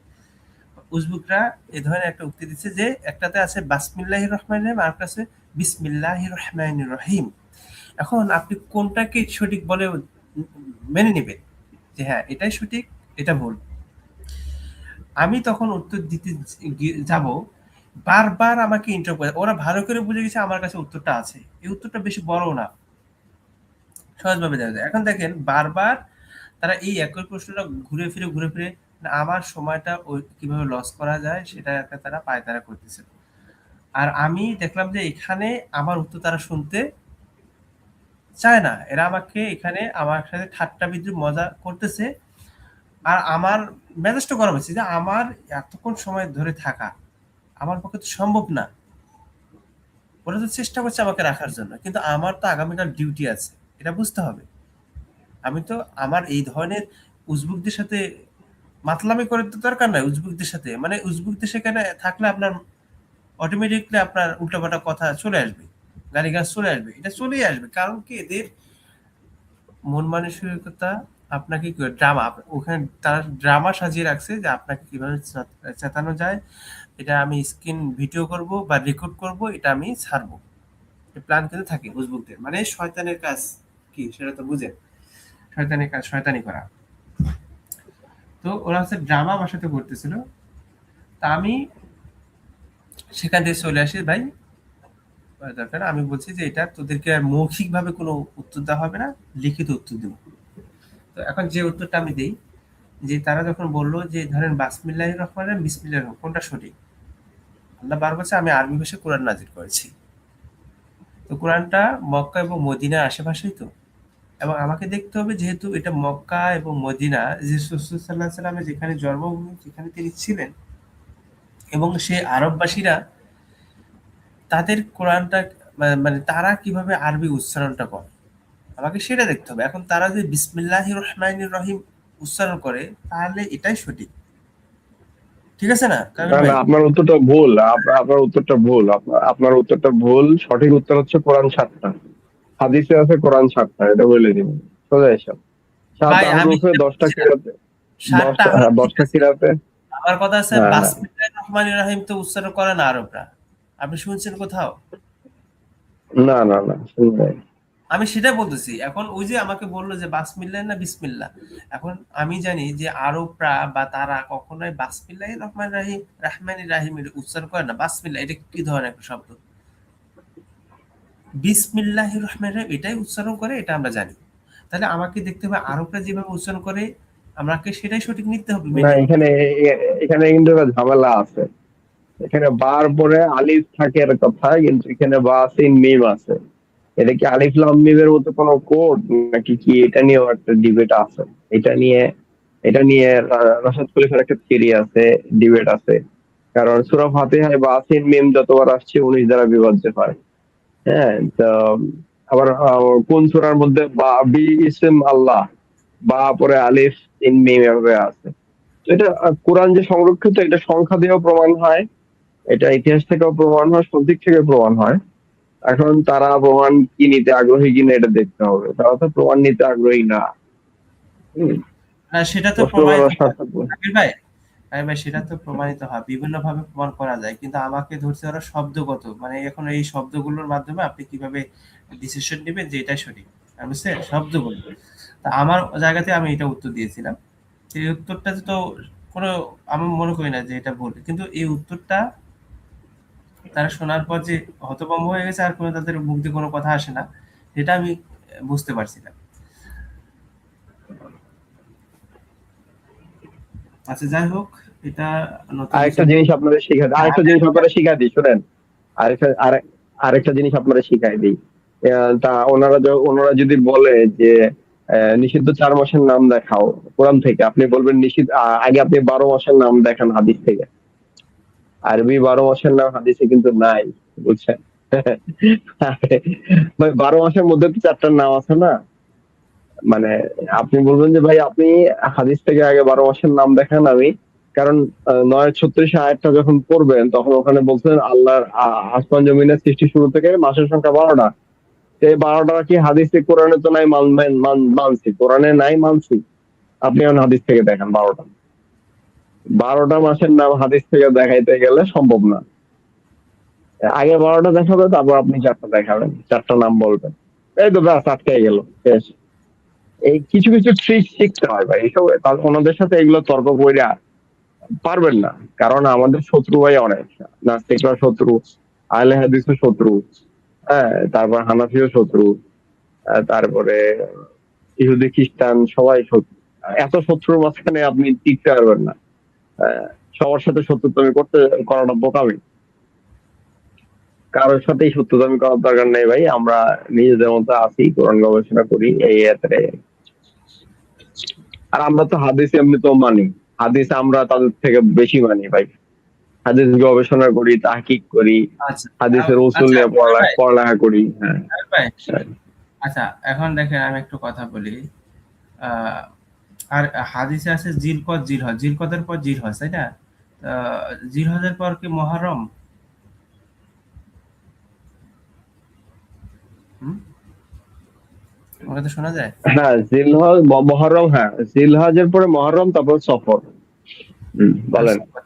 উজবেকরা এই ধরনের একটা উক্তি দিচ্ছে যে একটাতে আছে বাসমিল্লাহির রহমানির রহিম, আরেকটা আছে বিসমিল্লাহির রহমানির রহিম। এখন আপনি কোনটাকে সঠিক বলে মেনে নেবেন যে হ্যাঁ এটাই সঠিক, এটা ভুল? আমি তখন উত্তর দিতে যাব, বারবার আমাকে ইন্টারপ্রেট, ওরা ভালো করে বুঝে গেছে আমার কাছে উত্তরটা আছে। এই উত্তরটা বেশি বড় না, সহজভাবে দেখা যায়। এখন দেখেন বারবার তারা এই একই প্রশ্নটা ঘুরে ফিরে আমার সময়টা ওই কিভাবে লস করা যায় সেটা একটা তারা পায়তারা করতেছে। আর আমি দেখলাম যে এখানে আমার উত্তর তারা শুনতে চায় না। এরা আমাকে এখানে আমার সাথে ঠাট্টা বিদ্রুপ মজা করতেছে। আর আমার মেজাজটা গরম হচ্ছে যে আমার এতক্ষণ সময় ধরে থাকা আমার পক্ষে তো সম্ভব না। ওরা তো চেষ্টা করছে আমাকে রাখার জন্য, কিন্তু আমার তো আগামীকাল ডিউটি আছে, এটা বুঝতে হবে। আমি তো আমার এই ধরনের উজবেকদের সাথে মাতলামি করে তো দরকার নাই। উজবেকদের সাথে মানে উজবেকদের সেখানে থাকলে আপনার অটোমেটিকলি আপনার উল্টাপাল্টা কথা চলে আসবে, গালিগালাজ চলে আসবে, এটা চলেই আসবে। কারণ কি এদের মন মানসিকতা আপনাকে ড্রামা, ওখানে তারা ড্রামা সাজিয়ে রাখছে যে আপনাকে কিভাবে চেতানো যায়। এটা আমি স্ক্রিন ভিডিও করব বা রেকর্ড করব, এটা আমি ছাড়বো। এই প্ল্যান কিন্তু থাকে উজবেকদের, মানে শয়তানের কাজ কি সেটা তো বুঝেন, শয়তানের কাজ শয়তানি করা। তো ওরা হচ্ছে ড্রামা বাসাতে করতেছিল। তা আমি সেখান থেকে চলে আসি, ভাই দরকার আমি বলছি যে এটা তোদেরকে আর মৌখিক ভাবে কোনো উত্তর দেওয়া হবে না, লিখিত উত্তর দেবো। তো এখন যে উত্তরটা আমি দিই যে তারা যখন বললো যে ধরেন বাসমিল্লাহির রহমান রহিম বিসমিল্লাহির রহমান কোনটা সঠিক, আল্লাহ বার বলছে আমি আরবি ভাষায় কোরআন নাজিল করেছি। তো কোরআনটা মক্কা এবং মদিনার আশেপাশেই তো, এবং আমাকে দেখতে হবে যেহেতু এটা মক্কা এবং মদিনা, যে রাসূল সাল্লাল্লাহু আলাইহি সাল্লামের যেখানে জন্মভূমি যেখানে তিনি ছিলেন, এবং সে আরববাসীরা তাদের কোরআনটা মানে তারা কিভাবে আরবি উচ্চারণটা করে আমাকে সেটা দেখতে হবে। এখন তারা যদি বিসমিল্লাহির রহমানির রহিম উচ্চারণ করে তাহলে এটাই সঠিক, ঠিক আছে না কাবিল না ভাই? না, আপনার উত্তরটা ভুল। আপনার উত্তরটা ভুল। আপনার উত্তরটা ভুল। সঠিক উত্তর হচ্ছে কোরআন 7টা, হাদিসে আছে কোরআন 7টা, এটা বলে দিন। সোজা হিসাব। 7 ভাই আমি আহরুফে সেটা 10টা বলছি না, কিরাতে, 7টা 10টা, হলো হ্যাঁ ঠিক 10টা আছে। কিরাতে। আমার কথা আছে হ্যাঁ না, বাসমিল্লাহির রহমানির রহিম তো উচ্চারণ করে না আরবরা, আপনি শুনছেন কোথাও? না না না, শুনুন ভাই। আমি সেটাই বলতেছি। এখন ওই যে আমাকে বললো যে বাসমিল্লাহ না বিসমিল্লাহ, এখন আমি জানি যে আরবরা বা তারা কখনোই বাসমিল্লাহির রহমানির রহিম রাহমানির রাহিম এটা উচ্চারণ করে না। বাসমিল্লাহ এটা কি ধরনের একটা শব্দ? বিসমিল্লাহির রহমানির রহিম এটাই উচ্চারণ করে, এটা আমরা জানি। তাহলে আমাকে দেখতে হবে আরবরা যেভাবে উচ্চারণ করে আমাকে সেটাই সঠিক নিতে হবে না, মেনে। এখানে কিন্তু একটা ঝামেলা আছে। এখানে বার পরে আলিফ থাকে এর কথা, কিন্তু এখানে বা সিন মিম আছে। এটা কি আলিফ লাম মিমের মতো কোনো কোড নাকি কি, এটা নিয়েও একটা ডিবেট আছে। এটা নিয়ে এটা নিয়ে রাশাদ খলিফার একটা থিওরি আছে, ডিবেট আছে। কারণ সূরা ফাতিহায় বা সিন মিম যতবার আসছে 19 দ্বারা বিভাজ্য হয়। হ্যাঁ, তো আবার কোন সূরার মধ্যে বা বি ইসম আল্লাহ, বা পরে আলিফ সিন মিম এভাবে আছে। তো এটা কোরআন যে সংরক্ষিত, এটা সংখ্যা দিয়েও প্রমাণ হয়, এটা ইতিহাস থেকেও প্রমাণ হয়, সব দিক থেকে প্রমাণ হয়। এখন তারা প্রমাণ কি নিতে আগ্রহী কিনা এটা দেখতে হবে। তারা তো প্রমাণ নিতে আগ্রহী না। হুম, না সেটা তো প্রশ্ন প্রমাণিত করার হয় সার্থক না। আবির ভাই, আবির ভাই সেটা তো প্রমাণিত হয়, বিভিন্ন ভাবে প্রমাণ করা যায়, কিন্তু আমাকে ধরছে ওরা শব্দগত, মানে এখন এই শব্দগুলোর মাধ্যমে আপনি কিভাবে ডিসিশন নেবেন যে এটাই সঠিক, আর বুঝছেন শব্দগুলো। তা আমার জায়গাতে আমি এটা উত্তর দিয়েছিলাম। তো এই উত্তরটা তো কোনো, আমি মনে করি না যে এটা ভুল, কিন্তু এই উত্তরটা তারা শোনার পর যে হতভম্ব হয়ে গেছে আর কোনো তাদের মুখ দিয়ে কোনো কথা আসে না, সেটা আমি বুঝতে পারছিলাম। আচ্ছা যাই হোক, এটা নতুন কিছু। আরেকটা জিনিস আপনারা শিখা দিই, শুনেন। আরেকটা আরেকটা জিনিস আপনারা শিখাই দিই। তা ওনারা যদি বলে যে নিষিদ্ধ 4 মাসের নাম দেখাও কোরআন থেকে, আপনি বলবেন নিষিদ্ধ, আগে আপনি 12 মাসের নাম দেখান হাদিস থেকে। আরবি 12 মাসের নাম হাদিসে কিন্তু নাই, বুঝছেন? ভাই 12 মাসের মধ্যে তো 4টার নাম আছে না? মানে আপনি বলবেন যে ভাই আপনি হাদিস থেকে আগে 12 মাসের নাম দেখান, আমি কারণ 936 আয়াতটা যখন পড়বেন তখন ওখানে বলছেন আল্লাহর আসমান জমিনের সৃষ্টি শুরু থেকে মাসের সংখ্যা 12টা। এই 12টা কি হাদিসে কোরআনে তো নাই, মানছি কোরআনে নাই মানছি। আপনি এখন হাদিস থেকে দেখান 12টা মাসের নাম হাদিস থেকে দেখাইতে গেলে সম্ভব না। আগে 12টা দেখাবে, তারপর আপনি 4টা দেখাবেন, 4টা নাম বলবেন, এই তো ব্যাস আটকে গেল শেষ। এই কিছু কিছু ট্রিক শিখতে হয় ভাই, এইসব ওনাদের সাথে এগুলো তর্ক কইরা পারবেন না, কারণ আমাদের শত্রু ভাই অনেক। নাস্তিকরা শত্রু, আহলে হাদিসও শত্রু, হ্যাঁ, তারপর হানাফিও শত্রু, তারপরে ইহুদি খ্রিস্টান সবাই শত্রু। এত শত্রুর মাঝখানে আপনি টিকতে পারবেন না। সবার সাথে শত্রুতামি করাটা বোকামি। কারোর সাথেই শত্রুতামি করার দরকার নেই ভাই, আমরা নিজেদের মতো আছি, কোরআন গবেষণা করি এই এতে। আর আমরা তো হাদিস এমনি তো মানি, হাদিস আমরা তাদের থেকে বেশি মানি ভাই। হাদিস গবেষণা করি, তাহকিক করি, আচ্ছা হাদিসের উসুল আচ্ছা নিয়ে আমির ভাই, পড়ালেখা করি। হ্যাঁ, আমির ভাই, আচ্ছা এখন দেখেন আমি একটু কথা বলি। আহ, আর হাদিসে আছে জিলকদ জিলহজ, জিলকদের পর জিলহজ, তাই না? জিলহজের পর কি মহরম? হুম, আমার কথা শোনা যায়? হ্যাঁ, মহরম, হ্যাঁ জিলহজের পরে মহরম, তারপর সফর। বলেন। সফর,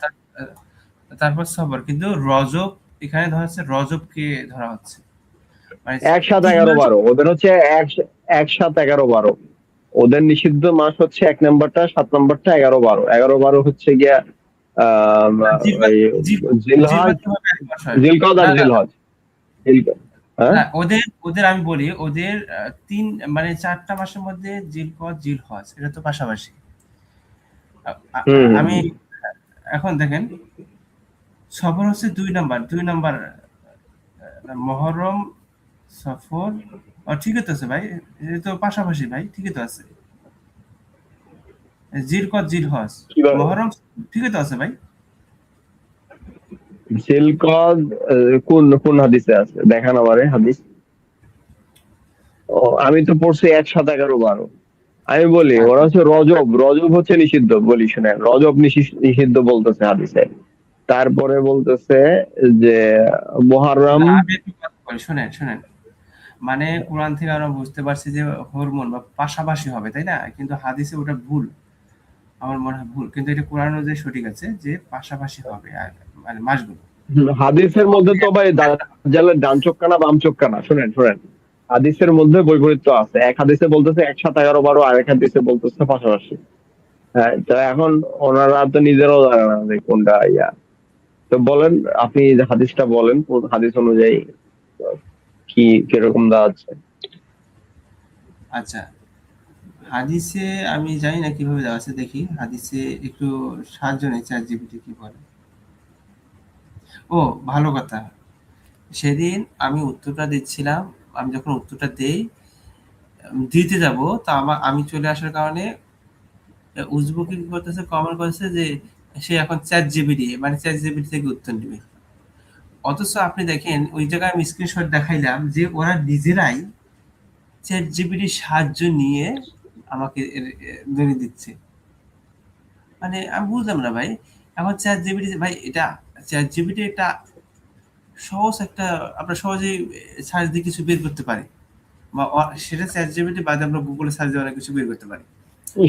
তারপর সফর, কিন্তু রজব এখানে ধরা হচ্ছে, রজবকে ধরা হচ্ছে, মানে এক সাত তিন 11 মাস। 12 ওদের হচ্ছে এক সাত 11 12। ওদের নিষিদ্ধ মাস হচ্ছে 1 নম্বরটা, 7 নম্বরটা, 11 12। 11 12 হচ্ছে গিয়া আহ জিলকদ, এই জিলহজ, জিলকদ কিভাবে এক মাস হয়? জিলকদ আর না না না জিলহজ। জিলকদ, হ্যাঁ। না, ওদের ওদের আমি বলি, ওদের তিন, মানে 4টা মাসের মধ্যে জিলকদ জিলহজ এটা তো পাশাপাশি। আমি হুম। এখন দেখেন, সফর হচ্ছে 2 নাম্বার, 2 নাম্বার, মহরম, সফর। ঠিকই তো আছে ভাই, এটা তো পাশাপাশি ভাই, ঠিকই তো আছে। জিলকদ জিলহজ, কিভাবে মহরম, ঠিকই তো আছে ভাই। জিলকদ কোন কোন হাদিসে আছে দেখান আমারে হাদিস। ও, আমি তো পড়ছি 1 7 11 12। আমি বলি ওরা হচ্ছে রজব, রজব হচ্ছে নিষিদ্ধ, বলি শুনেন, রজব নিষিদ্ধ বলতেছে হাদিসে। তারপরে বলতেছে যে মুহররম। না, আমি একটু কথা বলি, শুনেন শুনেন। মানে কোরআন থেকে আমরা বুঝতে পারছি যে হরমোন বা পাশাপাশি হবে, তাই না? কিন্তু হাদিসে ওটা ভুল, আমার মনে হয় ভুল, কিন্তু এটা কোরআন অনুযায়ী সঠিক আছে যে পাশাপাশি হবে, আর মানে মাসগুলো। হাদিসের মধ্যে তো ভাই দাজ্জালের ডান চোখ কানা বাম চোখ কানা, শুনেন শুনেন, হাদিসের মধ্যে বৈপরীত্য আছে। এক হাদিসে বলতেছে 1 7 11 12, আরেক হাদিসে বলতেছে পাশাপাশি। হ্যাঁ, তো এখন ওনারা তো নিজেরাও জানে না যে কোনটা ইয়া। তো বলেন, আপনি যে হাদিসটা বলেন, কোন হাদিস অনুযায়ী কি কিরকম দাঁড়াচ্ছে। আচ্ছা, হাদিসে আমি জানি না কিভাবে দেওয়া আছে, দেখি হাদিসে একটু সাহায্য নেই, চ্যাট জিপিটি কি বলে। ও, ভালো কথা। সেদিন আমি উত্তরটা দিচ্ছিলাম, আমি যখন উত্তরটা দেই, দিতে যাব, তা আমি চলে আসার কারণে উজবুকে কি করতেছে, কমেন্ট করেছে যে সে এখন চ্যাট জিপিটি, মানে চ্যাট জিপিটি থেকে উত্তর নেবে। অথচ আপনি দেখেন ওই জায়গায় আমি স্ক্রিনশট দেখাইলাম যে ওরা নিজেরাই চ্যাট জিপিটির সাহায্য নিয়ে আমাকে ধরে দিচ্ছে। মানে আমি বুঝলাম না ভাই, এখন চ্যাট জিপিটি ভাই, এটা চ্যাট জিপিটি একটা সহজ একটা, আমরা সহজেই সার্চ দিয়ে কিছু বের করতে পারি, বা সেটা চ্যাট জিপিটি বাদে আমরা গুগলে সার্চ দিয়ে অনেক কিছু বের করতে পারি।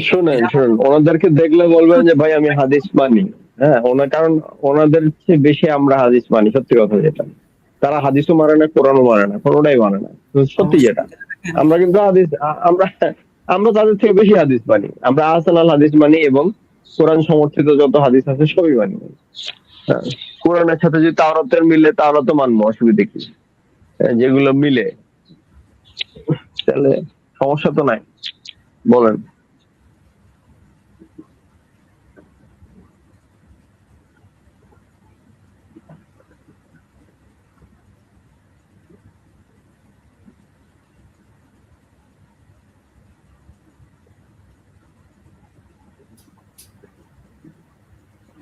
শুনেন এটা আমার শুনেন, ওনাদেরকে দেখলে বলবেন যে ভাই আমি হাদিস মানি। হ্যাঁ, কারণ ওনাদের চেয়ে বেশি আমরা হাদিস মানি, সত্যি কথা যেটা। তারা হাদিসও মানে না, কোরআনও মানে না, কোনোটাই মানে না, সত্যি যেটা। অবশ্যই এটা দেখেন। আমরা কিন্তু হাদিস আমরা আমরা তাদের থেকে বেশি হাদিস মানি। আমরা আহসানাল হাদিস মানি এবং কোরআন সমর্থিত যত হাদিস আছে সবই মানি। হ্যাঁ, কোরআনের সাথে যদি তাওরাতের মিলে তাহলে তো মানবো, অসুবিধা কি। যেগুলো মিলে তাহলে সমস্যা তো নাই। বলেন।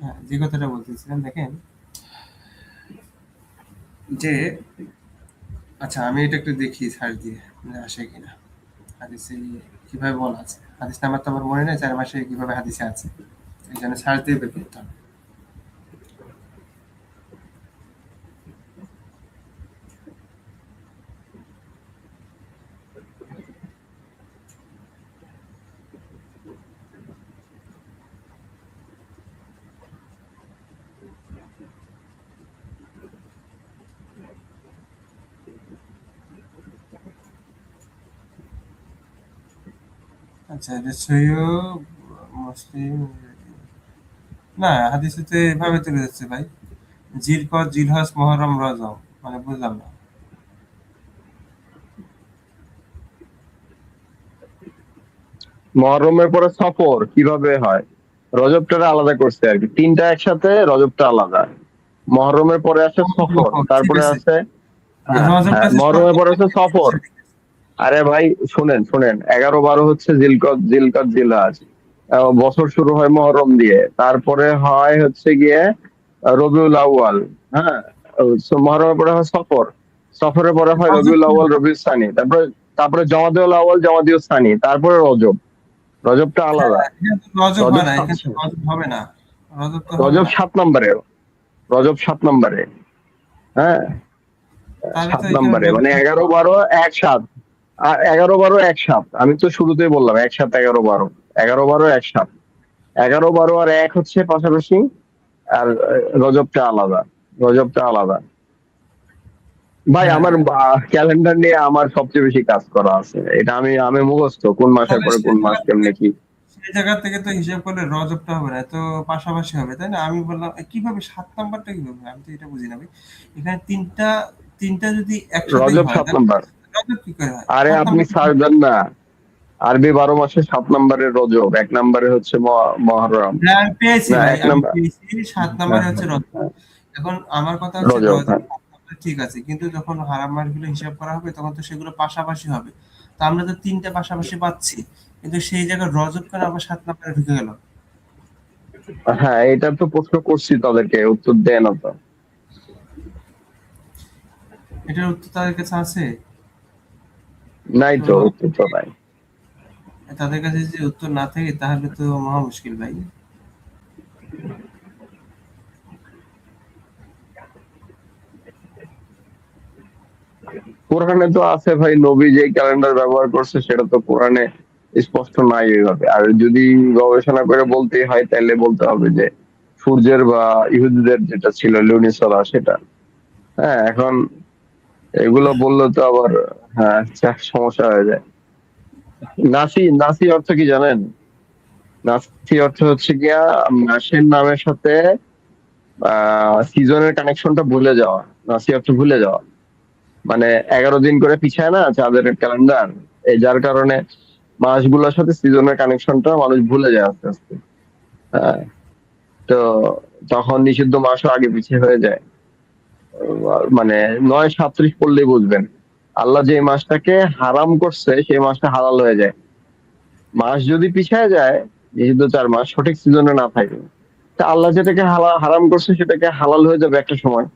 হ্যাঁ, যে কথাটা বলতেছিলাম দেখেন, যে আচ্ছা আমি এটা একটু দেখি সার্চ দিয়ে, মানে আসে কিনা হাদিসে। কিভাবে বলা আছে। হাদিস নাম্বার তো আমার মনে নেই, 4 মাসে কিভাবে হাদিসে আছে। এই জন্য সার্চ দিয়ে বের করতে হবে। আচ্ছা, এটা সহিহ মুসলিম, না হাদিসে তো এভাবে তুলে যাচ্ছে ভাই, জিলকদ, জিলহজ, মুহররম, রজব, মানে বুঝলাম না। মহরমের পরে সফর কিভাবে হয়? রজবটা আলাদা করছে আর কি, তিনটা একসাথে, রজবটা আলাদা। মহরমের পরে আছে সফর, ঠিক তারপরে আছে। আছে রজবটা হ্যাঁ যে মহরমের পরে আছে সফর। আরে ভাই শুনেন শুনেন, 11-12 হচ্ছে জিলকদ, জিলকদ জিলহাজ। বছর শুরু হয় মহরম দিয়ে, তারপরে হয় হচ্ছে গিয়ে রবিউল আউয়াল। হ্যাঁ, মহরমের পরে হয় সফর, সফরের পরে হয় রবিউল আউয়াল, রবিউল সানি, তারপরে তারপরে জমাদিউল আউয়াল, জমাদিউল সানি, তারপরে রজব। রজবটা হ্যাঁ, আলাদা। এখানে তো রজব রজব হয় না, সাত, এখানে তো রজব হবে না, রজব তো হবে রজব না। 7 নম্বরে, রজব 7 নম্বরে। হ্যাঁ, তাহলে সাত তো এখানে নম্বরে রজব মানে 11-12 1-7। আর 11-12 1-7, আমি তো শুরুতেই বললাম 1-7 11-12, 11-12 1-7, 11-12 আর 1 হচ্ছে পাশাপাশি। আর রজবটা আলাদা, রজবটা আলাদা। ভাই হ্যাঁ, আমার ক্যালেন্ডার নিয়ে আমার সবচেয়ে বেশি কাজ করা আছে, এটা আমি আমি মুখস্থ, কোন মাসের তাহলে পরে কোন মাস কেমনে কি। সেই জায়গা থেকে তো হিসাব করলে রজবটা হবে না, তো পাশাপাশি হবে, তাই না? আমি বললাম কিভাবে 7 নাম্বারটা কিভাবে, আমি তো এটা বুঝি না ভাই। এখানে তিনটা তিনটা যদি একসাথে রজব হয়, সাত তাহলে নম্বর রজব কি করে হয়? আরে সাত আপনি নাম্বার সার দেন না, আরবি 12 মাসে 7 নম্বরে রজব, 1 নম্বরে হচ্ছে মহরম। হ্যাঁ, আমি পেয়েছি না ভাই, এক আমি নাম্বার, পেয়েছি। সাত হ্যাঁ নাম্বারে হচ্ছে হ্যাঁ রজব। হ্যাঁ, এখন আমার কথা হচ্ছে রজব রজব হ্যাঁ। 7 নাম্বারে ঠিক আছে, কিন্তু যখন হারাম মাসগুলো হিসাব করা হবে তখন তো সেগুলো পাশাপাশি হবে। তো আমরা তো তিনটা পাশাপাশি পাচ্ছি, কিন্তু সেই জায়গায় রজব কেন আবার 7 নাম্বারে ঢুকে গেল? হ্যাঁ, এটা তো প্রশ্ন করছি তাদেরকে, উত্তর দেয় না তো। এটার উত্তর তাদের কাছে আছে? নাই তো তো, উত্তর তো নাই। তাদের কাছে যদি উত্তর না থাকে তাহলে তো মহা মুশকিল ভাই। কোরআনে তো আছে ভাই, নবী যে ক্যালেন্ডার ব্যবহার করছে সেটা তো কোরআনে স্পষ্ট নাই এইভাবে। আর যদি গবেষণা করে বলতেই হয় তাহলে বলতে হবে যে সূর্যের বা ইহুদিদের যেটা ছিল লুনিসলা সেটা। হ্যাঁ, এখন এগুলো বললে তো আবার হ্যাঁ সমস্যা হয়ে যায়। নাসি, নাসি অর্থ কি জানেন? নাসি অর্থ হচ্ছে গিয়া মাসের নামের সাথে সিজনের কানেকশনটা ভুলে যাওয়া। নাসি অর্থ ভুলে যাওয়া, মানে 11 দিন করে পিছায় না চাঁদের ক্যালেন্ডার, এই যার কারণে মাসগুলোর সাথে সিজনের কানেকশনটা মানুষ ভুলে যায় আস্তে আস্তে। হ্যাঁ, তো তখন নিষিদ্ধ মাসও আগে পিছিয়ে হয়ে যায়। মানে 9-37 পড়লেই বুঝবেন আল্লাহ যে মাসটাকে হারাম করছে সেই মাসটা হালাল হয়ে যায়। মাস যদি পিছায় যায়, নিষিদ্ধ 4 মাস সঠিক সিজনে না থাকে, তা আল্লাহ যেটাকে হারাম করছে সেটাকে হালাল হয়ে যাবে একটা সময়,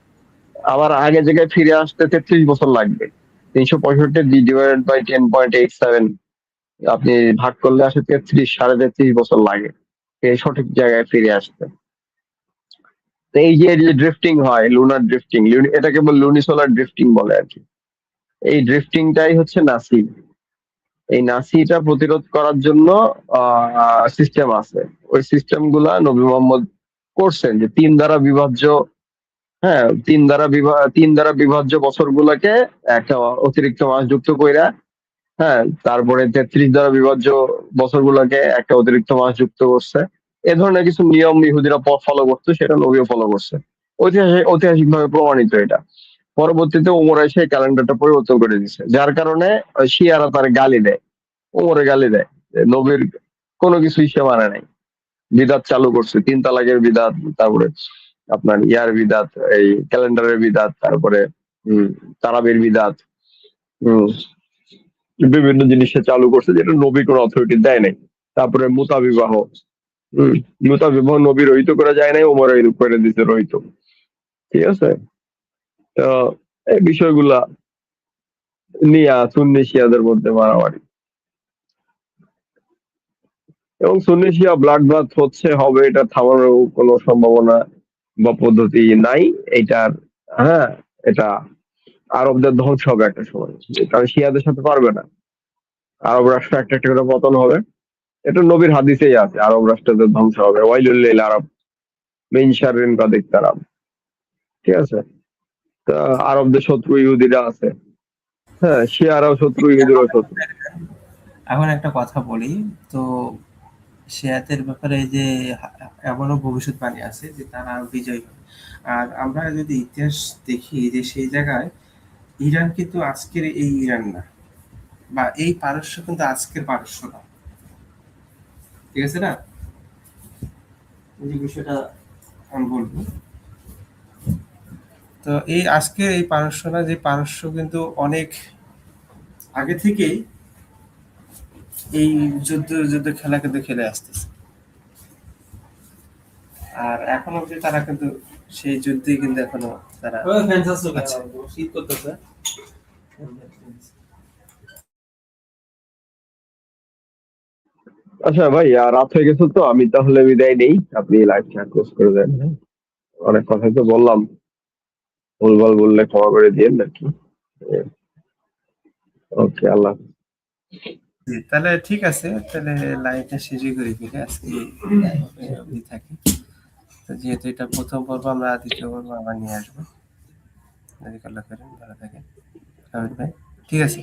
আবার আগে জায়গায় ফিরে আসতে 33 বছর লাগবে। 365 / 10.87 আপনি ভাগ করলে আসে 33, 33.5 বছর লাগে এই সঠিক জায়গায় ফিরে আসতে। তো এই যে ড্রিফটিং হয়, লুনার ড্রিফটিং, এটাকে বলে লুনিসোলার ড্রিফটিং বলে আর কি। এই ড্রিফটিংটাই হচ্ছে নাসি। এই নাসিটা প্রতিরোধ করার জন্য সিস্টেম আছে। ওই সিস্টেম গুলা নবী মোহাম্মদ করছেন যে 3 দ্বারা বিভাজ্য, হ্যাঁ 3 দ্বারা বিভাজ্য বছরগুলোকে একটা অতিরিক্ত মাস যুক্ত কইরা, হ্যাঁ তারপরে 33 দ্বারা বিভাজ্য বছরগুলোকে একটা অতিরিক্ত মাস যুক্ত করছে। এ ধরনের কিছু নিয়ম ইহুদিরা ফলো করতো, সেটা নবীও ফলো করছে। ঐতিহাসিক ভাবে প্রমাণিত এটা। পরবর্তীতে ওমর এসে ক্যালেন্ডারটা পরিবর্তন করে দিচ্ছে, যার কারণে শিয়ারা তার গালি দেয়, ওমরে গালি দেয় যে নবীর কোনো কিছুই সে মানে নাই, বিদাত চালু করছে, 3 তালাকের বিদাত, তারপরে আপনার ইয়ার বিদাত, এই ক্যালেন্ডারের বিদাত, তারপরে হম তারাবির বিদাত, হম বিভিন্ন জিনিস সে চালু করছে যেটা নবী কোনো অথরিটি দেয় নাই। তারপরে মুতাবিবাহ, হম মুতাবিবাহ নবী রহিত করা যায় নাই, ওমর করে দিতে রহিত। ঠিক আছে, তো এই বিষয়গুলা নিয়ে সুন্নি শিয়াদের মধ্যে মারামারি। এবং সুন্নি শিয়া ব্লাড বাথ হচ্ছে, হবে, এটা থামানোর কোনো সম্ভাবনা বা পদ্ধতি নাই এটার। হ্যাঁ, এটা আরবদের ধ্বংস হবে একটা সময়, কারণ শিয়াদের সাথে পারবে না। আরব রাষ্ট্র একটা একটা করে পতন হবে। এটা নবীর হাদিসেই আছে, আরব রাষ্ট্রদের ধ্বংস হবে। ওয়াইলুল লিল আরব মিন শাররিন কাদ ইকতারাব। ঠিক আছে? তা আরবদের শত্রু ইহুদিরা আছে। হ্যাঁ, শিয়ারাও শত্রু, ইহুদিরাও শত্রু। এখন একটা কথা বলি তো, শিয়াদের ব্যাপারে যে এমনও ভবিষ্যৎবাণী আছে যে তারা আরো বিজয়ী হবে। আর আমরা যদি ইতিহাস দেখি যে সেই জায়গায় ইরান কিন্তু আজকের এই ইরান না, বা এই পারস্য কিন্তু আজকের পারস্য না। ঠিক আছে না? এই যে বিষয়টা আমি বলবো, তো এই আজকে এই পারস্য না, যে পারস্য কিন্তু অনেক আগে থেকেই এই যুদ্ধ যুদ্ধ খেলা কিন্তু খেলে আসতেছে। আর এখনো অব্দি তারা কিন্তু সেই যুদ্ধে কিন্তু এখনো তারা আছে। শীত করতেছে। আচ্ছা ভাই, রাত হয়ে গেছে তো, আমি তাহলে বিদায় নেই। আপনি লাইভটা ক্লোজ করে দেন। হ্যাঁ? অনেক কথাই তো বললাম, ভুলভাল বললে ক্ষমা করে দিয়েন নাকি। ওকে, আল্লাহ হাফেজ। জি, তাহলে ঠিক আছে, তাহলে লাইভটা শেষই করে ফেলে আজকে অবধি থাকি। তো যেহেতু এটা প্রথম পর্ব, আমরা দ্বিতীয় পর্ব আবার নিয়ে আসবো। যদি আল্লাহ করেন, ভালো থাকেন। হামিদ ভাই, ঠিক আছে।